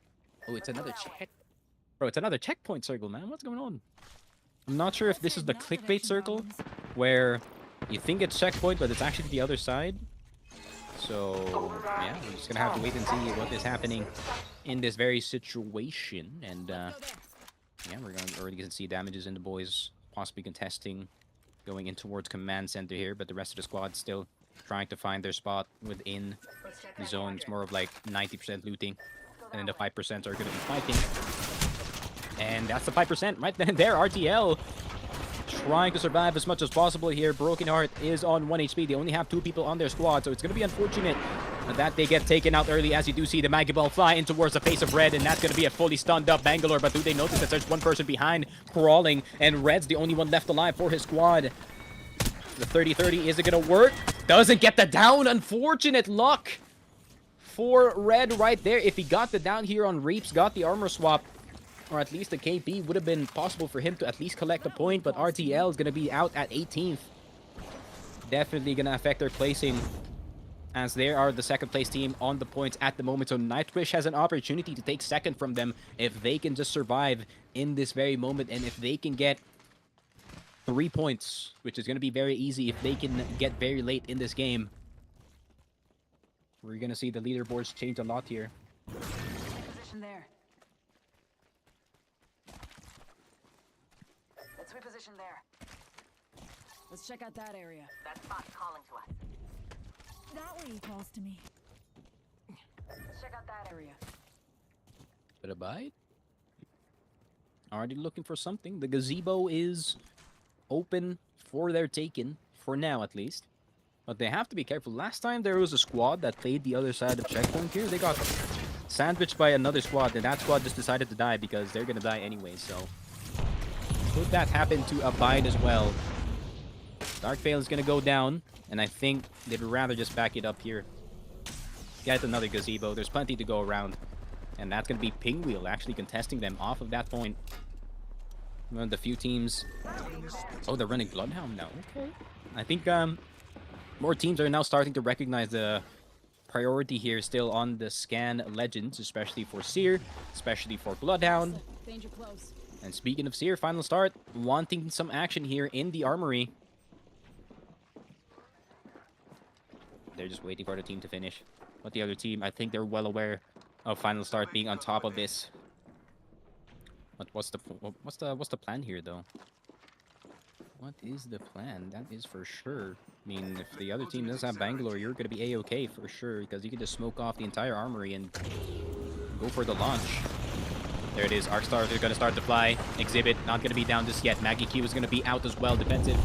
Oh, it's another check. Bro, it's another checkpoint circle, man. What's going on? I'm not sure if this is the clickbait circle, where you think it's checkpoint, but it's actually the other side. So, yeah, we're just gonna have to wait and see what is happening in this very situation. And, yeah, we're already gonna see damages in the boys, possibly contesting, going in towards command center here, but the rest of the squad still trying to find their spot within the zone. It's more of like 90% looting, and then the 5% are gonna be fighting. And that's the 5% right then there. RTL trying to survive as much as possible here. Broken Heart is on 1 HP. They only have 2 people on their squad, so it's going to be unfortunate that they get taken out early, as you do see the Maggie Ball fly in towards the face of Red, and that's going to be a fully stunned up Bangalore. But do they notice that there's one person behind crawling, and Red's the only one left alive for his squad? The 30-30, is it going to work? Doesn't get the down. Unfortunate luck for Red right there. If he got the down here on Reaps, got the armor swap, or at least the KP, would have been possible for him to at least collect a point, but RTL is going to be out at 18th. Definitely going to affect their placing, as they are the second place team on the points at the moment. So Nightwish has an opportunity to take second from them if they can just survive in this very moment, and if they can get 3 points, which is going to be very easy if they can get very late in this game. We're going to see the leaderboards change a lot here. Position there. Let's reposition there. Let's check out that area. That spot's calling to us. That way he calls to me. Let's check out that area. Bit of bite. Already looking for something. The gazebo is open for their taken, for now at least. But they have to be careful. Last time there was a squad that played the other side of checkpoint here. They got sandwiched by another squad, and that squad just decided to die because they're gonna die anyway, so could that happen to Abide as well? Darkveil is gonna go down, and I think they'd rather just back it up here. Get another gazebo. There's plenty to go around. And that's gonna be Pinwheel actually contesting them off of that point. One of the few teams. Oh, they're running Bloodhound now. Okay. I think more teams are now starting to recognize the priority here still on the scan legends, especially for Seer, especially for Bloodhound. Danger close. And speaking of Seer, final start, wanting some action here in the armory. They're just waiting for the team to finish. But the other team, I think they're well aware of final start being on top of this. But what's the plan here though? What is the plan? That is for sure. I mean, if the other team does have Bangalore, you're going to be A-okay for sure, because you can just smoke off the entire armory and go for the launch. There it is. Arc Stars are going to start to fly. Exhibit not going to be down just yet. Maggie Q is going to be out as well. Defensive.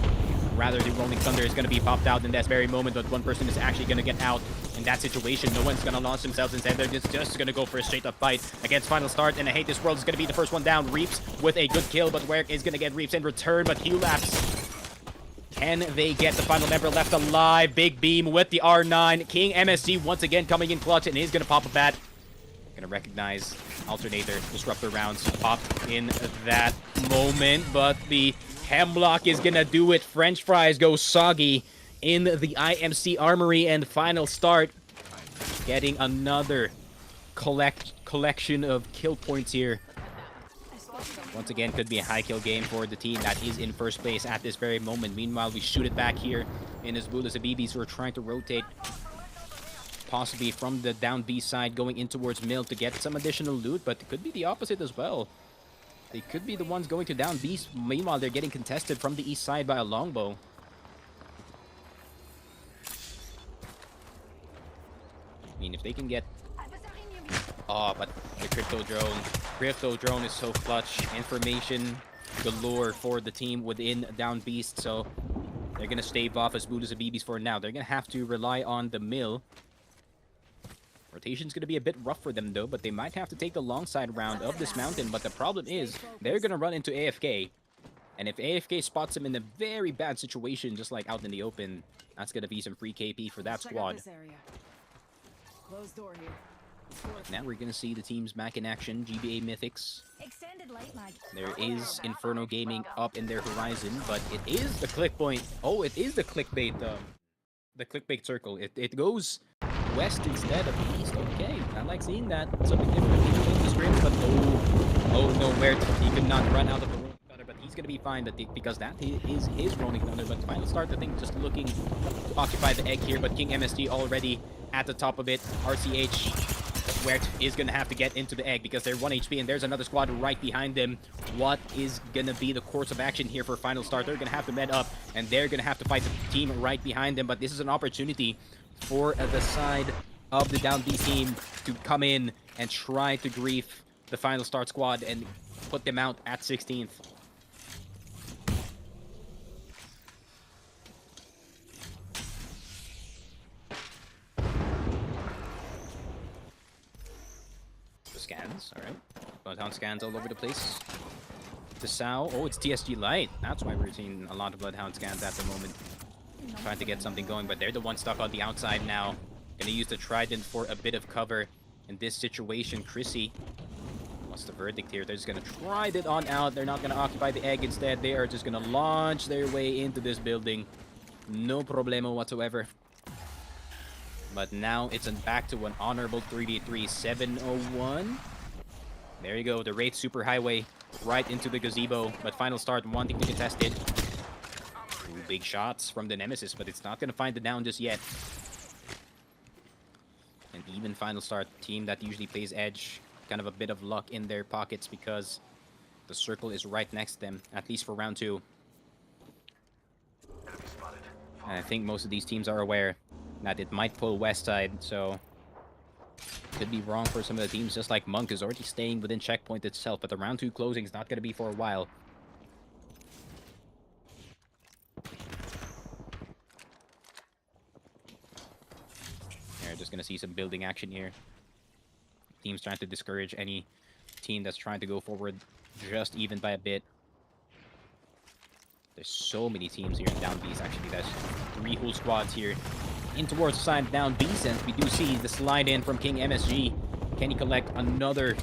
Rather, the Rolling Thunder is going to be popped out in that very moment, but one person is actually going to get out in that situation. No one's going to launch themselves instead. They're just going to go for a straight-up fight against Final Start, and I hate this world is going to be the first one down. Reaps with a good kill, but Werk is going to get Reaps in return, but Hughlapse. Can they get the final member left alive? Big Beam with the R9. King MSG once again coming in clutch, and he's going to pop a bat. Going to recognize Alternator. Disruptor rounds pop in that moment, but the Hemlock is going to do it. French fries go soggy in the IMC Armory, and final start. Getting another collection of kill points here. Once again, could be a high kill game for the team that is in first place at this very moment. Meanwhile, we shoot it back here in his Bulas Abibis, who are trying to rotate possibly from the down B side going in towards Mill to get some additional loot, but it could be the opposite as well. They could be the ones going to down B. Meanwhile, they're getting contested from the east side by a longbow. I mean, if they can get... Oh, but the Crypto Drone is so clutch. Information galore for the team within Down Beast, so they're going to stave off as Buddhas and BBs for now. They're going to have to rely on the Mill. Rotation's going to be a bit rough for them, though, but they might have to take the long side round of this mountain. But the problem is, they're going to run into AFK. And if AFK spots them in a very bad situation, just like out in the open, that's going to be some free KP for that squad. Closed door here. Now we're going to see the teams back in action. GBA Mythics Spotted light mag. There is Inferno Gaming up in their horizon, but it is the click point. Oh, it is the clickbait circle. It goes west instead of east. Okay, I like seeing that. Something different between the scrims, but oh nowhere. He could not run out of the Rolling Thunder, but he's gonna be fine. Because that is his Rolling Thunder. But final start, I think, just looking to occupy the egg here. But King MSG already at the top of it. RCH. Where is going to have to get into the egg because they're 1 HP and there's another squad right behind them. What is going to be the course of action here for final start? They're going to have to med up and they're going to have to fight the team right behind them. But this is an opportunity for the side of the down B team to come in and try to grief the final start squad and put them out at 16th. Scans, alright. Bloodhound scans all over the place. The Sao. Oh, it's TSG Light. That's why we're seeing a lot of Bloodhound scans at the moment. Trying to get something going, but they're the ones stuck on the outside now. Gonna use the Trident for a bit of cover in this situation. Chrissy. What's the verdict here? They're just gonna try it on out. They're not gonna occupy the egg instead. They are just gonna launch their way into this building. No problemo whatsoever. But now it's back to an honorable 3v3, 701. There you go, the Wraith Superhighway right into the gazebo. But final start wanting to contest it. Two big shots from the Nemesis, but it's not going to find the down just yet. And even final start, team that usually plays edge, kind of a bit of luck in their pockets because the circle is right next to them, at least for round 2. And I think most of these teams are aware that it might pull west side, so could be wrong for some of the teams, just like Monk is already staying within checkpoint itself, but the round 2 closing is not going to be for a while. They're just going to see some building action here. Teams trying to discourage any team that's trying to go forward just even by a bit. There's so many teams here in down B's, actually. There's 3 whole squads here in towards the side down B, since we do see the slide in from King MSG. Can he collect another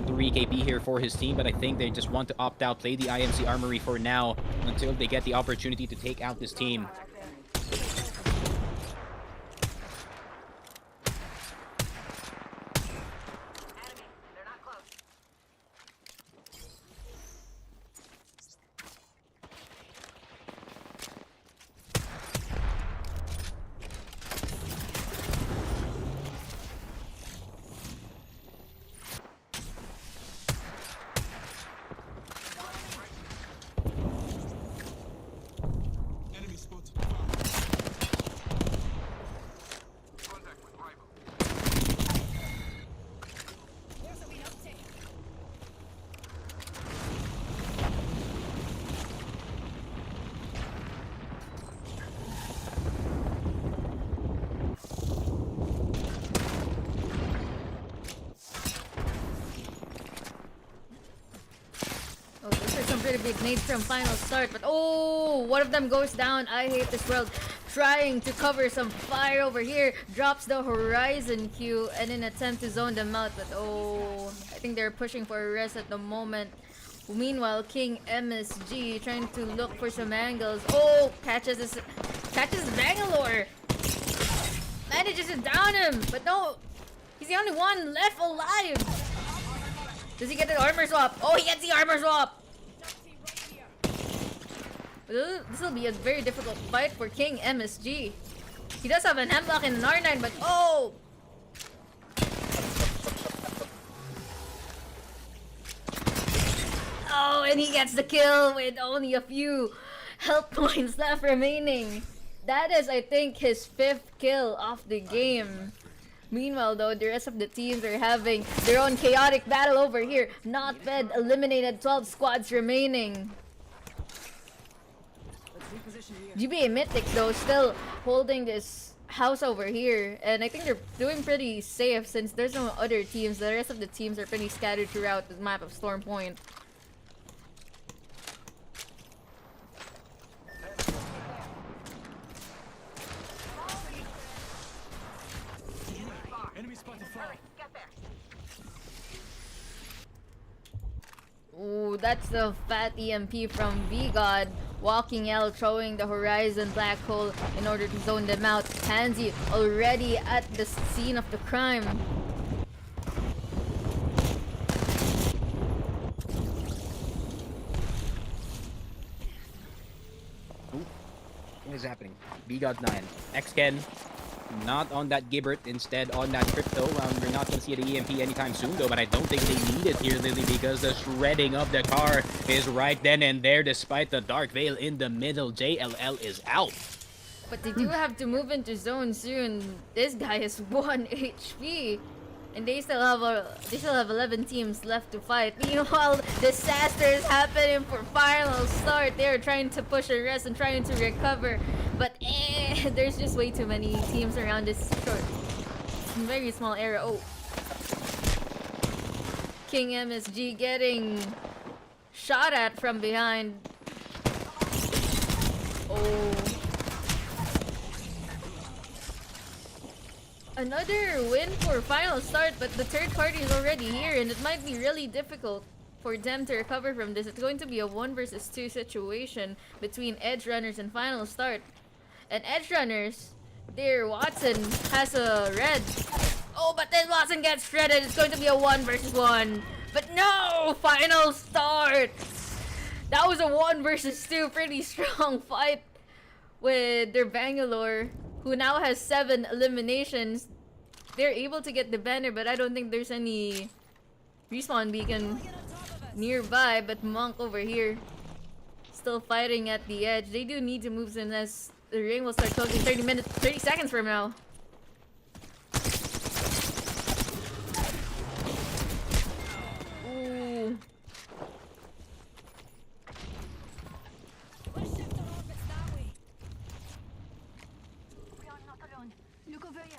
3 KP here for his team? But I think they just want to opt out, play the IMC Armory for now until they get the opportunity to take out this team. Pretty big nades from final start, but oh, one of them goes down. I hate this world. Trying to cover some fire over here, drops the horizon Q and then attempt to zone them out, but oh, I think they're pushing for a rest at the moment. Meanwhile, King MSG trying to look for some angles. Oh, catches Bangalore, manages to down him, but no, he's the only one left alive. Does he get the armor swap? Oh, he gets the armor swap. This will be a very difficult fight for King MSG. He does have an hemlock and an R9, but oh! Oh, and he gets the kill with only a few health points left remaining. That is, I think, his 5th kill of the game. Meanwhile, though, the rest of the teams are having their own chaotic battle over here. Not Fed eliminated 12 squads remaining. GBA Mythics, though, still holding this house over here, and I think they're doing pretty safe since there's no other teams. The rest of the teams are pretty scattered throughout the map of Storm Point. Ooh, Oh, that's the fat EMP from V-God. Walking L, throwing the horizon black hole in order to zone them out. Pansy already at the scene of the crime. What is happening? B-God 9. X-Ken. Not on that Gibbert, instead on that Crypto. We're not going to see the EMP anytime soon, though, but I don't think they need it here, Lily, because the shredding of the car is right then and there, despite the Dark Veil in the middle. JLL is out. But they do have to move into zone soon. This guy has 1 HP. And they still have 11 teams left to fight. Meanwhile, disaster is happening for final start. They're trying to push a rest and trying to recover. But there's just way too many teams around this very small area. Oh. King MSG getting shot at from behind. Oh. Another win for final start, but the third party is already here, and it might be really difficult for them to recover from this. It's going to be a 1 versus 2 situation between Edge Runners and final start. And Edge Runners, their Watson has a red. Oh, but then Watson gets shredded. It's going to be a 1 versus 1. But no! Final start! That was a 1 versus 2. Pretty strong fight with their Bangalore, who now has 7 eliminations. They're able to get the banner, but I don't think there's any respawn beacon nearby. But Monk over here, still fighting at the edge. They do need to move soon, as the ring will start closing 30 seconds from now. Ooh. Look over here.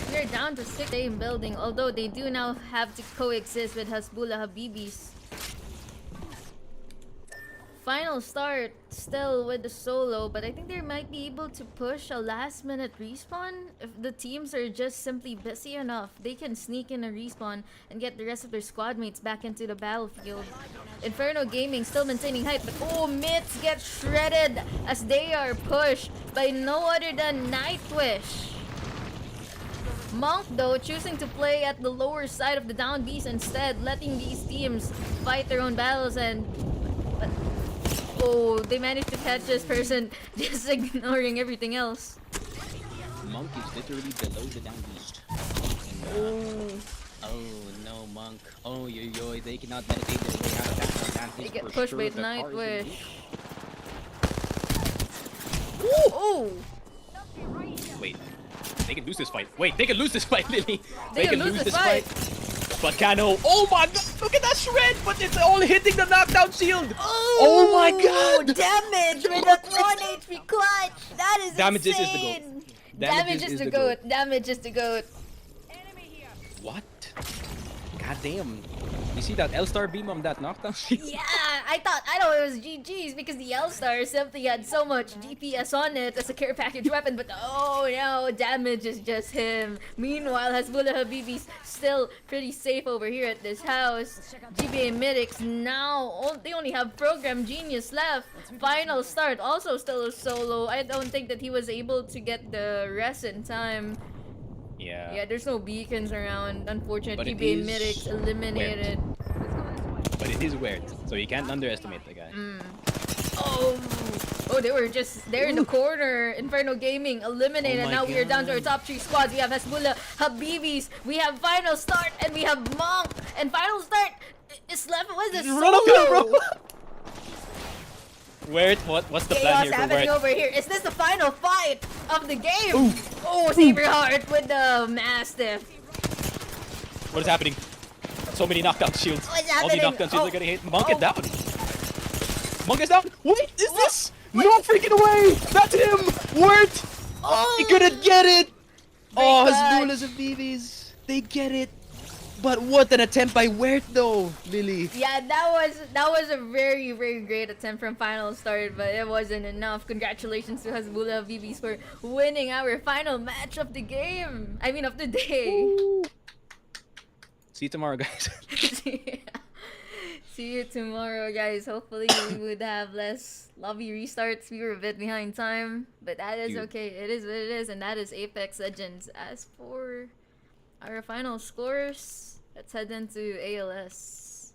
They're down to 6 in building, although they do now have to coexist with Hasbullah Habibis. Final start still with the solo, but I think they might be able to push a last minute respawn. If the teams are just simply busy enough, they can sneak in a respawn and get the rest of their squad mates back into the battlefield. Inferno Gaming still maintaining height, but oh, Myths get shredded as they are pushed by no other than Nightwish. Monk, though, choosing to play at the lower side of the down beast instead, letting these teams fight their own battles. And oh, they managed to catch this person, just ignoring everything else. Monk is literally below the down beast. Oh no, Monk. Oh yo, they cannot meditate their way out of that advantage. They get for pushed sure. by The car is Nightwish. in Oh! Wait, they can lose this fight. Wait, they can lose this fight, Lily. They can lose this fight. But Kano, oh my god, look at that shred! But it's all hitting the knockdown shield. Oh my god! Damage with a 1 HP clutch. That is Damage insane. is the goat. Damage is the goat. Damage is the goat. What? God damn. You see that L-Star beam on that knockdown shield? Yeah, I thought it was GG's because the L-Star simply had so much DPS on it as a care package weapon, but oh no, damage is just him. Meanwhile, Hasbullah Habibi's still pretty safe over here at this house. GBA Mythics now, they only have Program Genius left. Final start, also still a solo. I don't think that he was able to get the rest in time. Yeah, there's no beacons around. Unfortunately, GBA Mythics eliminated. But it is weird, so you can't underestimate the guy. Oh, they were just there in the corner. Inferno Gaming eliminated. Oh my Now we are down to our God. top 3 squads. We have Hasbullah Habibis, we have Final Start, and we have Monk. And Final Start is left with a Run uphill, solo. bro. What's the plan Chaos here for happening Wert? over here. Is this the final fight of the game? Oh, Saberheart with the Mastiff. What is happening? So many knockdown shields. What's All the happening? knockdown shields Oh. are getting hit. Monk is down. Monk is down. Wait, is this? No freaking way! That's him! Wert! He couldn't get it! Oh, Great Hasbulas and BBs. They get it. But what an attempt by Wert though, Lily. Yeah, that was a very great attempt from final start, but it wasn't enough. Congratulations to Hasbula VBs for winning our final match of the game. I mean of the day. See you tomorrow, guys. See you tomorrow, guys. Hopefully we would have less lobby restarts. We were a bit behind time, but that is okay. It is what it is, and that is Apex Legends. As for our final scores, let's head into ALS.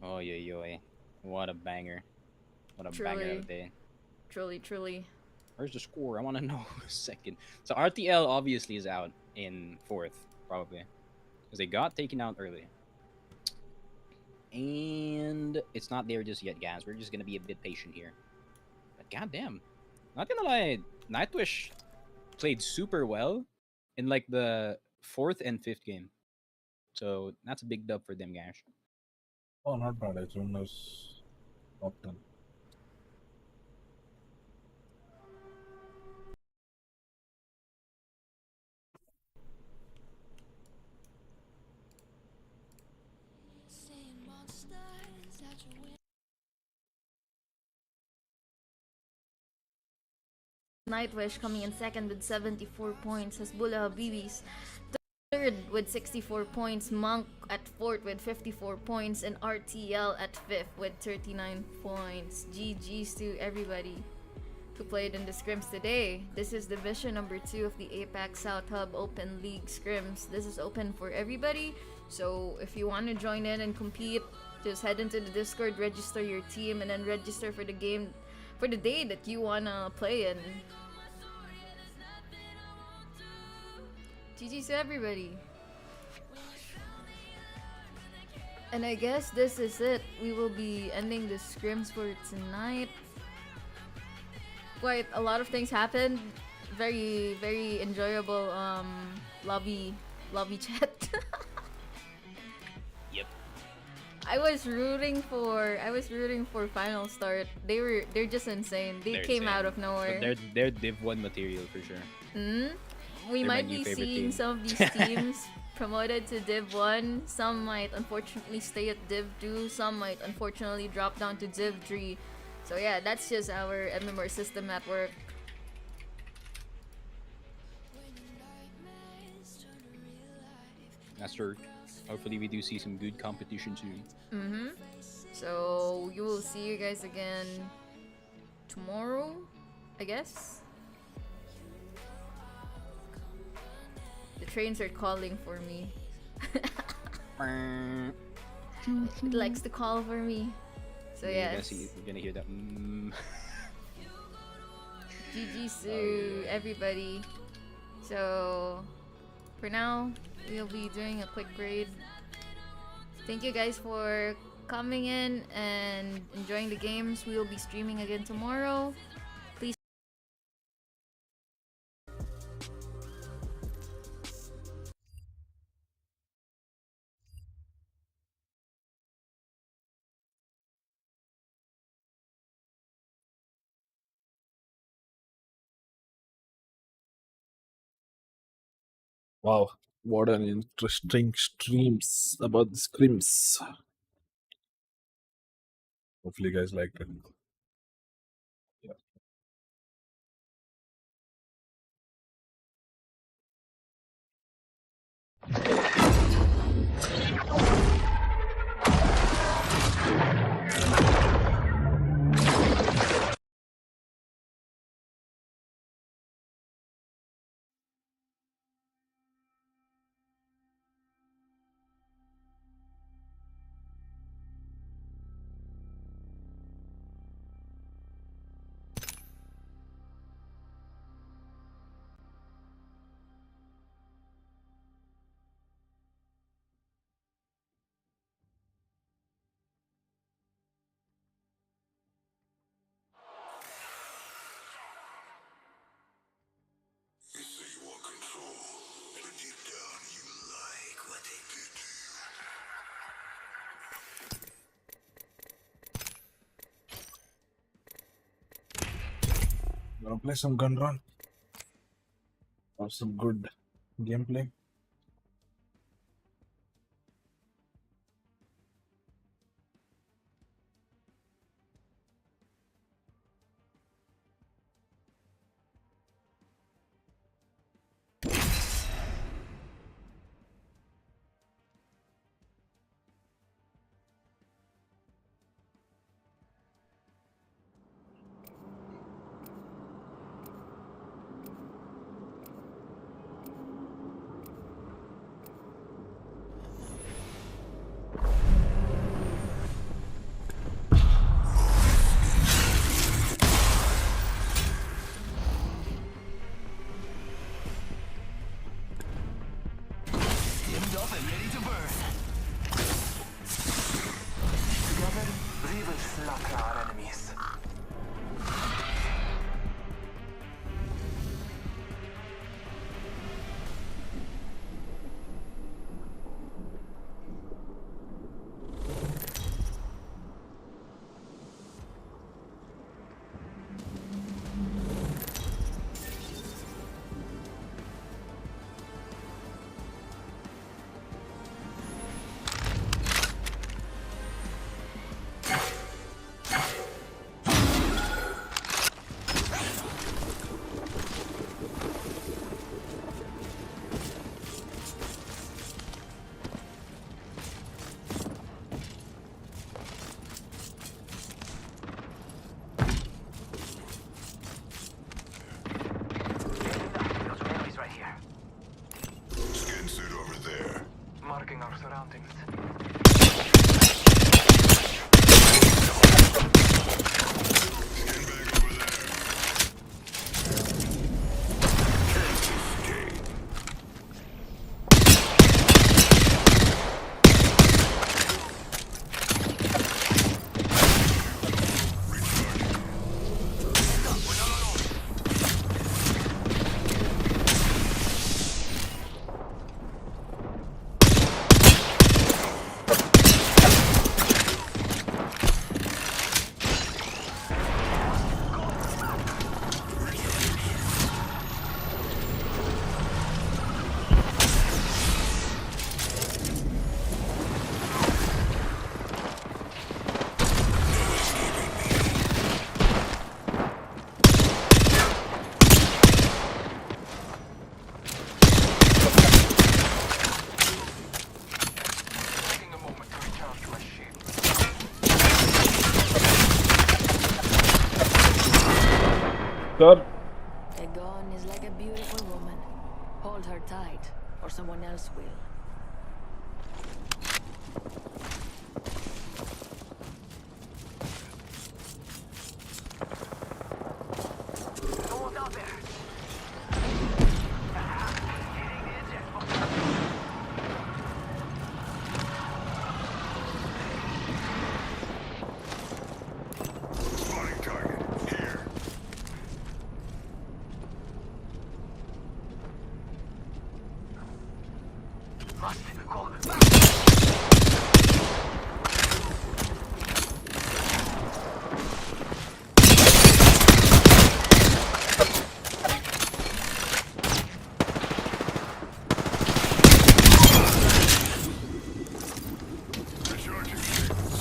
Oh, yo. What a banger. What a banger of a day. Truly. Where's the score? I want to know a second. So RTL obviously is out in 4th, probably. Because they got taken out early. And it's not there just yet, guys. We're just going to be a bit patient here. But goddamn. Not gonna lie, Nightwish played super well in like the 4th and 5th game. So that's a big dub for them, guys. Oh, not bad. It's Windows top 10. Nightwish coming in second with 74 points. Hasbula Habibis third with 64 points. Monk at fourth with 54 points. And RTL at fifth with 39 points. GG's to everybody who played in the scrims today. This is division number 2 of the APAC South Hub Open League scrims. This is open for everybody. So if you want to join in and compete, just head into the Discord, register your team, and then register for the game for the day that you wanna play in. GG's to everybody. And I guess this is it. We will be ending the scrims for tonight. Quite a lot of things happened. Very enjoyable lobby chat. Yep. I was rooting for final start. They're just insane. They're came insane. out of nowhere. But they're Div 1 material for sure. We They're might my new be favorite seeing team. some of these teams promoted to Div 1. Some might unfortunately stay at Div 2. Some might unfortunately drop down to Div 3. So yeah, that's just our MMR system at work. That's true. Hopefully we do see some good competition soon. So you will see you guys again tomorrow, I guess. The trains are calling for me. It likes to call for me. So Yeah, yes. you're gonna hear that. GG Sue, everybody. So for now, we'll be doing a quick raid. Thank you guys for coming in and enjoying the games. We will be streaming again tomorrow. Please. Wow, what an interesting streams about the scrims. Hopefully, you guys liked it. Yeah. Wanna play some gun run? some good gameplay. Steamed up and ready to burn. Together, we will slaughter our enemies. Those enemies right here. Skin suit over there. Marking our surroundings. Skin bag over there. Escape. Taking a moment to recharge my shield. Sir, A gun is like a beautiful woman. Hold her tight, or someone else will. Almost out there. Hitting the eject button. Spotting target. Here. Rust, go. Recharging shields.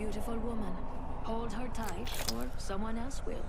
beautiful woman. Hold her tight, or someone else will.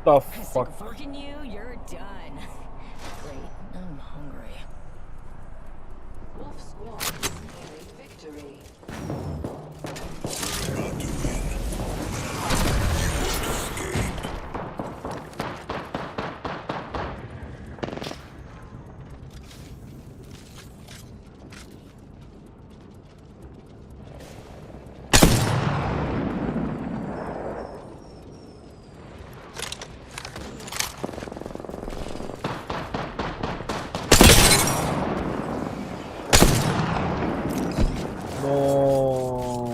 The fuck? Forking you, you're done. Great, I'm hungry. Wolf Squad victory. No.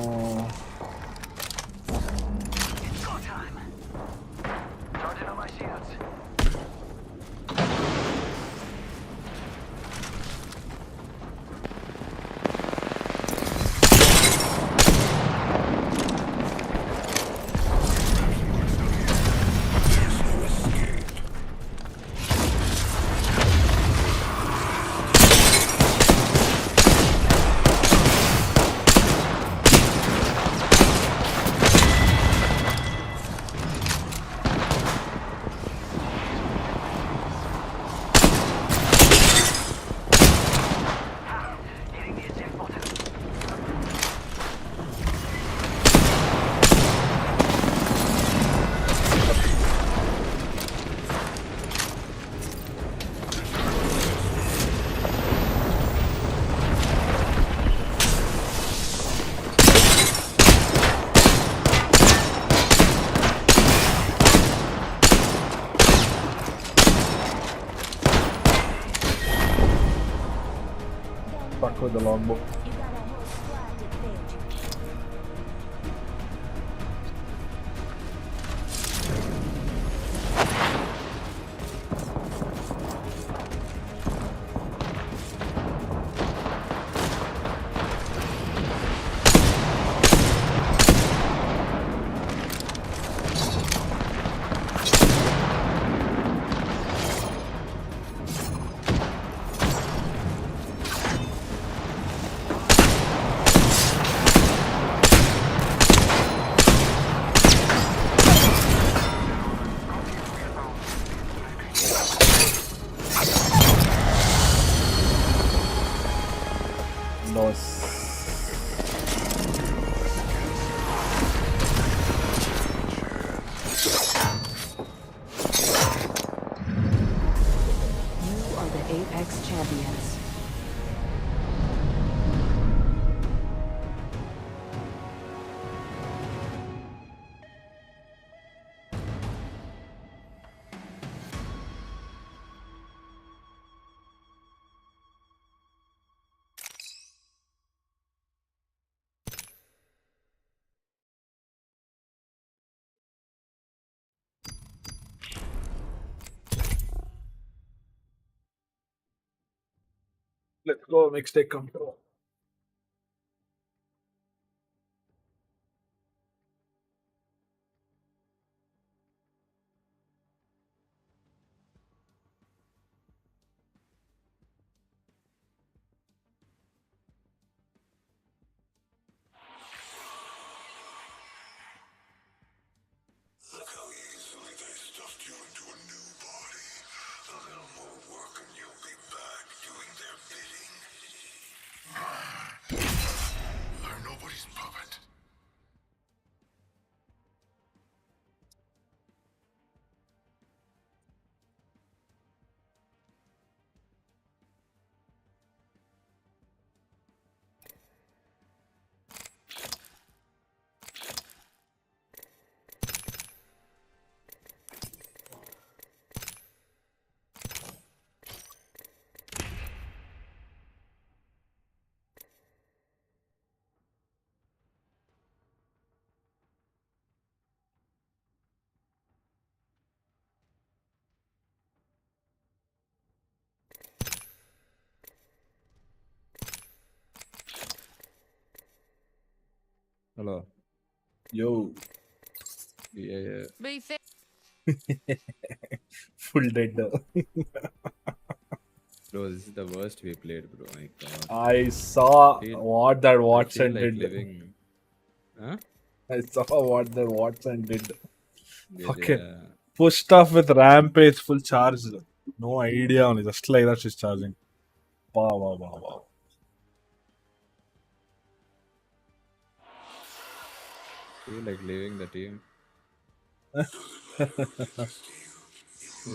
It's go time. Charging on my shields. Hitting the eject button. Fuck with the longbow. You got a whole squad to defend you. obvious. Let's go, mixtape control. Look how easily they stuffed you into a new body. A little more work and you'll be back doing their bidding. They're nobody's puppet. Hello. Yo. Yeah. Be fair. Full dead. Bro, this is the worst we played, bro. My God. I saw Feel- what that I feel Watson like did. living. Huh? I saw what that Watson did. Fucking Yeah. pushed off with rampage full charge. No idea only. Just like that she's charging. Wow, wow, wow, wow. Feel like leaving the team.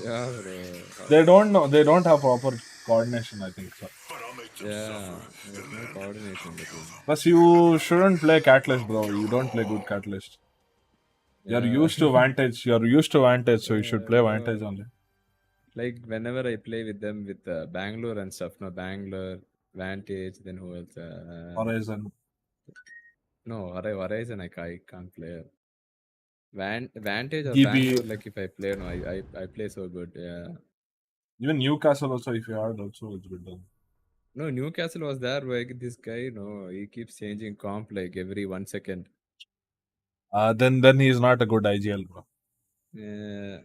Yeah, bro. They don't know. They don't have proper coordination, I think so. But I'll make them Yeah, suffer. there's And no then coordination in the team. Plus, you shouldn't play Catalyst, bro. You don't play good Catalyst. You're Yeah. used to Vantage. You're used to Vantage, so you should play Vantage Bro. only. Like whenever I play with them with Bangalore and stuff, no Bangalore, Vantage, then who else? Horizon. No, Horizon I can't play. Vantage or GB. Bangalore, like if I play, no, I play so good. Yeah. Even Newcastle also, if you had, also it's good done. No, Newcastle was there. Like this guy, no, he keeps changing comp like every 1 second. Then he's not a good IGL, bro. Yeah.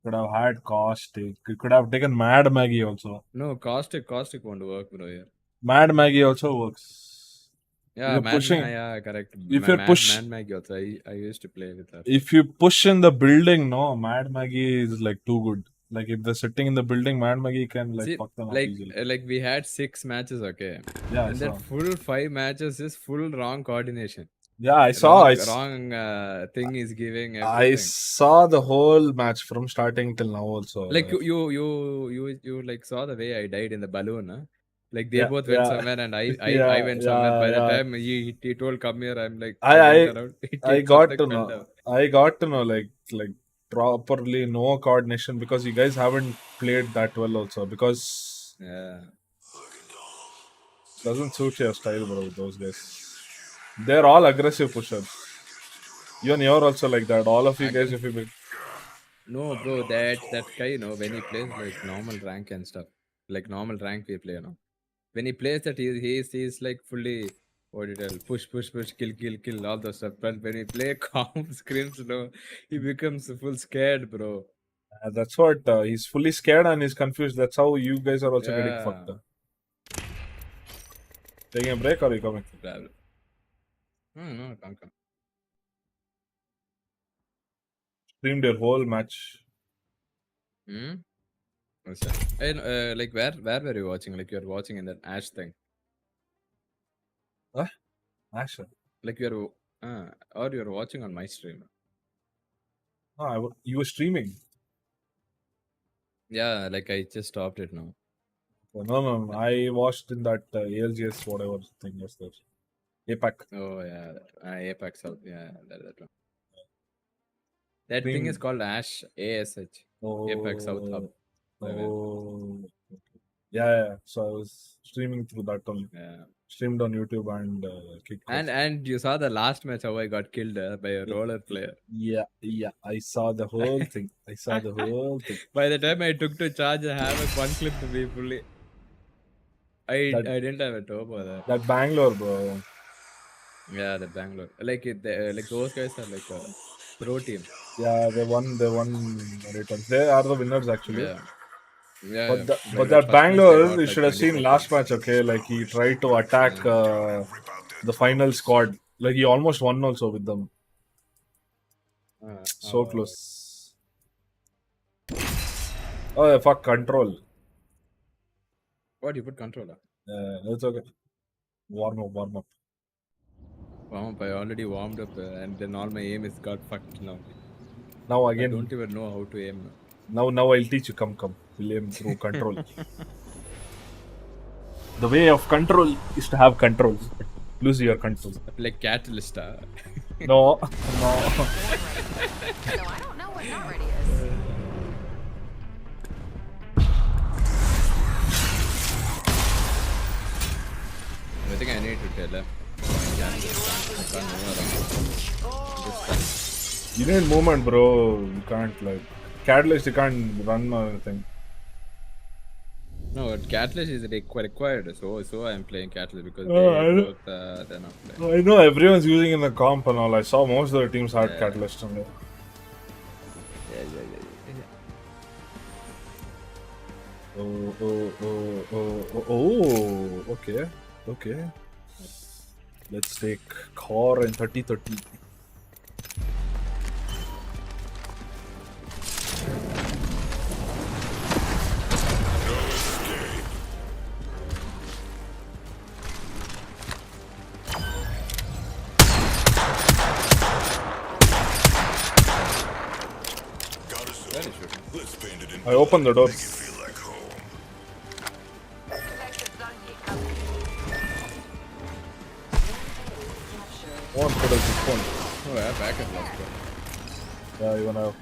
Could have had Caustic. Could have taken Mad Maggie also. No, caustic won't work, bro. Yeah. Mad Maggie also works. Yeah, You're pushing. Yeah, correct. If you push, Mad Maggie also. I used to play with her. if you push in the building, no, Mad Maggie is like too good. Like if they're sitting in the building, Mad Maggie can like See, fuck them up easily. like we had 6 matches, okay, Yeah, I and saw. that full 5 matches is full wrong coordination. Yeah, I saw. Wrong thing is giving I everything. saw the whole match from starting till now also. Like you like saw the way I died in the balloon, huh? Like they Yeah, both went yeah, somewhere and I yeah, went somewhere. yeah, By the yeah. time he told come here, I'm like I I went I around. I It got to fell know. down. I got to know like properly no coordination because you guys haven't played that well also because Yeah. doesn't suit your style, bro. Those guys, they're all aggressive pushers. Even you're also like that. All of you guys, Actually, if you be, no, bro. That guy, you know, when he plays like normal rank and stuff, like normal rank we play, you know. When he plays that, he's like fully what it is, push, kill, all those stuff. But when he play calm scrims, you know, he becomes full scared, bro. that's what he's fully scared and he's confused. That's how you guys are also getting Yeah. fucked up. Taking a break or are you coming? Travel. No, can't come. Streamed your whole match. Hmm. What's that? And like where were you watching? Like you're watching in that Ash thing. Huh? Asher. Like you're or you're watching on my stream. You were streaming. Yeah, like I just stopped it now. No. I watched in that ALGS whatever thing was there. APAC. Oh yeah, Apex South. Yeah, that one. That thing is Stream. called ASH. Apex South Hub. Oh. Yeah. So I was streaming through that only. Yeah. Streamed on YouTube and kicked off. And you saw the last match how I got killed by a roller player. Yeah. I saw the whole thing. By the time I took to charge, I have one clip to be fully. I didn't have a turbo there. That Bangalore, bro. Yeah, the Bangalore. Like like those guys are like a pro team. Yeah, they won returns. They are the winners actually. Yeah. But that Bangalore, you should have seen last match, okay? Like he tried to attack the final squad. Like he almost won also with them. So close. Oh yeah, fuck control. What, you put controller? That's okay. Warm up. Warm up. I already warmed up and then all my aim is got fucked now. Now again. I don't even know how to aim now. Now I'll teach you. Come. We'll aim through control. The way of control is to have control. Lose your control. Like Catalyst. No. So I don't know what not ready is. I think I need to tell her. You need movement, bro. You can't like Catalyst. You can't run or anything. No, Catalyst is required. So I'm playing Catalyst because they're not playing. I know everyone's using in the comp and all. I saw most of the teams had Catalyst only. Yeah. Oh, okay. Let's take core and 30-30. I opened the door. One for the phone. Oh, yeah, back at last one. Yeah, even now.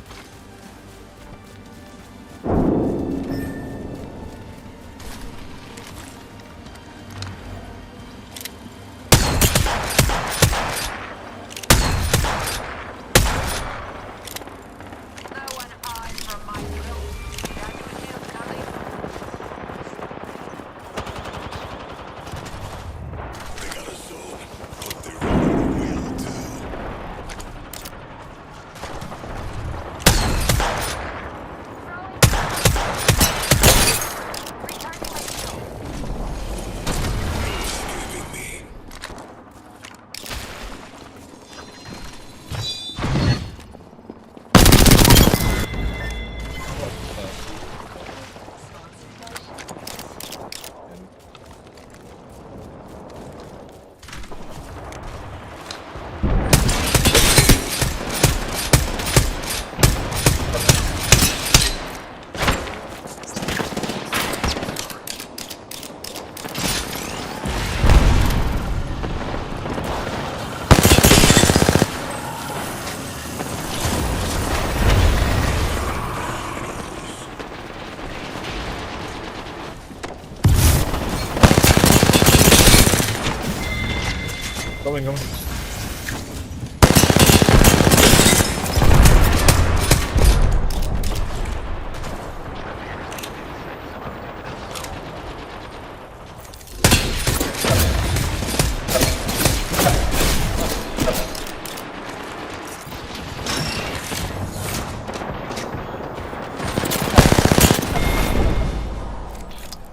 Coming.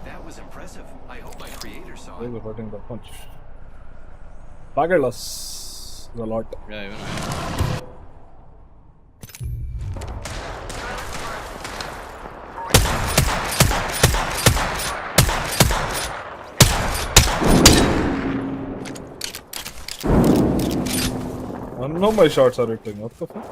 That was impressive. I hope my creator saw it. They're hurting the punch. Target loss is a lot. Yeah, even I. None of my shots are hitting. What the fuck?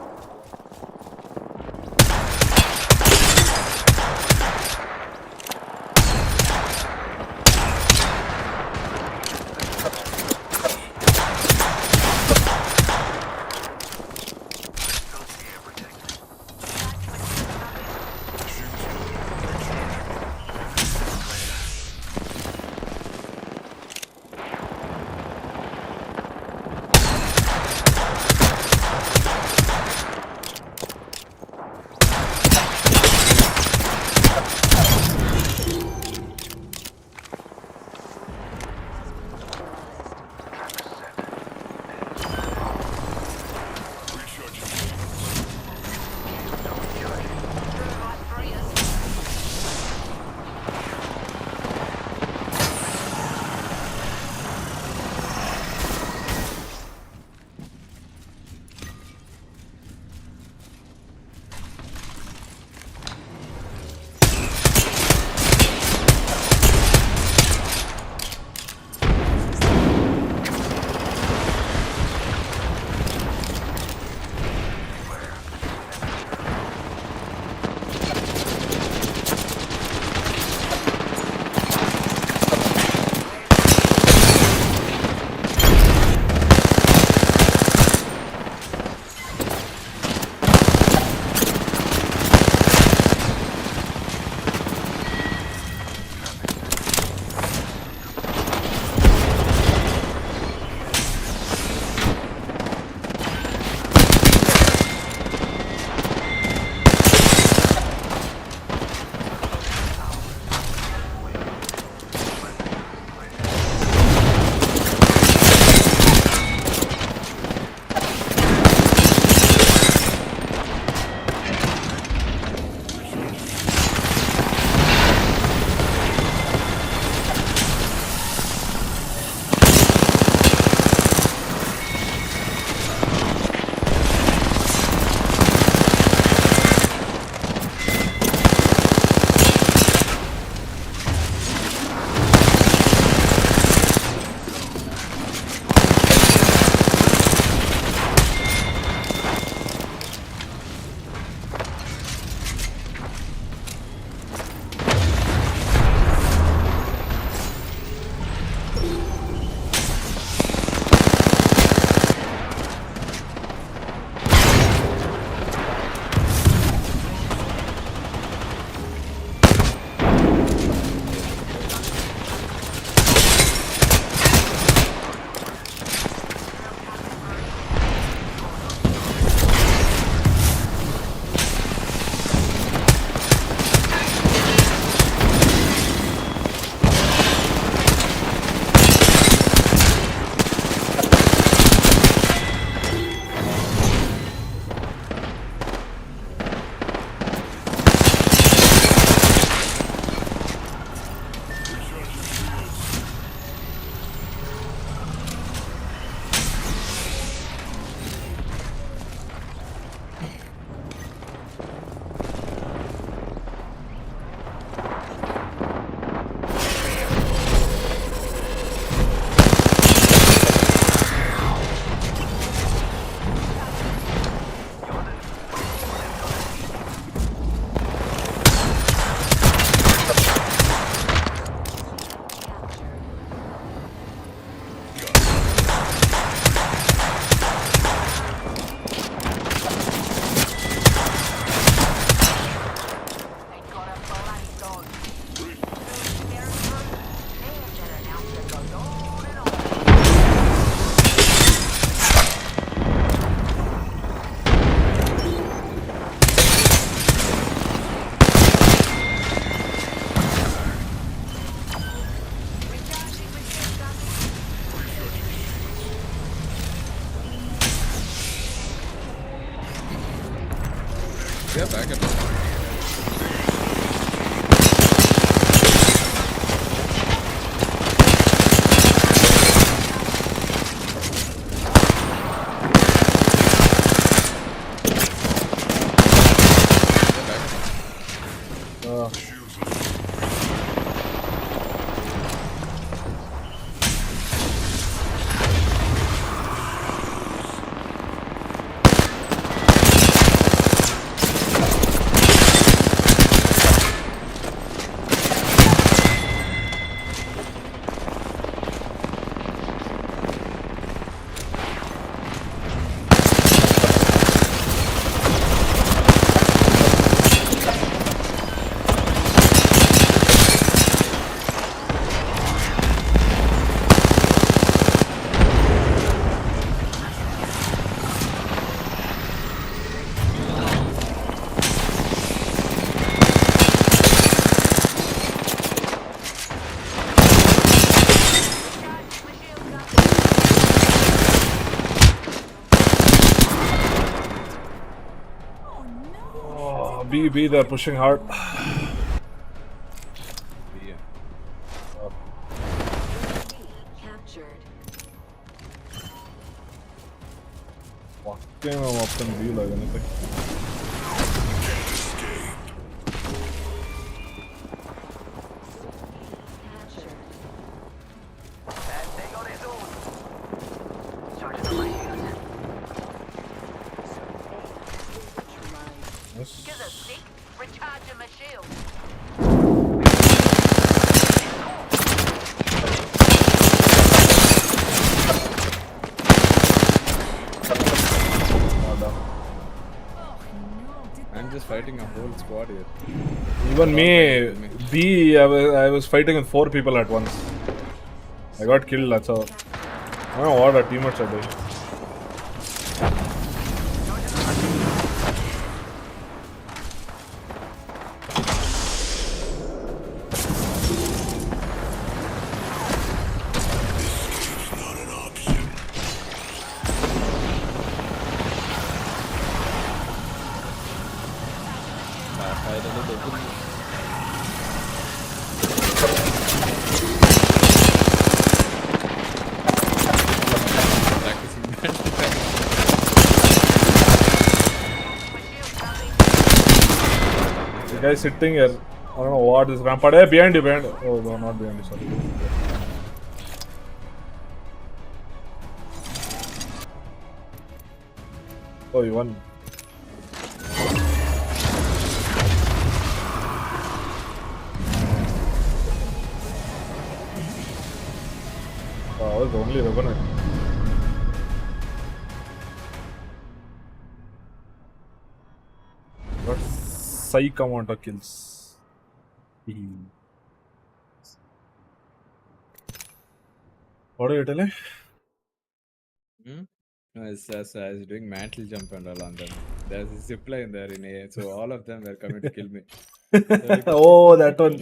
Yeah, back up. B, they're pushing hard. Fucking I'm up in B like anything. Give a sick, recharging my shield. I'm just fighting a whole squad here. Even me, B, I was fighting with 4 people at once. I got killed, that's all. I don't know what our teammates are doing. The guy sitting here, I don't know what is rampart. Hey, behind you, behind you. Oh, no, not behind you, sorry. Oh, you won. Oh, that's the only weapon. Got psych amount of kills. What are you telling? No, I was doing mantle jump and all on them. There's a zip line there in A, so all of them were coming to kill me. Oh, that one.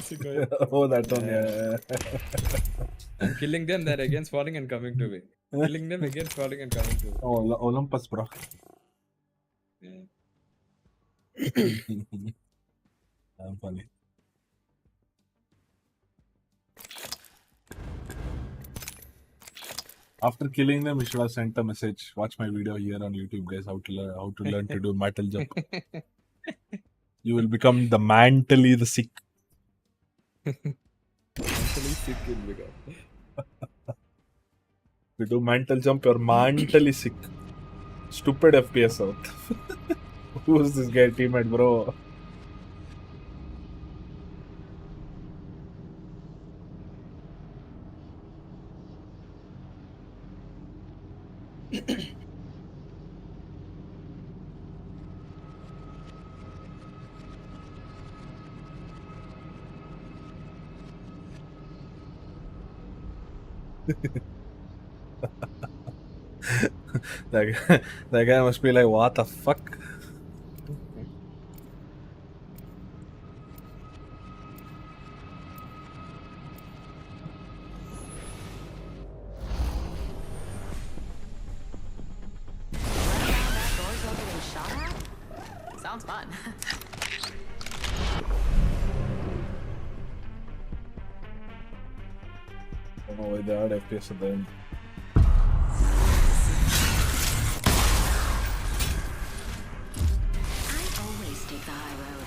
Oh, that one, yeah. I'm killing them, they're against falling and coming to me. Killing them against falling and coming to me. Oh, Olympus, bro. Yeah. I'm funny. After killing them, you should have sent a message. Watch my video here on YouTube, guys. How to learn to do metal jump. You will become the mentally the sick. Mentally sick will become. You do mental jump, you're mentally sick. Stupid FPS out. Who's this guy, teammate, bro? that guy must be like, what the fuck? Sounds fun. I don't know why they add FPS at the end. I always take the high road.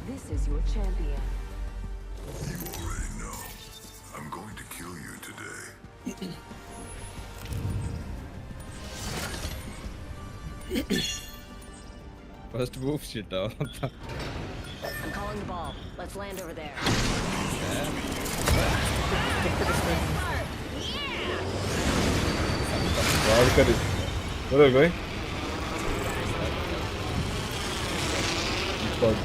This is your champion. You already know. I'm going to kill you today. First move shit. I'm calling the ball. Let's land over there. Where are you going? God.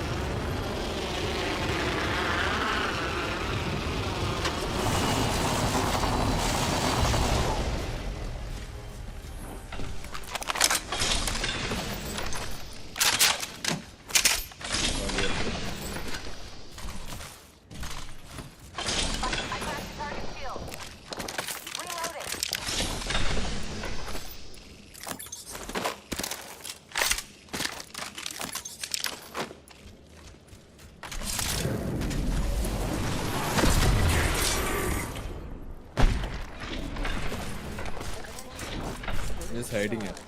Just hiding it.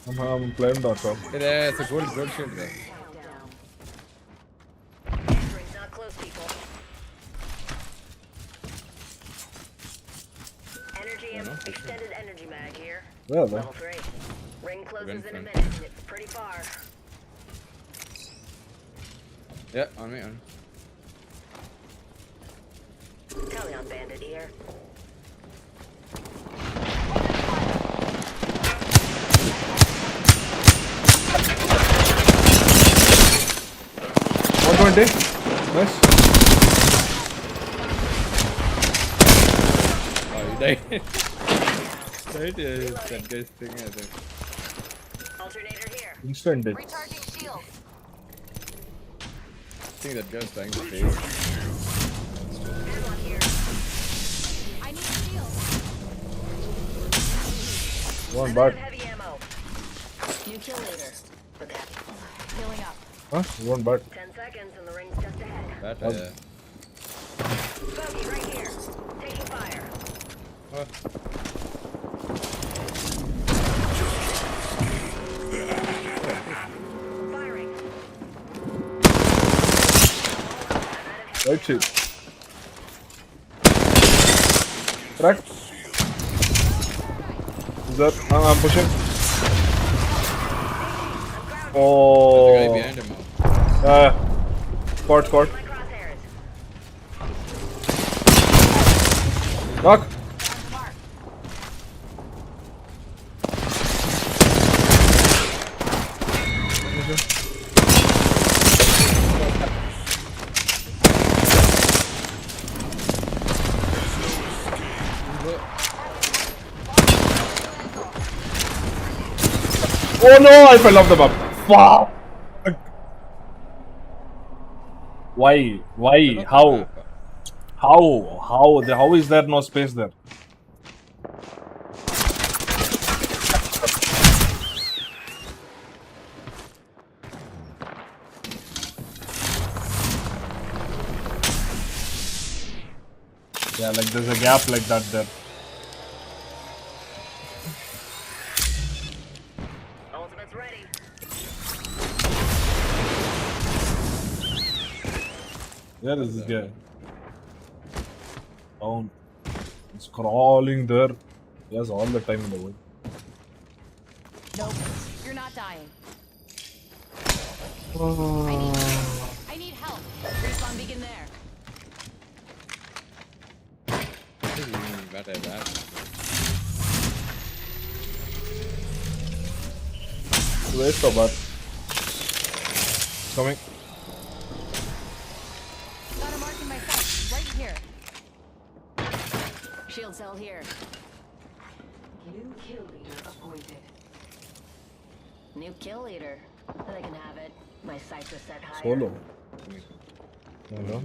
I'm playing.com. Yeah, it's a gold shield there. Ring's not close, people. Extended energy mag here. Where are they? Level 3. Ring closes in a front. minute. It's pretty far. Yeah, on me. Tally on bandit here. $120. Nice. Oh, you died. Right? Yeah, that guy's thing, I think. Alternator here. Instant death. Recharging shields. I think that guy's trying to face. Ammo here. I need shields. One back. Heavy ammo. New kill leader. Put that. Healing up. Huh? One back. 10 seconds and the ring's just ahead. That, Bogey right here. Taking fire. Firing. Right shield. Crack. Is that? I'm pushing. the Oh. guy behind him. Squad. My crosshairs. Knock. Oh no, I fell off the map. Fuck. Why? Why? How? How is there no space there? Yeah, like there's a gap like that there. Ultimate's ready. Where is this guy? Down. He's crawling there. He has all the time in the world. Nope. You're not dying. I need help. Respawn beacon there. Bad at that. Waste of that. Coming. Got a mark in my sight. Right here. Shield cell here. New kill leader appointed. New kill leader. Then I can have it. My sights are set higher. Solo. Hold on.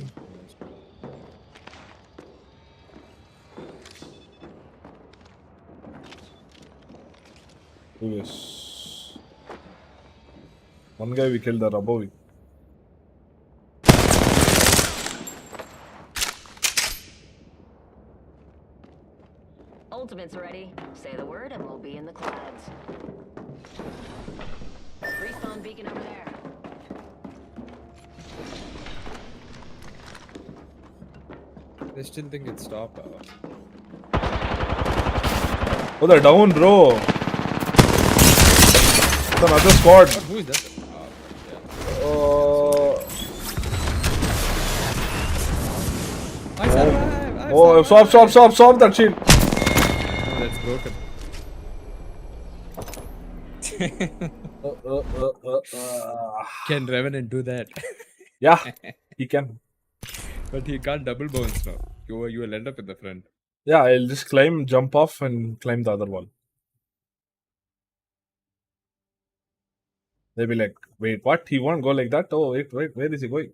Yes. One guy we killed there above it. Ultimate's ready. Say the word and we'll be in the clouds. Respawn beacon over there. They still think it's top. Oh, they're down, bro. It's another squad. Who is that? I survived! Oh, stop that shield. Oh, that's broken. Can Revenant do that? Yeah, he can. But he can't double bounce now. You will end up in the front. Yeah, I'll just climb, jump off, and climb the other wall. They'll be like, wait, what? He won't go like that? Oh, wait, where is he going?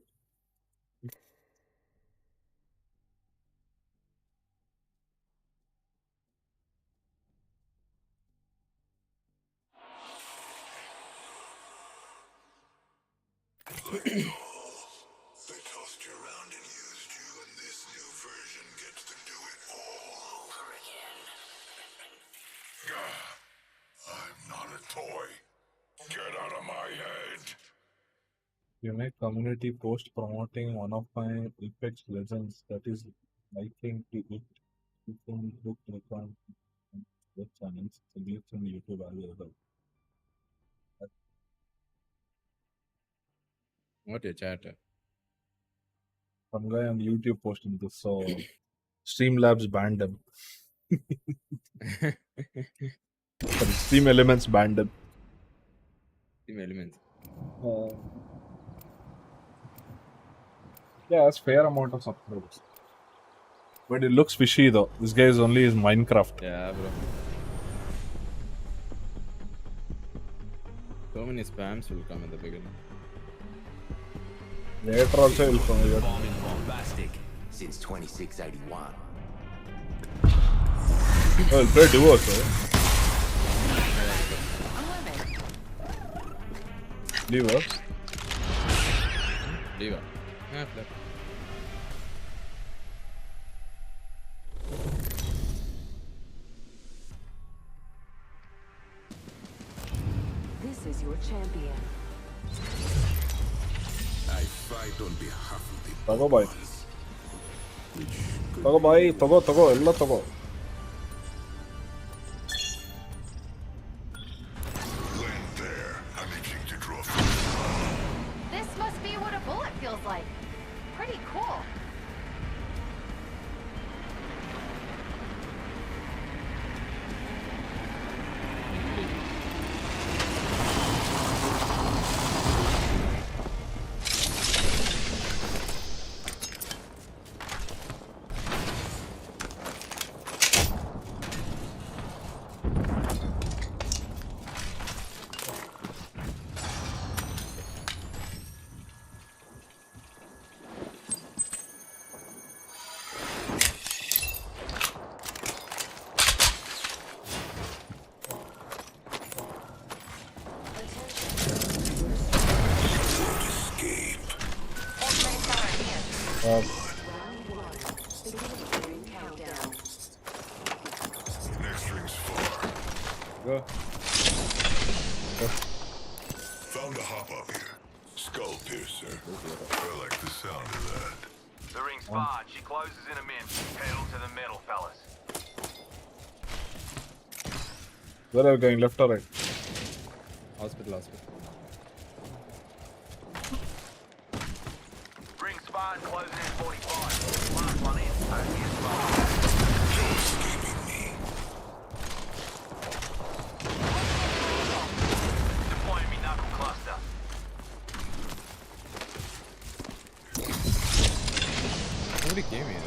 They tossed you around and used you, and this new version gets to do it all over again. I'm not a toy. Get out of my head. You make community post promoting one of my Apex Legends that is liking to it. You can book recon web channels, affiliates, and YouTube algorithm. What a chatter. Some guy on YouTube posted this, so Streamlabs banned him. Sorry, Steam Elements banned him. Team Elements. Yeah, it's fair amount of subscribers. But it looks fishy though. This guy is only his Minecraft. Yeah, bro. So many spams will come in the beginning. Later also will come. Yeah. Bombing bombastic since 2681. Oh, we'll play duo also. Duo. Leave up. Yeah, flip. This is your champion. I fight on behalf of the Tago boy. which could Tago boy. Tago. Ella tago. land there. I'm itching to draw. This must be what a bullet feels like. Pretty cool. Next ring's far. Go. Found a hop up here. Skull piercer. I like the sound of that. The ring's barred. She closes in a minute. Pedal to the metal, fellas. Where are we going? Left or right? Hospital. Ring's barred, closing in 45. Last one in. Only is barred. You're escaping me. Deploying me knuckle cluster. Nobody came here.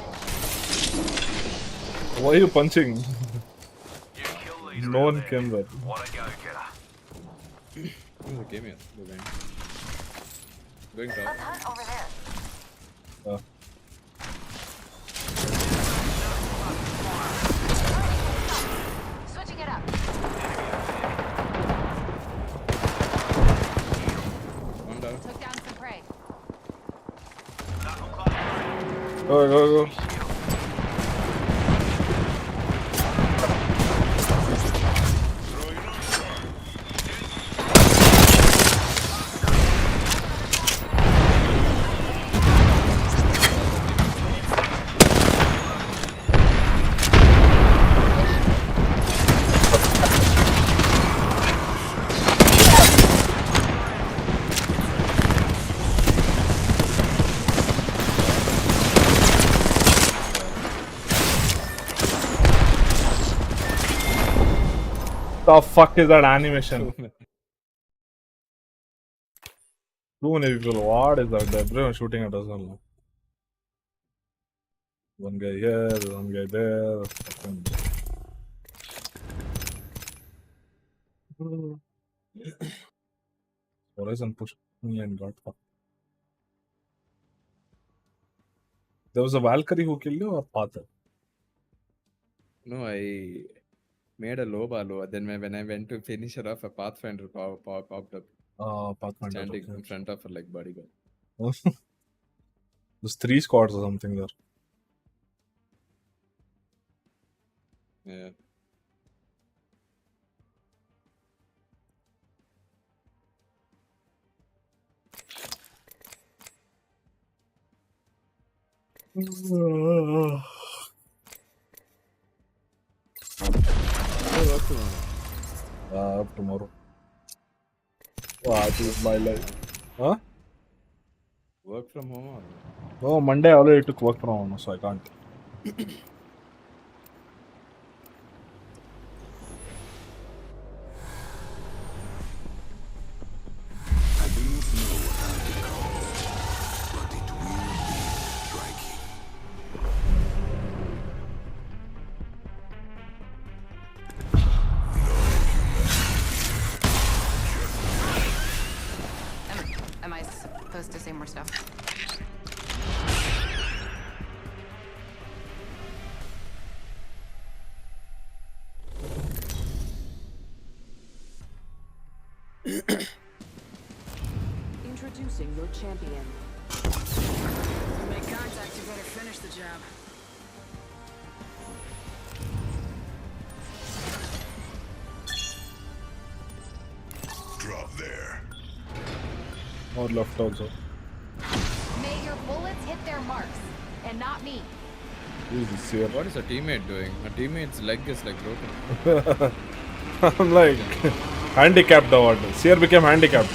Why are you punching? You kill leader. No out one there. came there. What a go-getter. Nobody came here. Going top. Let's hunt over there. Switching it up. Go, go, go. The fuck is that animation? Too many people. What is that? Everyone shooting at us. Only. One guy here, one guy there. Horizon pushed me and got fucked. There was a Valkyrie who killed you or Path? No, I made a low bar lower. Then when I went to finish her off, a Pathfinder popped up. Pathfinder. Standing Okay. in front of her like bodyguard. There's 3 squads or something there. Yeah. Tomorrow. What is my life? Huh? Work from home or? No, Monday I already took work from home, so I can't. I do not know how it comes, but it will be striking. Am I supposed to say more stuff? Introducing your champion. To make contact, you better finish the job. Drop there. More left also. May your bullets hit their marks, and not me. Who is this here? What is a teammate doing? A teammate's leg is like broken. I'm like handicapped or what? Seer became handicapped.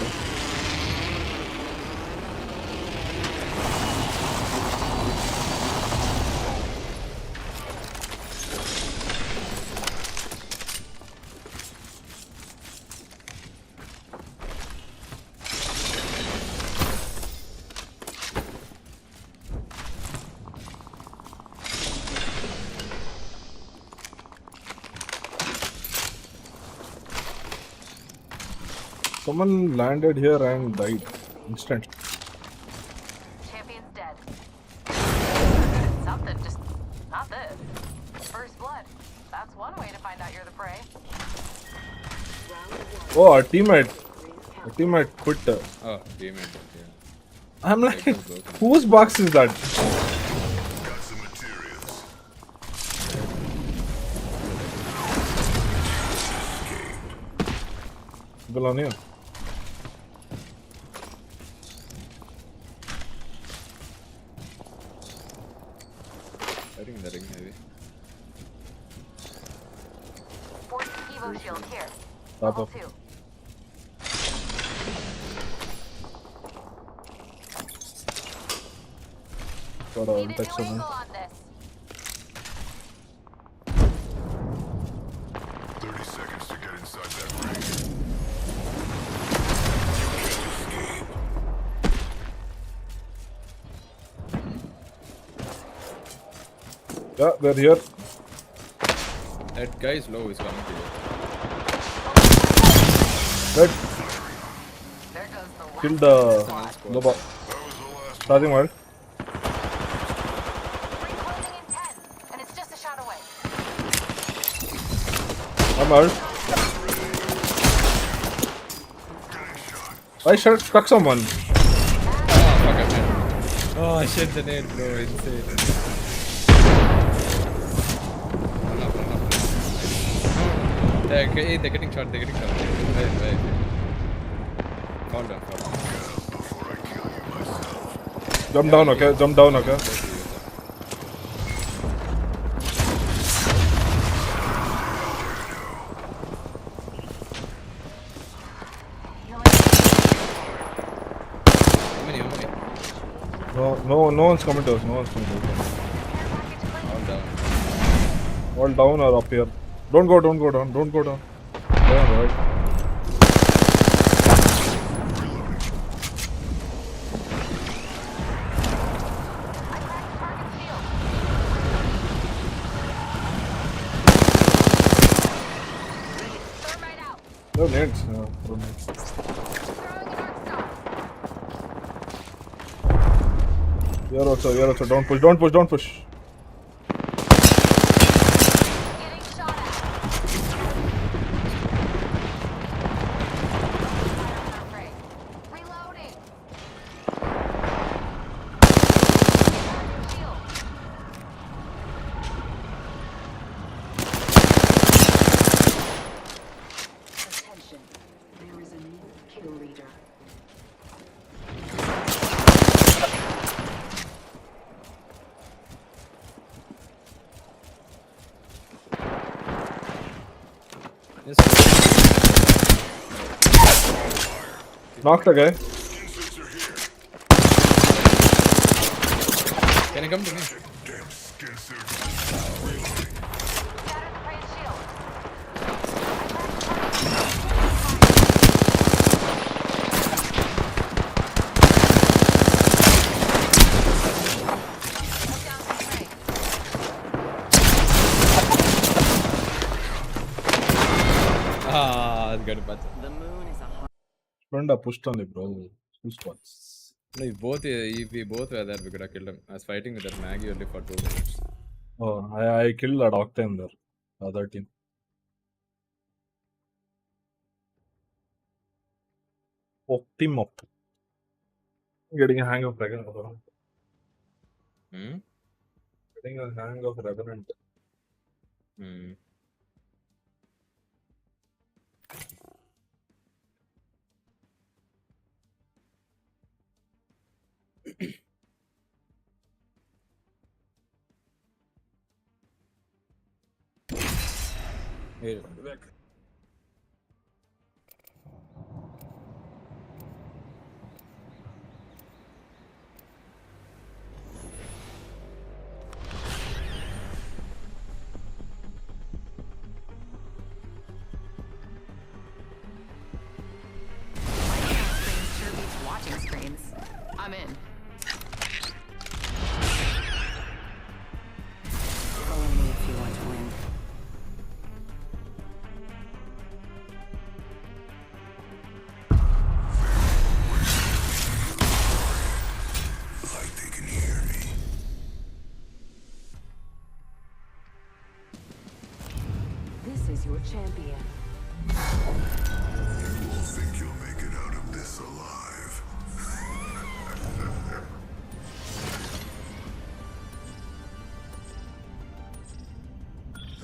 Someone landed here and died instant. Champion's dead. Something, just not this. First blood. That's one way to find out you're the prey. Oh, a teammate. A teammate quit. Oh, teammate. Yeah. I'm like, whose box is that? Got some materials. People on here. I think the ring heavy. 40 Evo shield here. Top Level up. 2. Got a Need a new text on angle me. on this. 30 seconds to get inside that ring. Yeah, they're here. That guy is low, he's coming to you. Right. There goes the Kill the Loba. Starting wild. Reclosing in 10, and it's just a shot away. I'm out. I shot struck someone. Oh, fuck, I made. No, Oh shit, the nade, bro, insane. Run up. They're getting shot. Wait. Fall down. Jump down, okay? Jump down, okay? How many? No one's coming to us. All down or up here. Don't go down. Yeah, right. No nades. No nades. You're also. Don't push. Knocked a guy. Can you come to me? That's good, but Brenda pushed on it, bro. 2 spots. no, if we both were there, we could have killed him. I was fighting with that Maggie only for 2 minutes. Oh, I killed that Octane there. The other team. Team up. Getting a hang of Revenant. Getting a hang of Revenant. Wait, back. Watching Scrims. I'm in. Follow me if you want to win. Like they can hear me. This is your champion. You will think you'll make it out of this alive.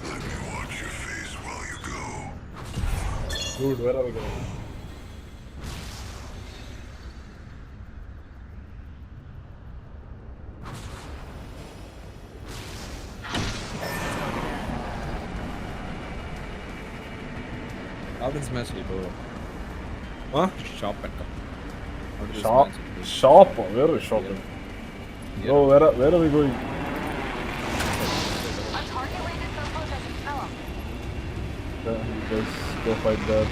Let me watch your face while you go. Dude, where are we going? How did smash it, bro? Huh? Shop and come. How did Shop? smash it, bro? Shop? Where is shopping? Yeah. Bro, where are we going? You guys go fight that.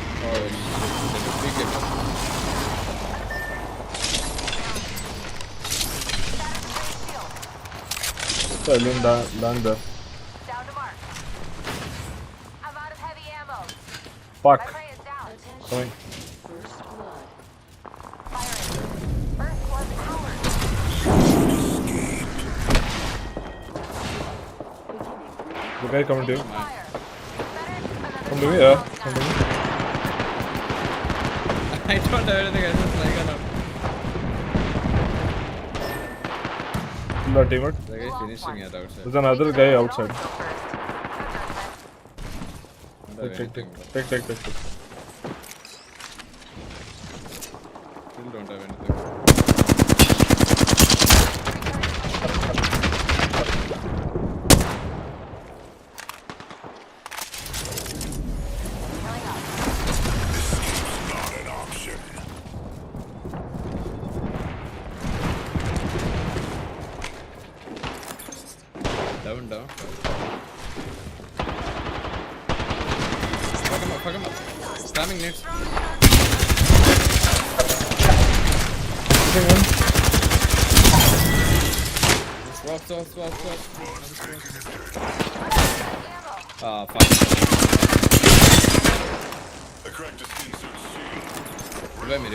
Land there. Down to mark. I'm out of heavy ammo. Fuck. My prey is down. Coming. First blood. Firing. First blood powered. The guy coming to you. Fire. Come to me, yeah. Come to me. I don't have anything, I just like Kill our teammate. The guy finishing it outside. There's another guy outside. Don't have Take. anything, bro. Take. Still don't have anything. Not an option. Down. Fuck him up. Spamming nades. Swap. Ah, fuck. I cracked a sneak suit shield. Revive me.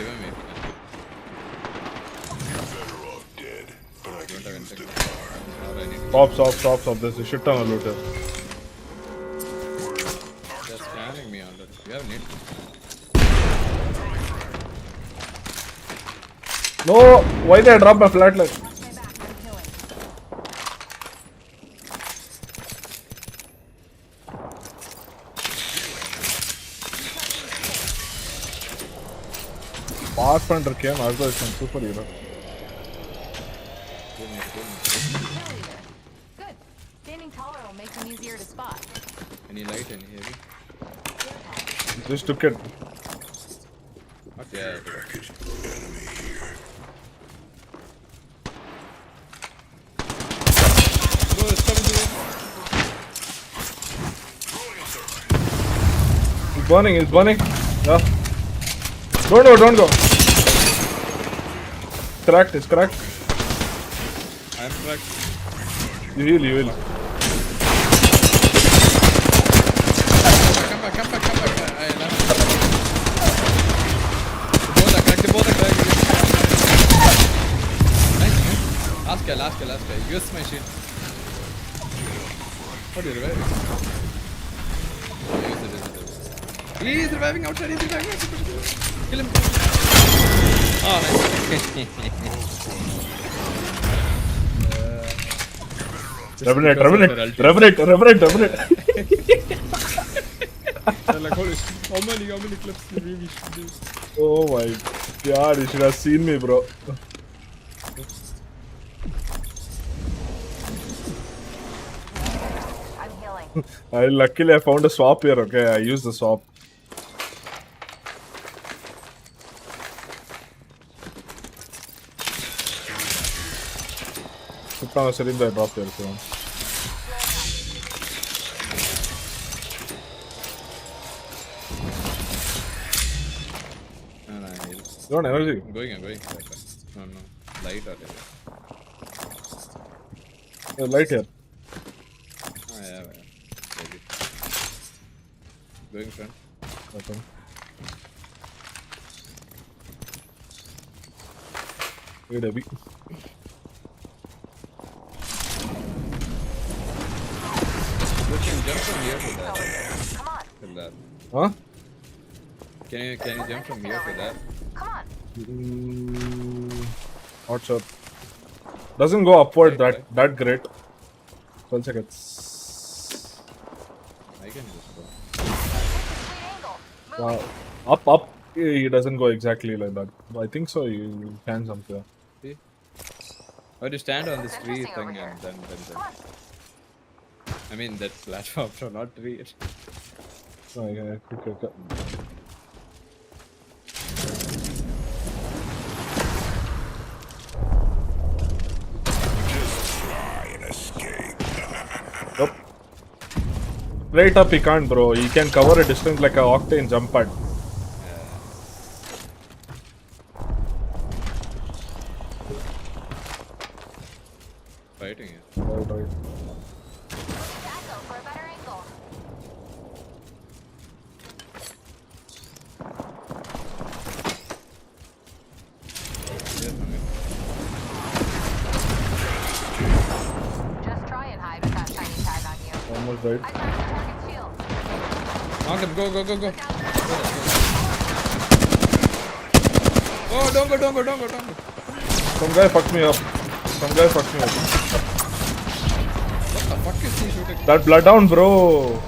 You're better off dead, but I Don't can have use the anything. car. Now I need to Stop. There's a shit ton of loot here. They're scanning me already. You have need. No! Why did I drop my flatline? Pathfinder came as a superhero. Good. Standing taller will make them easier to spot. Any light, any heavy? Just took it. Yeah. Package. Enemy here. Bro, it's coming to He's burning. Yeah. Don't go. It's cracked. I'm cracked. You heal. Come back. I left. Both are cracked. Nice. Last guy. Use my shield. What are you reviving? Use it. He's reviving outside. Kill him. Oh, nice. Revenant. Like, holy shit. How many clips did we should do? Oh my god, you should have seen me, bro. I'm healing. Luckily I found a swap here, okay? I used the swap. Put down a cylinder, I dropped here if you want. No, You want energy? I'm going. No. Light or Light here. Oh, yeah. Maybe. Going front. Okay. Wait a bit. You can jump from here to that. Come on. Till that. Huh? Can you jump from here to that? Come on. Not sure. Doesn't go upward Right. that great. 12 seconds. I can just go. Up. He doesn't go exactly like that. I think so. You can jump there. See? Or you stand on this tree Interesting over thing and here. then jump. I mean that platform, so not tree. Oh, yeah, okay. Try and escape. Nope. Straight up he can't, bro. He can cover a distance like a octane jump pad. Fighting it. Right. Back for a better angle. Just try and hide with that shiny tag on you. Almost died. I found the target shield. Knock him, go. Oh, don't go. Some guy fucked me up. Some guy fucked me up. What the fuck is he shooting? That blood down, bro.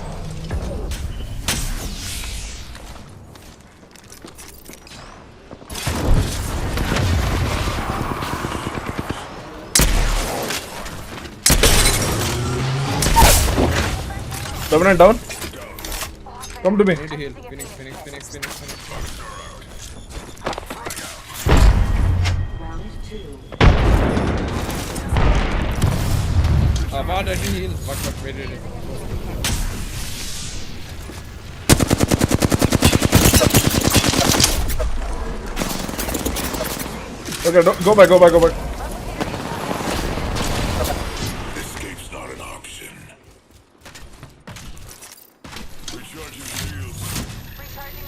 Dominant down. Come to me. I need to heal. Phoenix. What did he heal? What made it? Okay, go back. Escape's not an option. Recharging shields.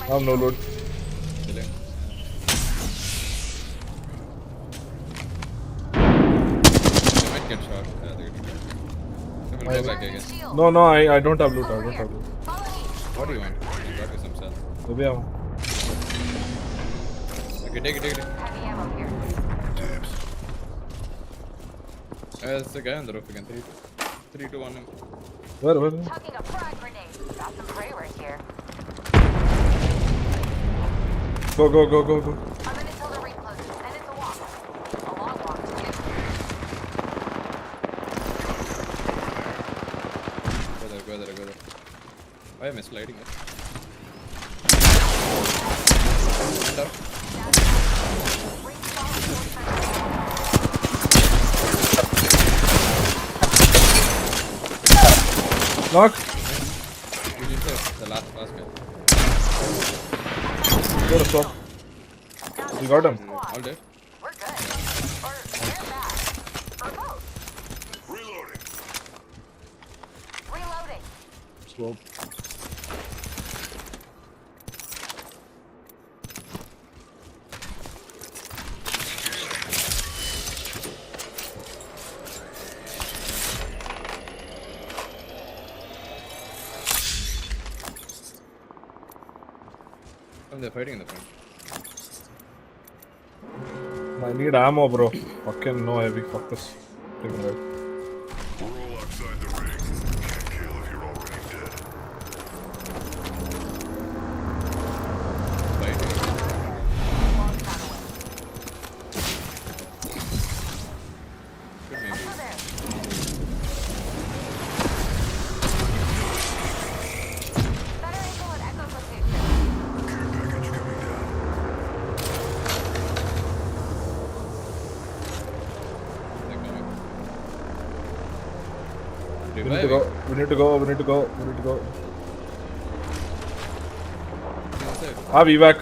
I have no loot. Killing. They might get shot. Yeah, they're getting shot. Come on, go back again. No, I don't have loot. What do you want? I got you some stuff. Maybe I'm. Okay, take it. Heavy ammo here. There's a guy on the roof again. 3, 2, 1. Where? Chucking a frag grenade. Got some prey right here. Go. I'm in until the ring closes, and it's a walk. A long walk too. Go there. Why am I sliding it? Stand up. Knock. You did the last guy. Go to stop. You got him. All dead. We're good. Or they're bad. Or both. Reloading. Slow. And they're fighting in the front. I need ammo, bro. Fucking no heavy. Fuck this. Taking right. We're all outside the ring. Can't kill if you're already dead. Good maybe. Better angle at Echo location. Care package coming down. They're coming. We need to go. Have evac.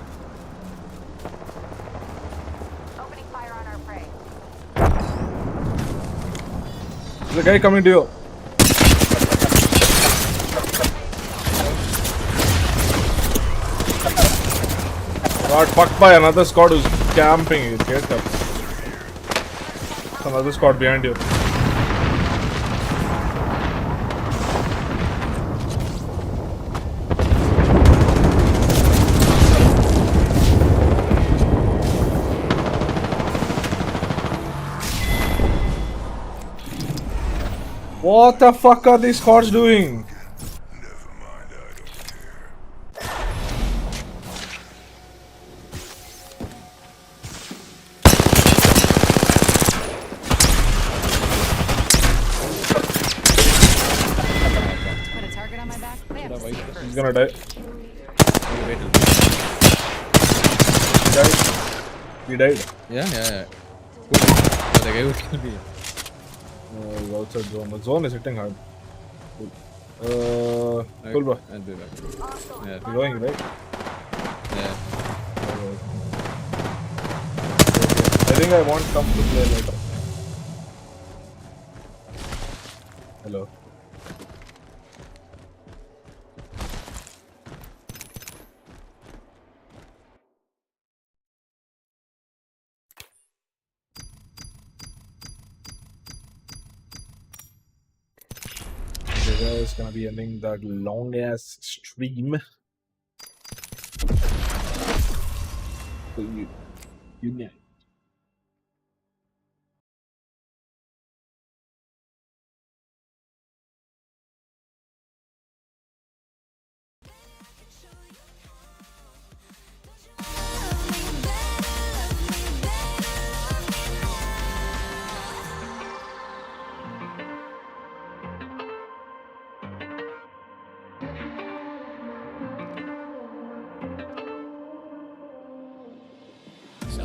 Opening fire on our prey. There's a guy coming to you. Got fucked by another squad who's camping. You get up. Another squad behind you. What the fuck are these squads doing? Put a target on my back. They have to see it He's first. gonna die. He died. Yeah. But the guy would kill me. He's outside zone. The zone is hitting hard. Cool, bro. I'll be back. Yeah. You're going, right? Yeah. I think I want come to play later. Hello. Today is gonna be ending that long ass stream. Good night.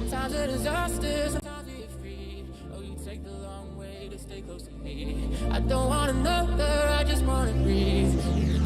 Sometimes a disaster, sometimes we get free. Oh, you take the long way to stay close to me. I don't want another, I just wanna breathe.